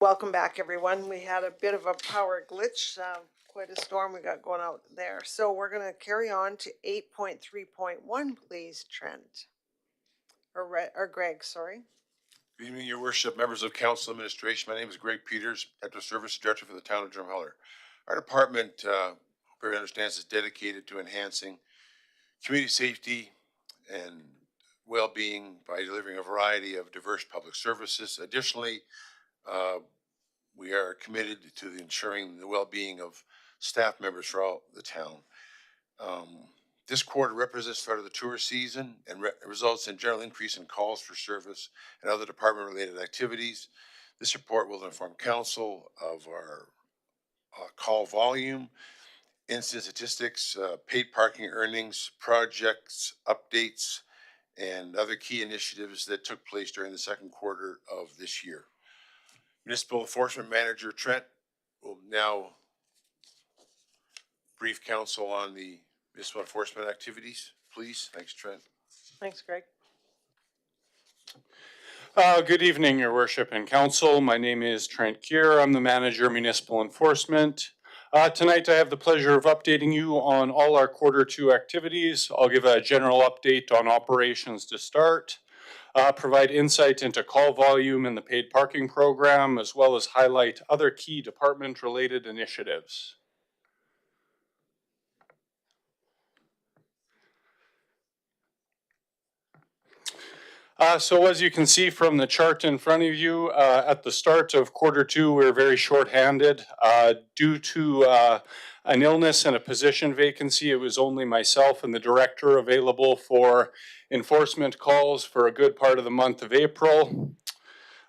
welcome back, everyone. We had a bit of a power glitch, quite a storm we got going out there. So we're gonna carry on to 8.3.1, please, Trent. Or Greg, sorry.
Good evening, your worship, members of council administration. My name is Greg Peters, Active Service Director for the town of Drumheller. Our department, hope everyone understands, is dedicated to enhancing community safety and well-being by delivering a variety of diverse public services. Additionally, we are committed to ensuring the well-being of staff members throughout the town. This quarter represents the start of the tourist season and results in general increase in calls for service and other department-related activities. This report will inform council of our call volume, incident statistics, paid parking earnings, projects, updates, and other key initiatives that took place during the second quarter of this year. Municipal Enforcement Manager Trent will now brief council on the municipal enforcement activities, please. Thanks, Trent.
Thanks, Greg.
Good evening, your worship and council. My name is Trent Kier. I'm the manager of municipal enforcement. Tonight I have the pleasure of updating you on all our quarter two activities. I'll give a general update on operations to start, provide insight into call volume in the paid parking program, as well as highlight other key department related initiatives. So as you can see from the chart in front of you, at the start of quarter two, we were very short-handed. Due to an illness and a position vacancy, it was only myself and the director available for enforcement calls for a good part of the month of April.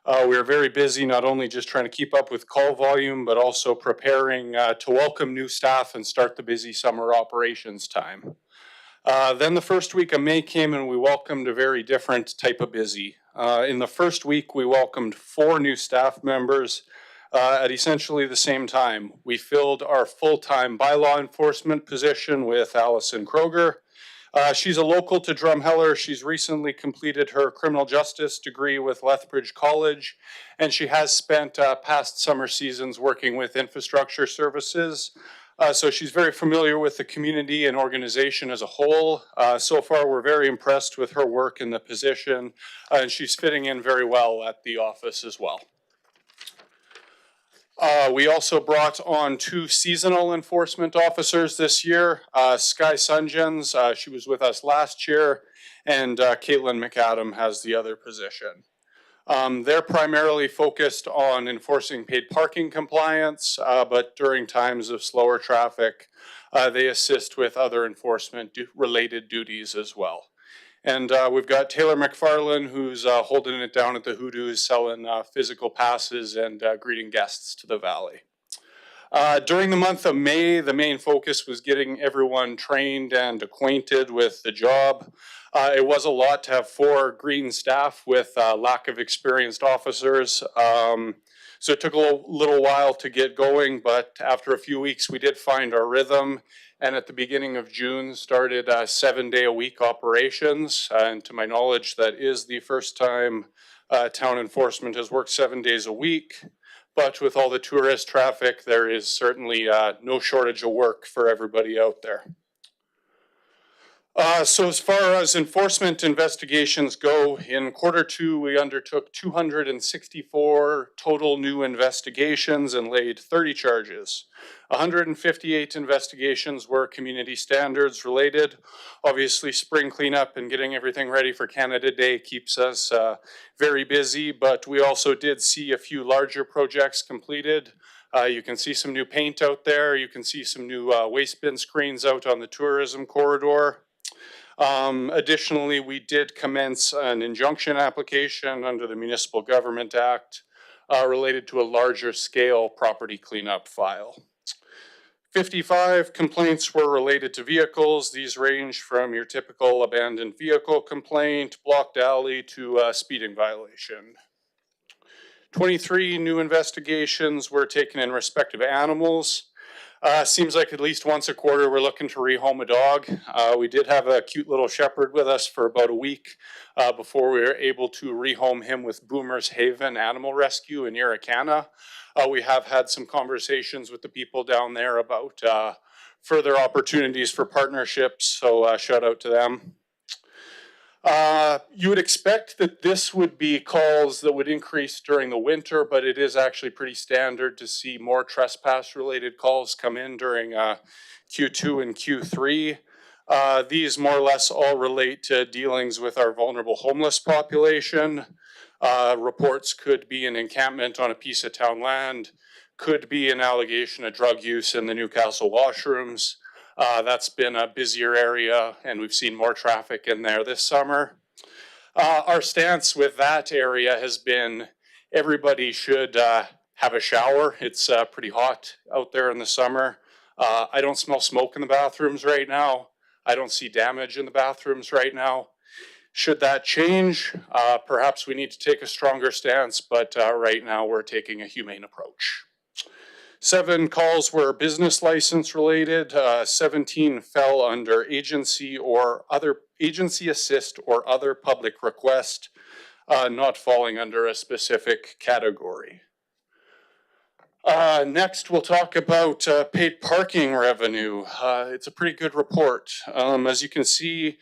We were very busy, not only just trying to keep up with call volume, but also preparing to welcome new staff and start the busy summer operations time. Then the first week of May came and we welcomed a very different type of busy. In the first week, we welcomed 4 new staff members at essentially the same time. We filled our full-time bylaw enforcement position with Allison Kroger. She's a local to Drumheller. She's recently completed her criminal justice degree with Lethbridge College, and she has spent past summer seasons working with infrastructure services. So she's very familiar with the community and organization as a whole. So far, we're very impressed with her work in the position, and she's fitting in very well at the office as well. We also brought on 2 seasonal enforcement officers this year. Sky Sungens, she was with us last year, and Caitlin McAdam has the other position. They're primarily focused on enforcing paid parking compliance, but during times of slower traffic, they assist with other enforcement related duties as well. And we've got Taylor McFarlane, who's holding it down at the Hoodoos, selling physical passes and greeting guests to the valley. During the month of May, the main focus was getting everyone trained and acquainted with the job. It was a lot to have 4 green staff with lack of experienced officers. So it took a little while to get going, but after a few weeks, we did find our rhythm. And at the beginning of June, started 7-day-a-week operations. And to my knowledge, that is the first time town enforcement has worked 7 days a week. But with all the tourist traffic, there is certainly no shortage of work for everybody out there. So as far as enforcement investigations go, in quarter two, we undertook 264 total new investigations and laid 30 charges. 158 investigations were community standards related. Obviously, spring cleanup and getting everything ready for Canada Day keeps us very busy, but we also did see a few larger projects completed. You can see some new paint out there. You can see some new waste bin screens out on the tourism corridor. Additionally, we did commence an injunction application under the Municipal Government Act related to a larger scale property cleanup file. 55 complaints were related to vehicles. These range from your typical abandoned vehicle complaint, blocked alley, to a speeding violation. 23 new investigations were taken in respect of animals. Seems like at least once a quarter we're looking to rehome a dog. We did have a cute little shepherd with us for about a week before we were able to rehome him with Boomer's Haven Animal Rescue in Irricana. We have had some conversations with the people down there about further opportunities for partnerships, so shout out to them. You would expect that this would be calls that would increase during the winter, but it is actually pretty standard to see more trespass-related calls come in during Q2 and Q3. These more or less all relate to dealings with our vulnerable homeless population. Reports could be an encampment on a piece of town land, could be an allegation of drug use in the Newcastle washrooms. That's been a busier area, and we've seen more traffic in there this summer. Our stance with that area has been everybody should have a shower. It's pretty hot out there in the summer. I don't smell smoke in the bathrooms right now. I don't see damage in the bathrooms right now. Should that change, perhaps we need to take a stronger stance, but right now we're taking a humane approach. 7 calls were business license related. 17 fell under agency or other agency assist or other public request, not falling under a specific category. Next, we'll talk about paid parking revenue. It's a pretty good report. As you can see,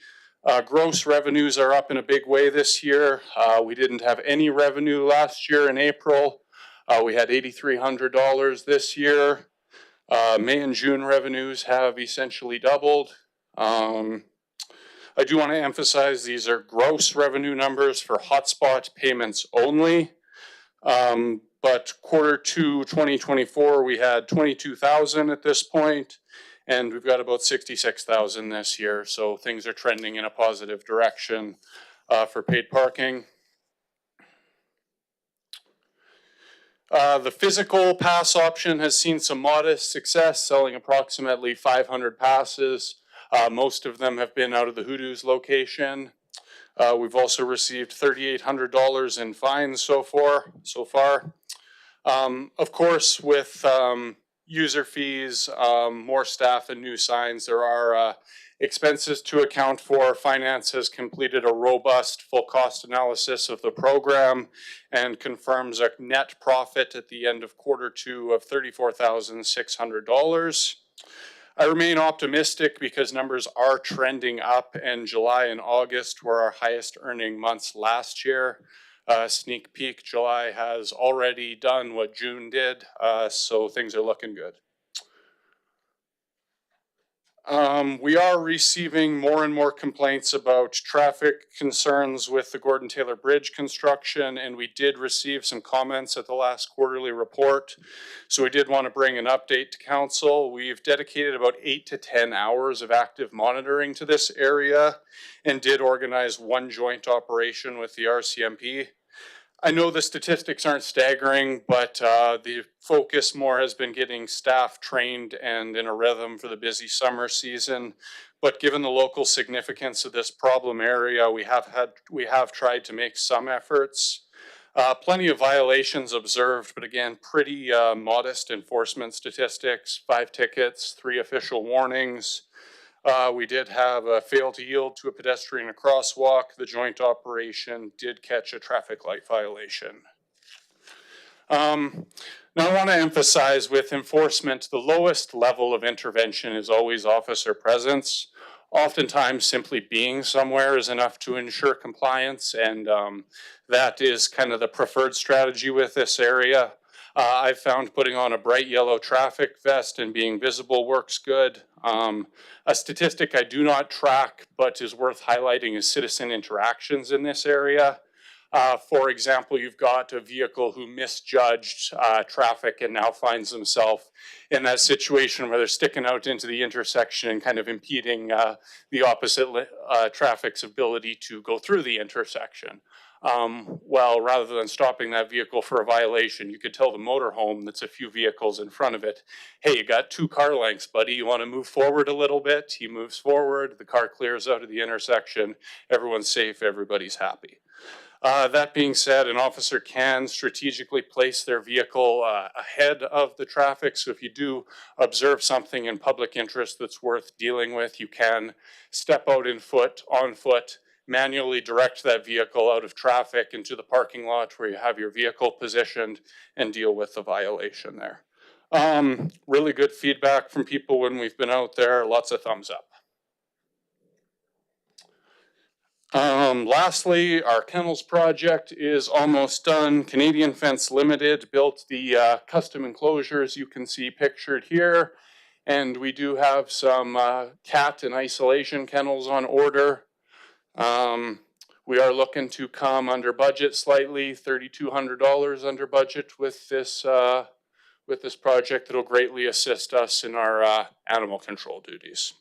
gross revenues are up in a big way this year. We didn't have any revenue last year in April. We had $8,300 this year. May and June revenues have essentially doubled. I do want to emphasize these are gross revenue numbers for hotspot payments only. But quarter 2 2024, we had 22,000 at this point, and we've got about 66,000 this year. So things are trending in a positive direction for paid parking. The physical pass option has seen some modest success, selling approximately 500 passes. Most of them have been out of the Hoodoo's location. We've also received $3,800 in fines so far. Of course, with user fees, more staff and new signs, there are expenses to account for. Finance has completed a robust full cost analysis of the program and confirms a net profit at the end of quarter 2 of $34,600. I remain optimistic because numbers are trending up, and July and August were our highest earning months last year. Sneak peek, July has already done what June did, so things are looking good. We are receiving more and more complaints about traffic concerns with the Gordon Taylor Bridge construction, and we did receive some comments at the last quarterly report. So we did want to bring an update to council. We've dedicated about 8 to 10 hours of active monitoring to this area and did organize one joint operation with the RCMP. I know the statistics aren't staggering, but the focus more has been getting staff trained and in a rhythm for the busy summer season. But given the local significance of this problem area, we have tried to make some efforts. Plenty of violations observed, but again, pretty modest enforcement statistics. 5 tickets, 3 official warnings. We did have a fail to yield to a pedestrian crosswalk. The joint operation did catch a traffic light violation. Now I want to emphasize with enforcement, the lowest level of intervention is always officer presence. Oftentimes simply being somewhere is enough to ensure compliance, and that is kind of the preferred strategy with this area. I've found putting on a bright yellow traffic vest and being visible works good. A statistic I do not track but is worth highlighting is citizen interactions in this area. For example, you've got a vehicle who misjudged traffic and now finds themselves in that situation where they're sticking out into the intersection and kind of impeding the opposite traffic's ability to go through the intersection. Well, rather than stopping that vehicle for a violation, you could tell the motorhome that's a few vehicles in front of it, hey, you got 2 car lengths, buddy, you want to move forward a little bit? He moves forward, the car clears out of the intersection, everyone's safe, everybody's happy. That being said, an officer can strategically place their vehicle ahead of the traffic. So if you do observe something in public interest that's worth dealing with, you can step out on foot, manually direct that vehicle out of traffic into the parking lot where you have your vehicle positioned and deal with the violation there. Really good feedback from people when we've been out there, lots of thumbs up. Lastly, our kennels project is almost done. Canadian Fence Limited built the custom enclosures you can see pictured here. And we do have some cat and isolation kennels on order. We are looking to come under budget slightly, $3,200 under budget with this project that will greatly assist us in our animal control duties.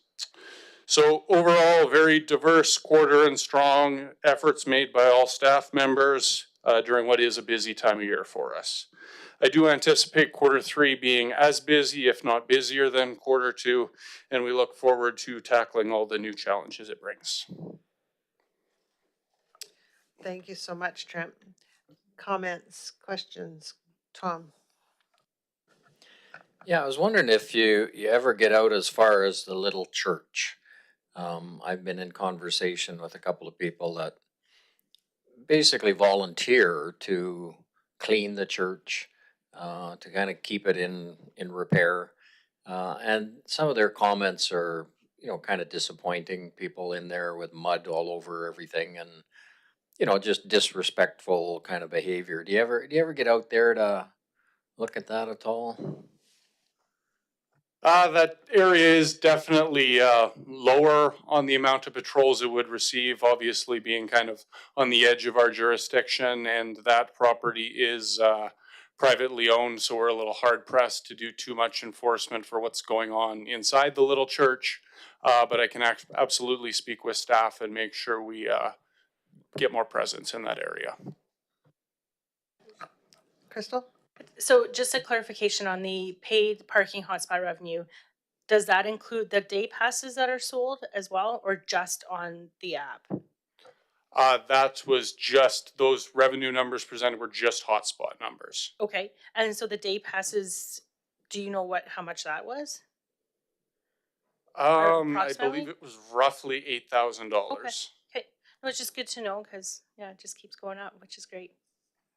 So overall, very diverse quarter and strong efforts made by all staff members during what is a busy time of year for us. I do anticipate quarter three being as busy, if not busier than quarter two, and we look forward to tackling all the new challenges it brings.
Thank you so much, Trent. Comments, questions? Tom?
Yeah, I was wondering if you ever get out as far as the little church. I've been in conversation with a couple of people that basically volunteer to clean the church, to kind of keep it in repair. And some of their comments are, kind of disappointing. People in there with mud all over everything, and just disrespectful kind of behavior. Do you ever get out there to look at that at all?
That area is definitely lower on the amount of patrols it would receive, obviously being kind of on the edge of our jurisdiction, and that property is privately owned, so we're a little hard pressed to do too much enforcement for what's going on inside the little church. But I can absolutely speak with staff and make sure we get more presence in that area.
Crystal?
So just a clarification on the paid parking hotspot revenue. Does that include the day passes that are sold as well, or just on the app?
That was just, those revenue numbers presented were just hotspot numbers.
Okay, and so the day passes, do you know how much that was?
I believe it was roughly $8,000.
Okay, no, it's just good to know because it just keeps going up, which is great.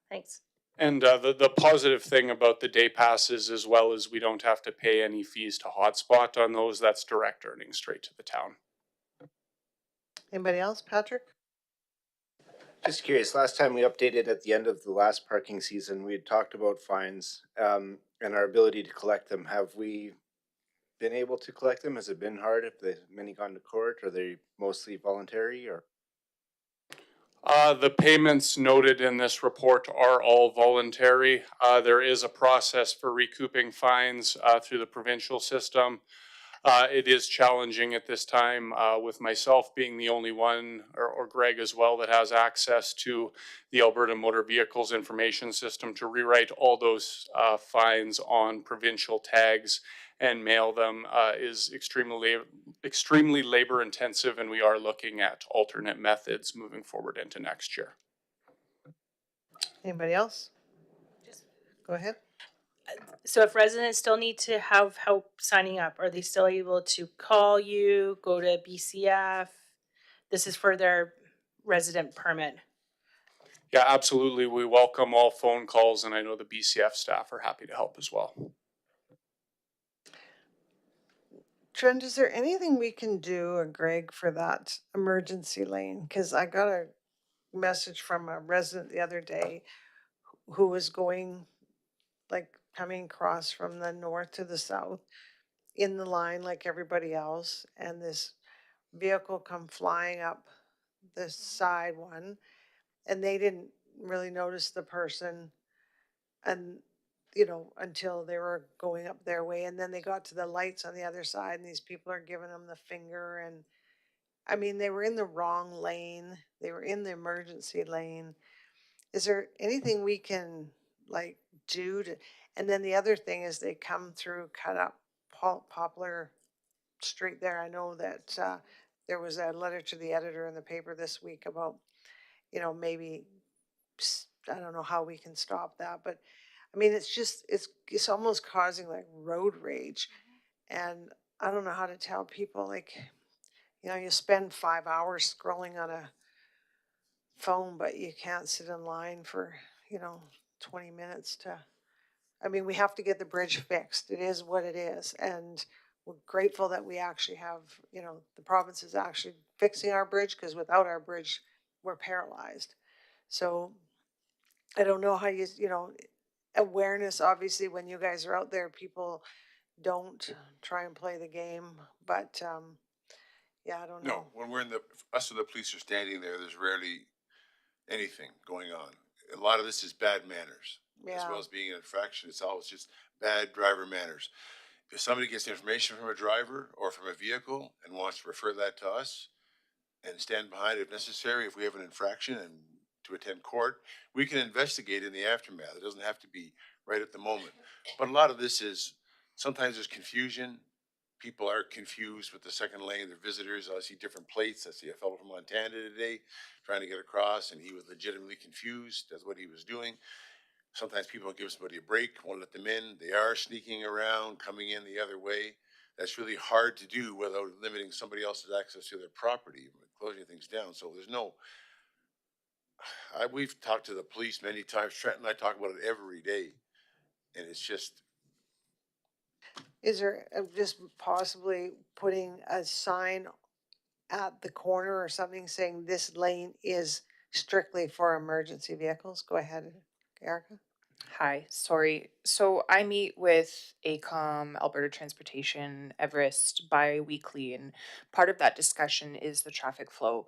Thanks.
And the positive thing about the day passes as well is we don't have to pay any fees to hotspot on those. That's direct earnings straight to the town.
Anybody else? Patrick?
Just curious, last time we updated at the end of the last parking season, we had talked about fines and our ability to collect them. Have we been able to collect them? Has it been hard? Have many gone to court? Are they mostly voluntary or?
The payments noted in this report are all voluntary. There is a process for recouping fines through the provincial system. It is challenging at this time with myself being the only one, or Greg as well, that has access to the Alberta Motor Vehicles Information System to rewrite all those fines on provincial tags and mail them is extremely labor intensive, and we are looking at alternate methods moving forward into next year.
Anybody else? Go ahead.
So if residents still need to have help signing up, are they still able to call you, go to BCF? This is for their resident permit.
Yeah, absolutely. We welcome all phone calls, and I know the BCF staff are happy to help as well.
Trent, is there anything we can do, or Greg, for that emergency lane? Because I got a message from a resident the other day who was going, coming across from the north to the south in the line like everybody else, and this vehicle come flying up the side one, and they didn't really notice the person, and until they were going up their way, and then they got to the lights on the other side, and these people are giving them the finger, and I mean, they were in the wrong lane. They were in the emergency lane. Is there anything we can do to? And then the other thing is they come through, cut up Poplar Street there. I know that there was a letter to the editor in the paper this week about, maybe I don't know how we can stop that, but I mean, it's just, it's almost causing like road rage. And I don't know how to tell people, like, you know, you spend 5 hours scrolling on a phone, but you can't sit in line for, you know, 20 minutes to, I mean, we have to get the bridge fixed. It is what it is. And we're grateful that we actually have, you know, the province is actually fixing our bridge, because without our bridge, we're paralyzed. So I don't know how you know, awareness, obviously, when you guys are out there, people don't try and play the game, but yeah, I don't know.
No, when we're in the, us or the police are standing there, there's rarely anything going on. A lot of this is bad manners, as well
Yeah.
as being an infraction. It's always just bad driver manners. If somebody gets information from a driver or from a vehicle and wants to refer that to us and stand behind it if necessary, if we have an infraction and to attend court, we can investigate in the aftermath. It doesn't have to be right at the moment. But a lot of this is, sometimes there's confusion. People are confused with the second lane. They're visitors. I see different plates. I see a fellow from Montana today trying to get across, and he was legitimately confused. That's what he was doing. Sometimes people don't give somebody a break, won't let them in. They are sneaking around, coming in the other way. That's really hard to do without limiting somebody else's access to their property, closing things down. So there's no, we've talked to the police many times. Trent and I talk about it every day. And it's just,
Is there just possibly putting a sign at the corner or something saying this lane is strictly for emergency vehicles? Go ahead, Erica.
Hi, sorry. So I meet with ACOM, Alberta Transportation, Everest bi-weekly, and part of that discussion is the traffic flow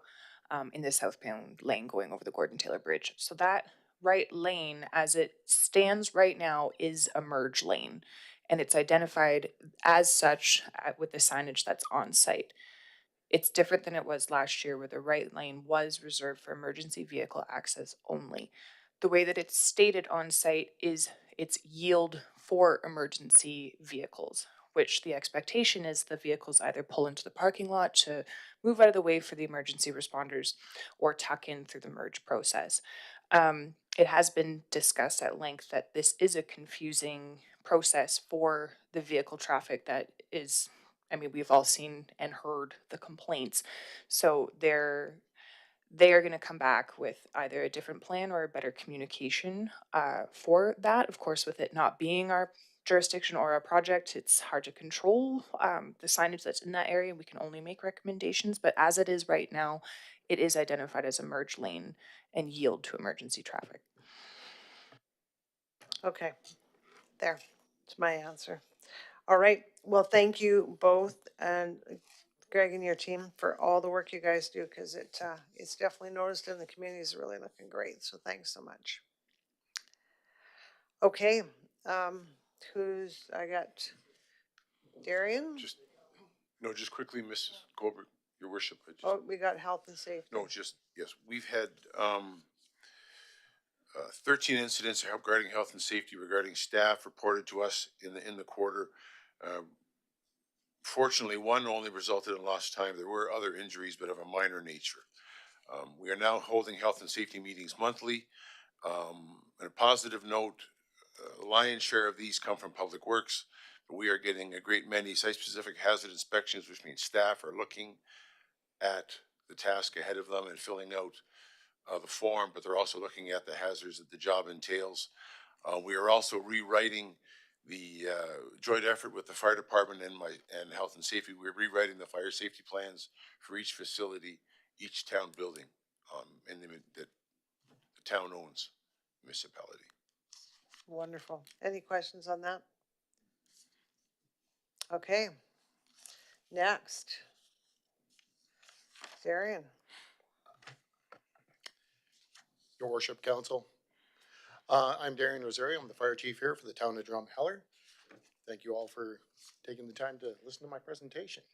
in the southbound lane going over the Gordon Taylor Bridge. So that right lane, as it stands right now, is a merge lane, and it's identified as such with the signage that's on site. It's different than it was last year, where the right lane was reserved for emergency vehicle access only. The way that it's stated on site is it's yield for emergency vehicles, which the expectation is the vehicles either pull into the parking lot to move out of the way for the emergency responders or tuck in through the merge process. It has been discussed at length that this is a confusing process for the vehicle traffic that is, I mean, we've all seen and heard the complaints. So they are going to come back with either a different plan or a better communication for that. Of course, with it not being our jurisdiction or our project, it's hard to control the signage that's in that area. We can only make recommendations, but as it is right now, it is identified as a merge lane and yield to emergency traffic.
Okay, there. It's my answer. All right. Well, thank you both, and Greg and your team, for all the work you guys do, because it's definitely noticed and the community is really looking great. So thanks so much. Okay, I got Darian.
no, just quickly, Mrs. Goldberg, Your Worship.
Oh, we got health and safety.
No, just, yes, we've had 13 incidents regarding health and safety regarding staff reported to us in the quarter. Fortunately, one only resulted in lost time. There were other injuries, but of a minor nature. We are now holding health and safety meetings monthly. On a positive note, the lion's share of these come from Public Works, but we are getting a great many site-specific hazard inspections, which means staff are looking at the task ahead of them and filling out the form, but they're also looking at the hazards that the job entails. We are also rewriting the joint effort with the fire department and health and safety. We're rewriting the fire safety plans for each facility, each town building, that the town owns, municipality.
Wonderful. Any questions on that? Okay. Next. Darian.
Your Worship, Council. I'm Darian Rosario. I'm the fire chief here for the town of Drumheller. Thank you all for taking the time to listen to my presentation.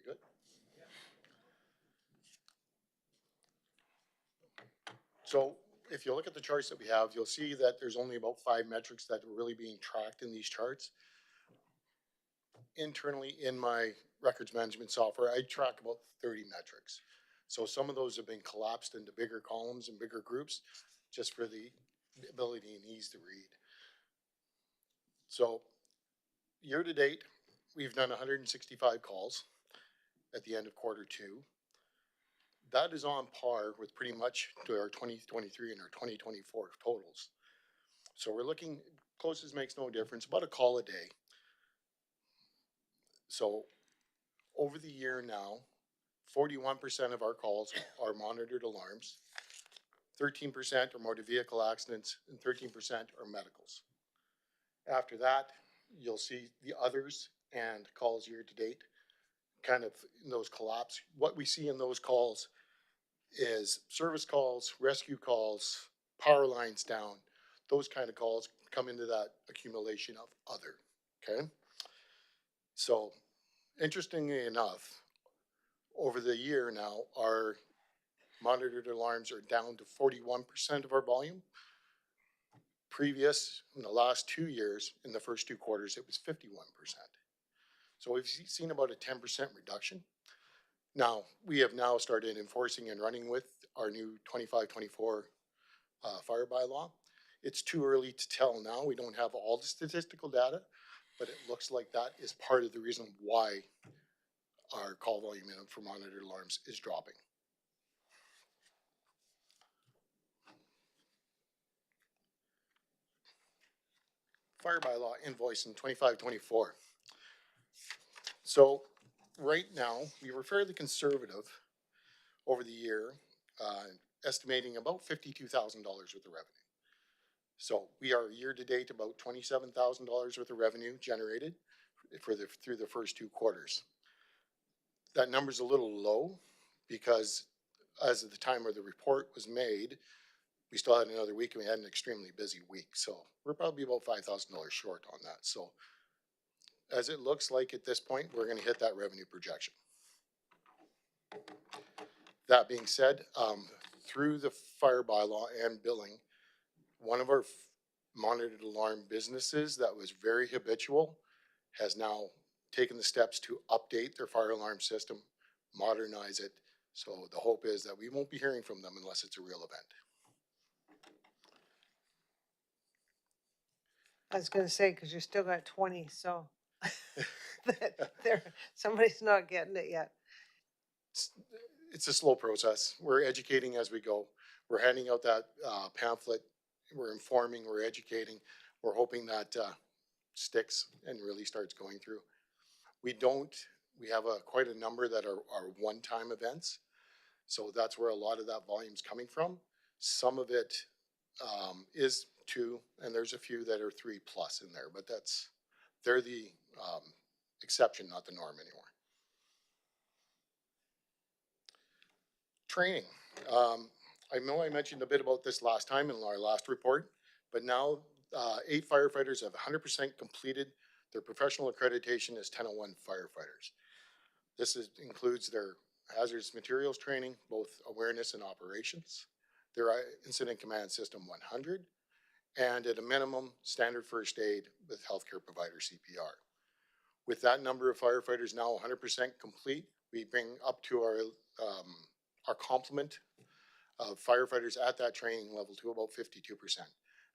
Very good. So if you look at the charts that we have, you'll see that there's only about 5 metrics that are really being tracked in these charts. Internally in my records management software, I track about 30 metrics. So some of those have been collapsed into bigger columns and bigger groups, just for the ability and ease to read. So year to date, we've done 165 calls at the end of Q2. That is on par with pretty much to our 2023 and our 2024 totals. So we're looking, closest makes no difference, about a call a day. So over the year now, 41% of our calls are monitored alarms, 13% are motor vehicle accidents, and 13% are medicals. After that, you'll see the others and calls year to date, kind of in those collapse. What we see in those calls is service calls, rescue calls, power lines down, those kind of calls come into that accumulation of other, okay? So interestingly enough, over the year now, our monitored alarms are down to 41% of our volume. Previous, in the last 2 years, in the first 2 quarters, it was 51%. So we've seen about a 10% reduction. Now, we have now started enforcing and running with our new 25-24 fire bylaw. It's too early to tell now. We don't have all the statistical data, but it looks like that is part of the reason why our call volume for monitored alarms is dropping. Fire bylaw invoice in 25-24. So right now, we were fairly conservative over the year, estimating about $52,000 worth of revenue. So we are year to date about $27,000 worth of revenue generated through the first 2 quarters. That number's a little low because as of the time where the report was made, we still had another week and we had an extremely busy week. So we're probably about $5,000 short on that. So as it looks like at this point, we're going to hit that revenue projection. That being said, through the fire bylaw and billing, one of our monitored alarm businesses that was very habitual has now taken the steps to update their fire alarm system, modernize it. So the hope is that we won't be hearing from them unless it's a real event.
I was gonna say, cause you still got 20, so somebody's not getting it yet.
It's a slow process. We're educating as we go. We're handing out that pamphlet. We're informing, we're educating. We're hoping that sticks and really starts going through. We have quite a number that are one-time events. So that's where a lot of that volume's coming from. Some of it is 2, and there's a few that are 3+ in there, but they're the exception, not the norm anymore. Training. I know I mentioned a bit about this last time in our last report, but now 8 firefighters have 100% completed their professional accreditation as 1001 firefighters. This includes their hazardous materials training, both awareness and operations, their incident command system 100, and at a minimum, standard first aid with healthcare provider CPR. With that number of firefighters now 100% complete, we bring up to our complement of firefighters at that training level to about 52%.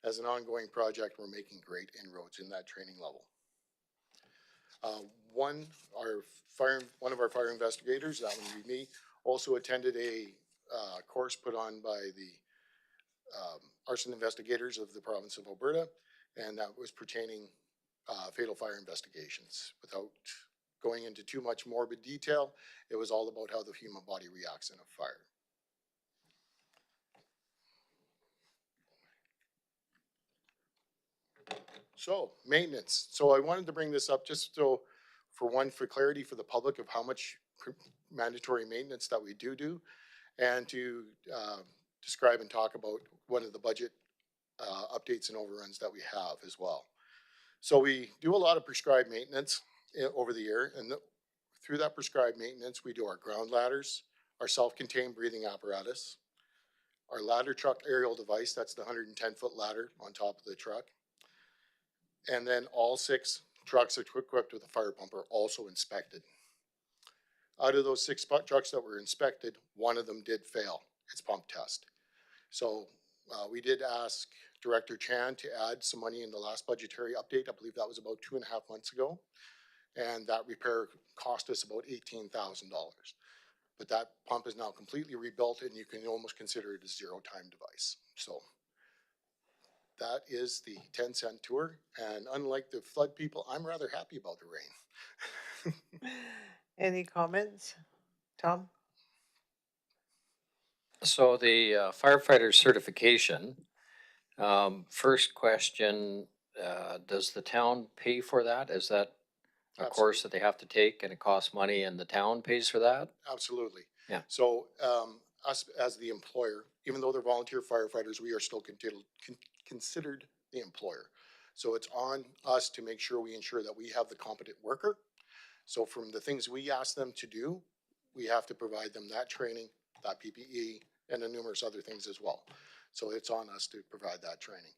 As an ongoing project, we're making great inroads in that training level. One of our fire investigators, that would be me, also attended a course put on by the arson investigators of the province of Alberta, and that was pertaining fatal fire investigations. Without going into too much morbid detail, it was all about how the human body reacts in a fire. So maintenance. So I wanted to bring this up just so for clarity for the public of how much mandatory maintenance that we do, and to describe and talk about one of the budget updates and overruns that we have as well. So we do a lot of prescribed maintenance over the year, and through that prescribed maintenance, we do our ground ladders, our self-contained breathing apparatus, our ladder truck aerial device, that's the 110-foot ladder on top of the truck, and then all 6 trucks equipped with a fire pump are also inspected. Out of those 6 trucks that were inspected, 1 of them did fail its pump test. So we did ask Director Chan to add some money in the last budgetary update. I believe that was about 2.5 months ago. And that repair cost us about $18,000. But that pump is now completely rebuilt and you can almost consider it a zero-time device. So that is the 10-cent tour. And unlike the flood people, I'm rather happy about the rain.
Any comments? Tom?
So the firefighter certification, first question, does the town pay for that? Is that a course that they have to take and it costs money and the town pays for that?
Absolutely.
Yeah.
So us as the employer, even though they're volunteer firefighters, we are still considered the employer. So it's on us to make sure we ensure that we have the competent worker. So from the things we ask them to do, we have to provide them that training, that PPE, and the numerous other things as well. So it's on us to provide that training.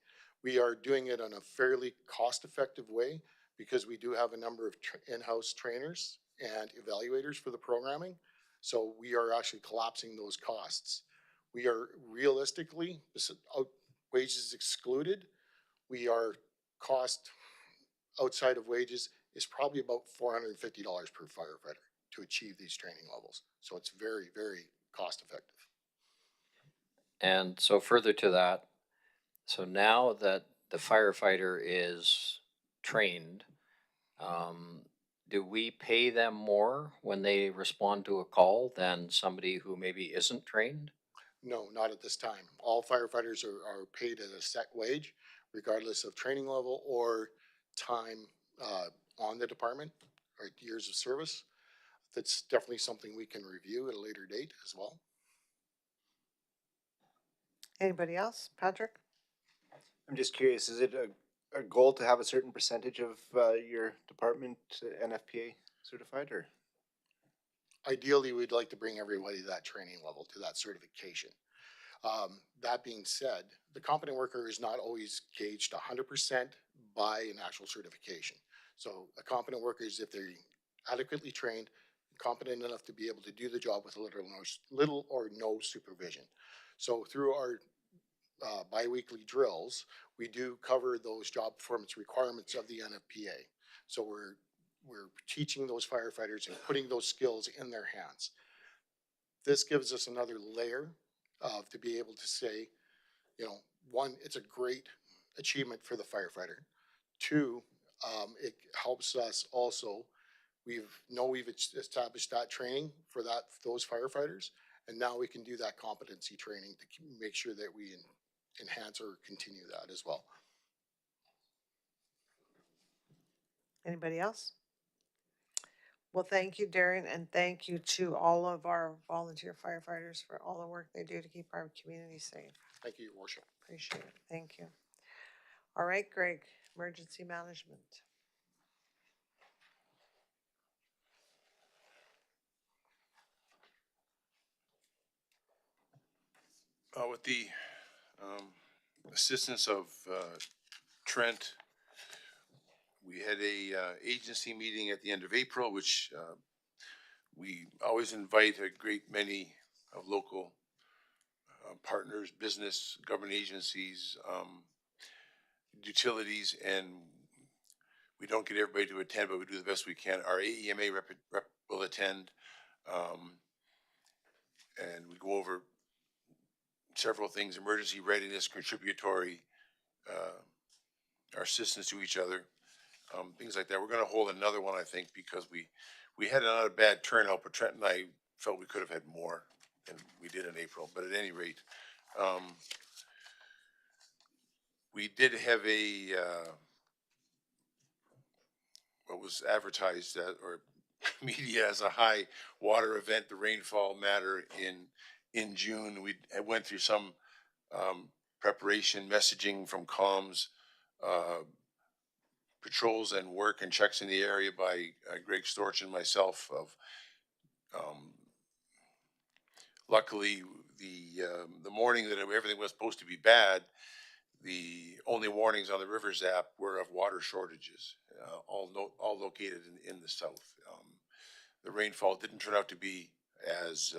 We are doing it in a fairly cost-effective way because we do have a number of in-house trainers and evaluators for the programming. So we are actually collapsing those costs. We are realistically, wages excluded, we are cost outside of wages is probably about $450 per firefighter to achieve these training levels. So it's very, very cost effective.
And so further to that, so now that the firefighter is trained, do we pay them more when they respond to a call than somebody who maybe isn't trained?
No, not at this time. All firefighters are paid at a set wage, regardless of training level or time on the department or years of service. That's definitely something we can review at a later date as well.
Anybody else? Patrick?
I'm just curious, is it a goal to have a certain percentage of your department NFPA certified, or?
Ideally, we'd like to bring everybody to that training level, to that certification. That being said, the competent worker is not always gauged 100% by an actual certification. So a competent worker is if they're adequately trained, competent enough to be able to do the job with little or no supervision. So through our biweekly drills, we do cover those job performance requirements of the NFPA. So we're teaching those firefighters and putting those skills in their hands. This gives us another layer of to be able to say, you know, one, it's a great achievement for the firefighter. Two, it helps us also. We've established that training for those firefighters, and now we can do that competency training to make sure that we enhance or continue that as well.
Anybody else? Well, thank you, Darren, and thank you to all of our volunteer firefighters for all the work they do to keep our community safe.
Thank you, Your Worship.
Appreciate it. Thank you. All right, Greg, emergency management.
With the assistance of Trent, we had a agency meeting at the end of April, which we always invite a great many of local partners, business, government agencies, utilities, and we don't get everybody to attend, but we do the best we can. Our AEMA rep will attend, and we go over several things: emergency readiness, contributory, our assistance to each other, things like that. We're going to hold another one, I think, because we had not a bad turnout, but Trent and I felt we could have had more than we did in April. But at any rate, we did have a what was advertised or media as a high water event, the rainfall matter in June. We went through some preparation, messaging from comms, patrols and work and checks in the area by Greg Storch and myself. Luckily, the morning that everything was supposed to be bad, the only warnings on the Rivers app were of water shortages, all located in the south. the rainfall didn't turn out to be as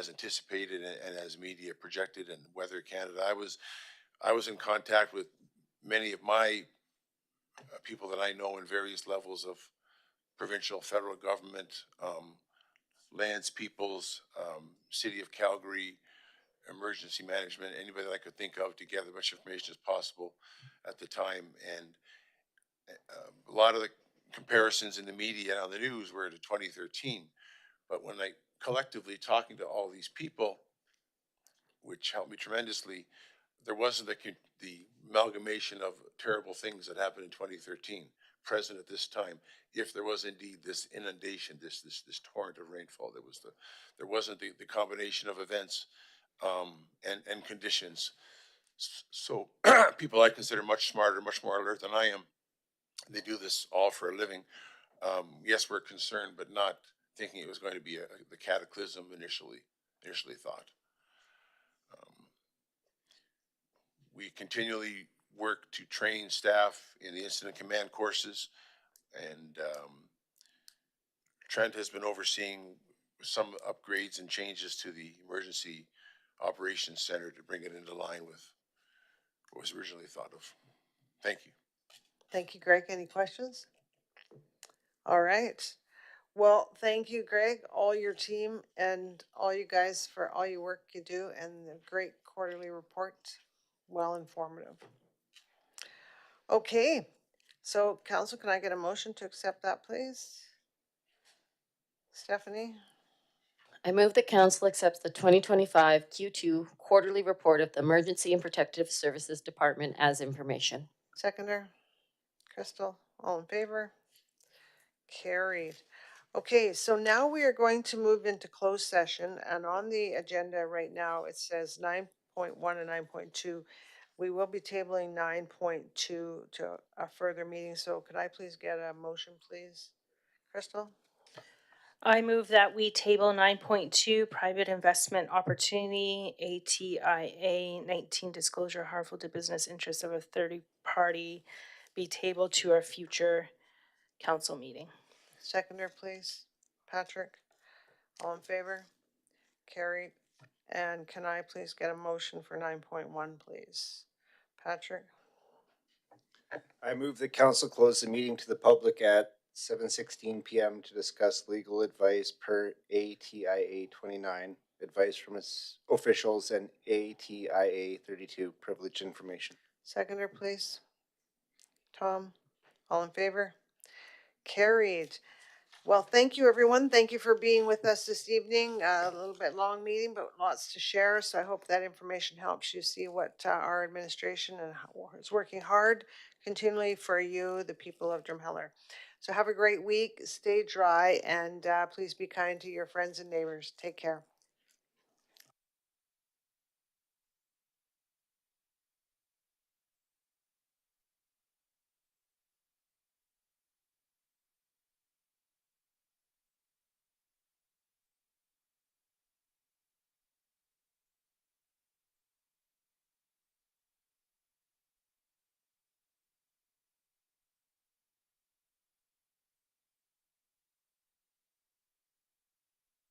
anticipated and as media projected, and Weather Canada. I was in contact with many of my people that I know in various levels of provincial, federal government, lands peoples, city of Calgary, emergency management, anybody that I could think of to gather as much information as possible at the time. And a lot of the comparisons in the media and on the news were to 2013. But when I collectively talking to all these people, which helped me tremendously, there wasn't the amalgamation of terrible things that happened in 2013 present at this time. If there was indeed this inundation, this torrent of rainfall, there wasn't the combination of events and conditions. So people I consider much smarter, much more alert than I am, they do this all for a living. Yes, we're concerned, but not thinking it was going to be the cataclysm initially thought. We continually work to train staff in the incident command courses, and Trent has been overseeing some upgrades and changes to the emergency operations center to bring it into line with what was originally thought of. Thank you.
Thank you, Greg. Any questions? All right. Well, thank you, Greg, all your team, and all you guys for all your work you do and the great quarterly report. Well informative. Okay. So, council, can I get a motion to accept that, please? Stephanie?
I move that council accepts the 2025 Q2 quarterly report of the Emergency and Protective Services Department as information.
Seconder? Crystal? All in favor? Carried. Okay, so now we are going to move into closed session, and on the agenda right now, it says 9.1 and 9.2. We will be tabling 9.2 to a further meeting, so could I please get a motion, please? Crystal?
I move that we table 9.2 private investment opportunity, ATIA 19 disclosure harmful to business interests of a third party be tabled to our future council meeting.
Seconder, please. Patrick? All in favor? Carried. And can I please get a motion for 9.1, please? Patrick?
I move the council close the meeting to the public at 7:16 p.m. to discuss legal advice per ATIA 29, advice from its officials, and ATIA 32, privileged information.
Seconder, please. Tom? All in favor? Carried. Well, thank you, everyone. Thank you for being with us this evening. A little bit long meeting, but lots to share. So I hope that information helps you see what our administration and is working hard continually for you, the people of Drumheller. So have a great week. Stay dry, and please be kind to your friends and neighbors. Take care.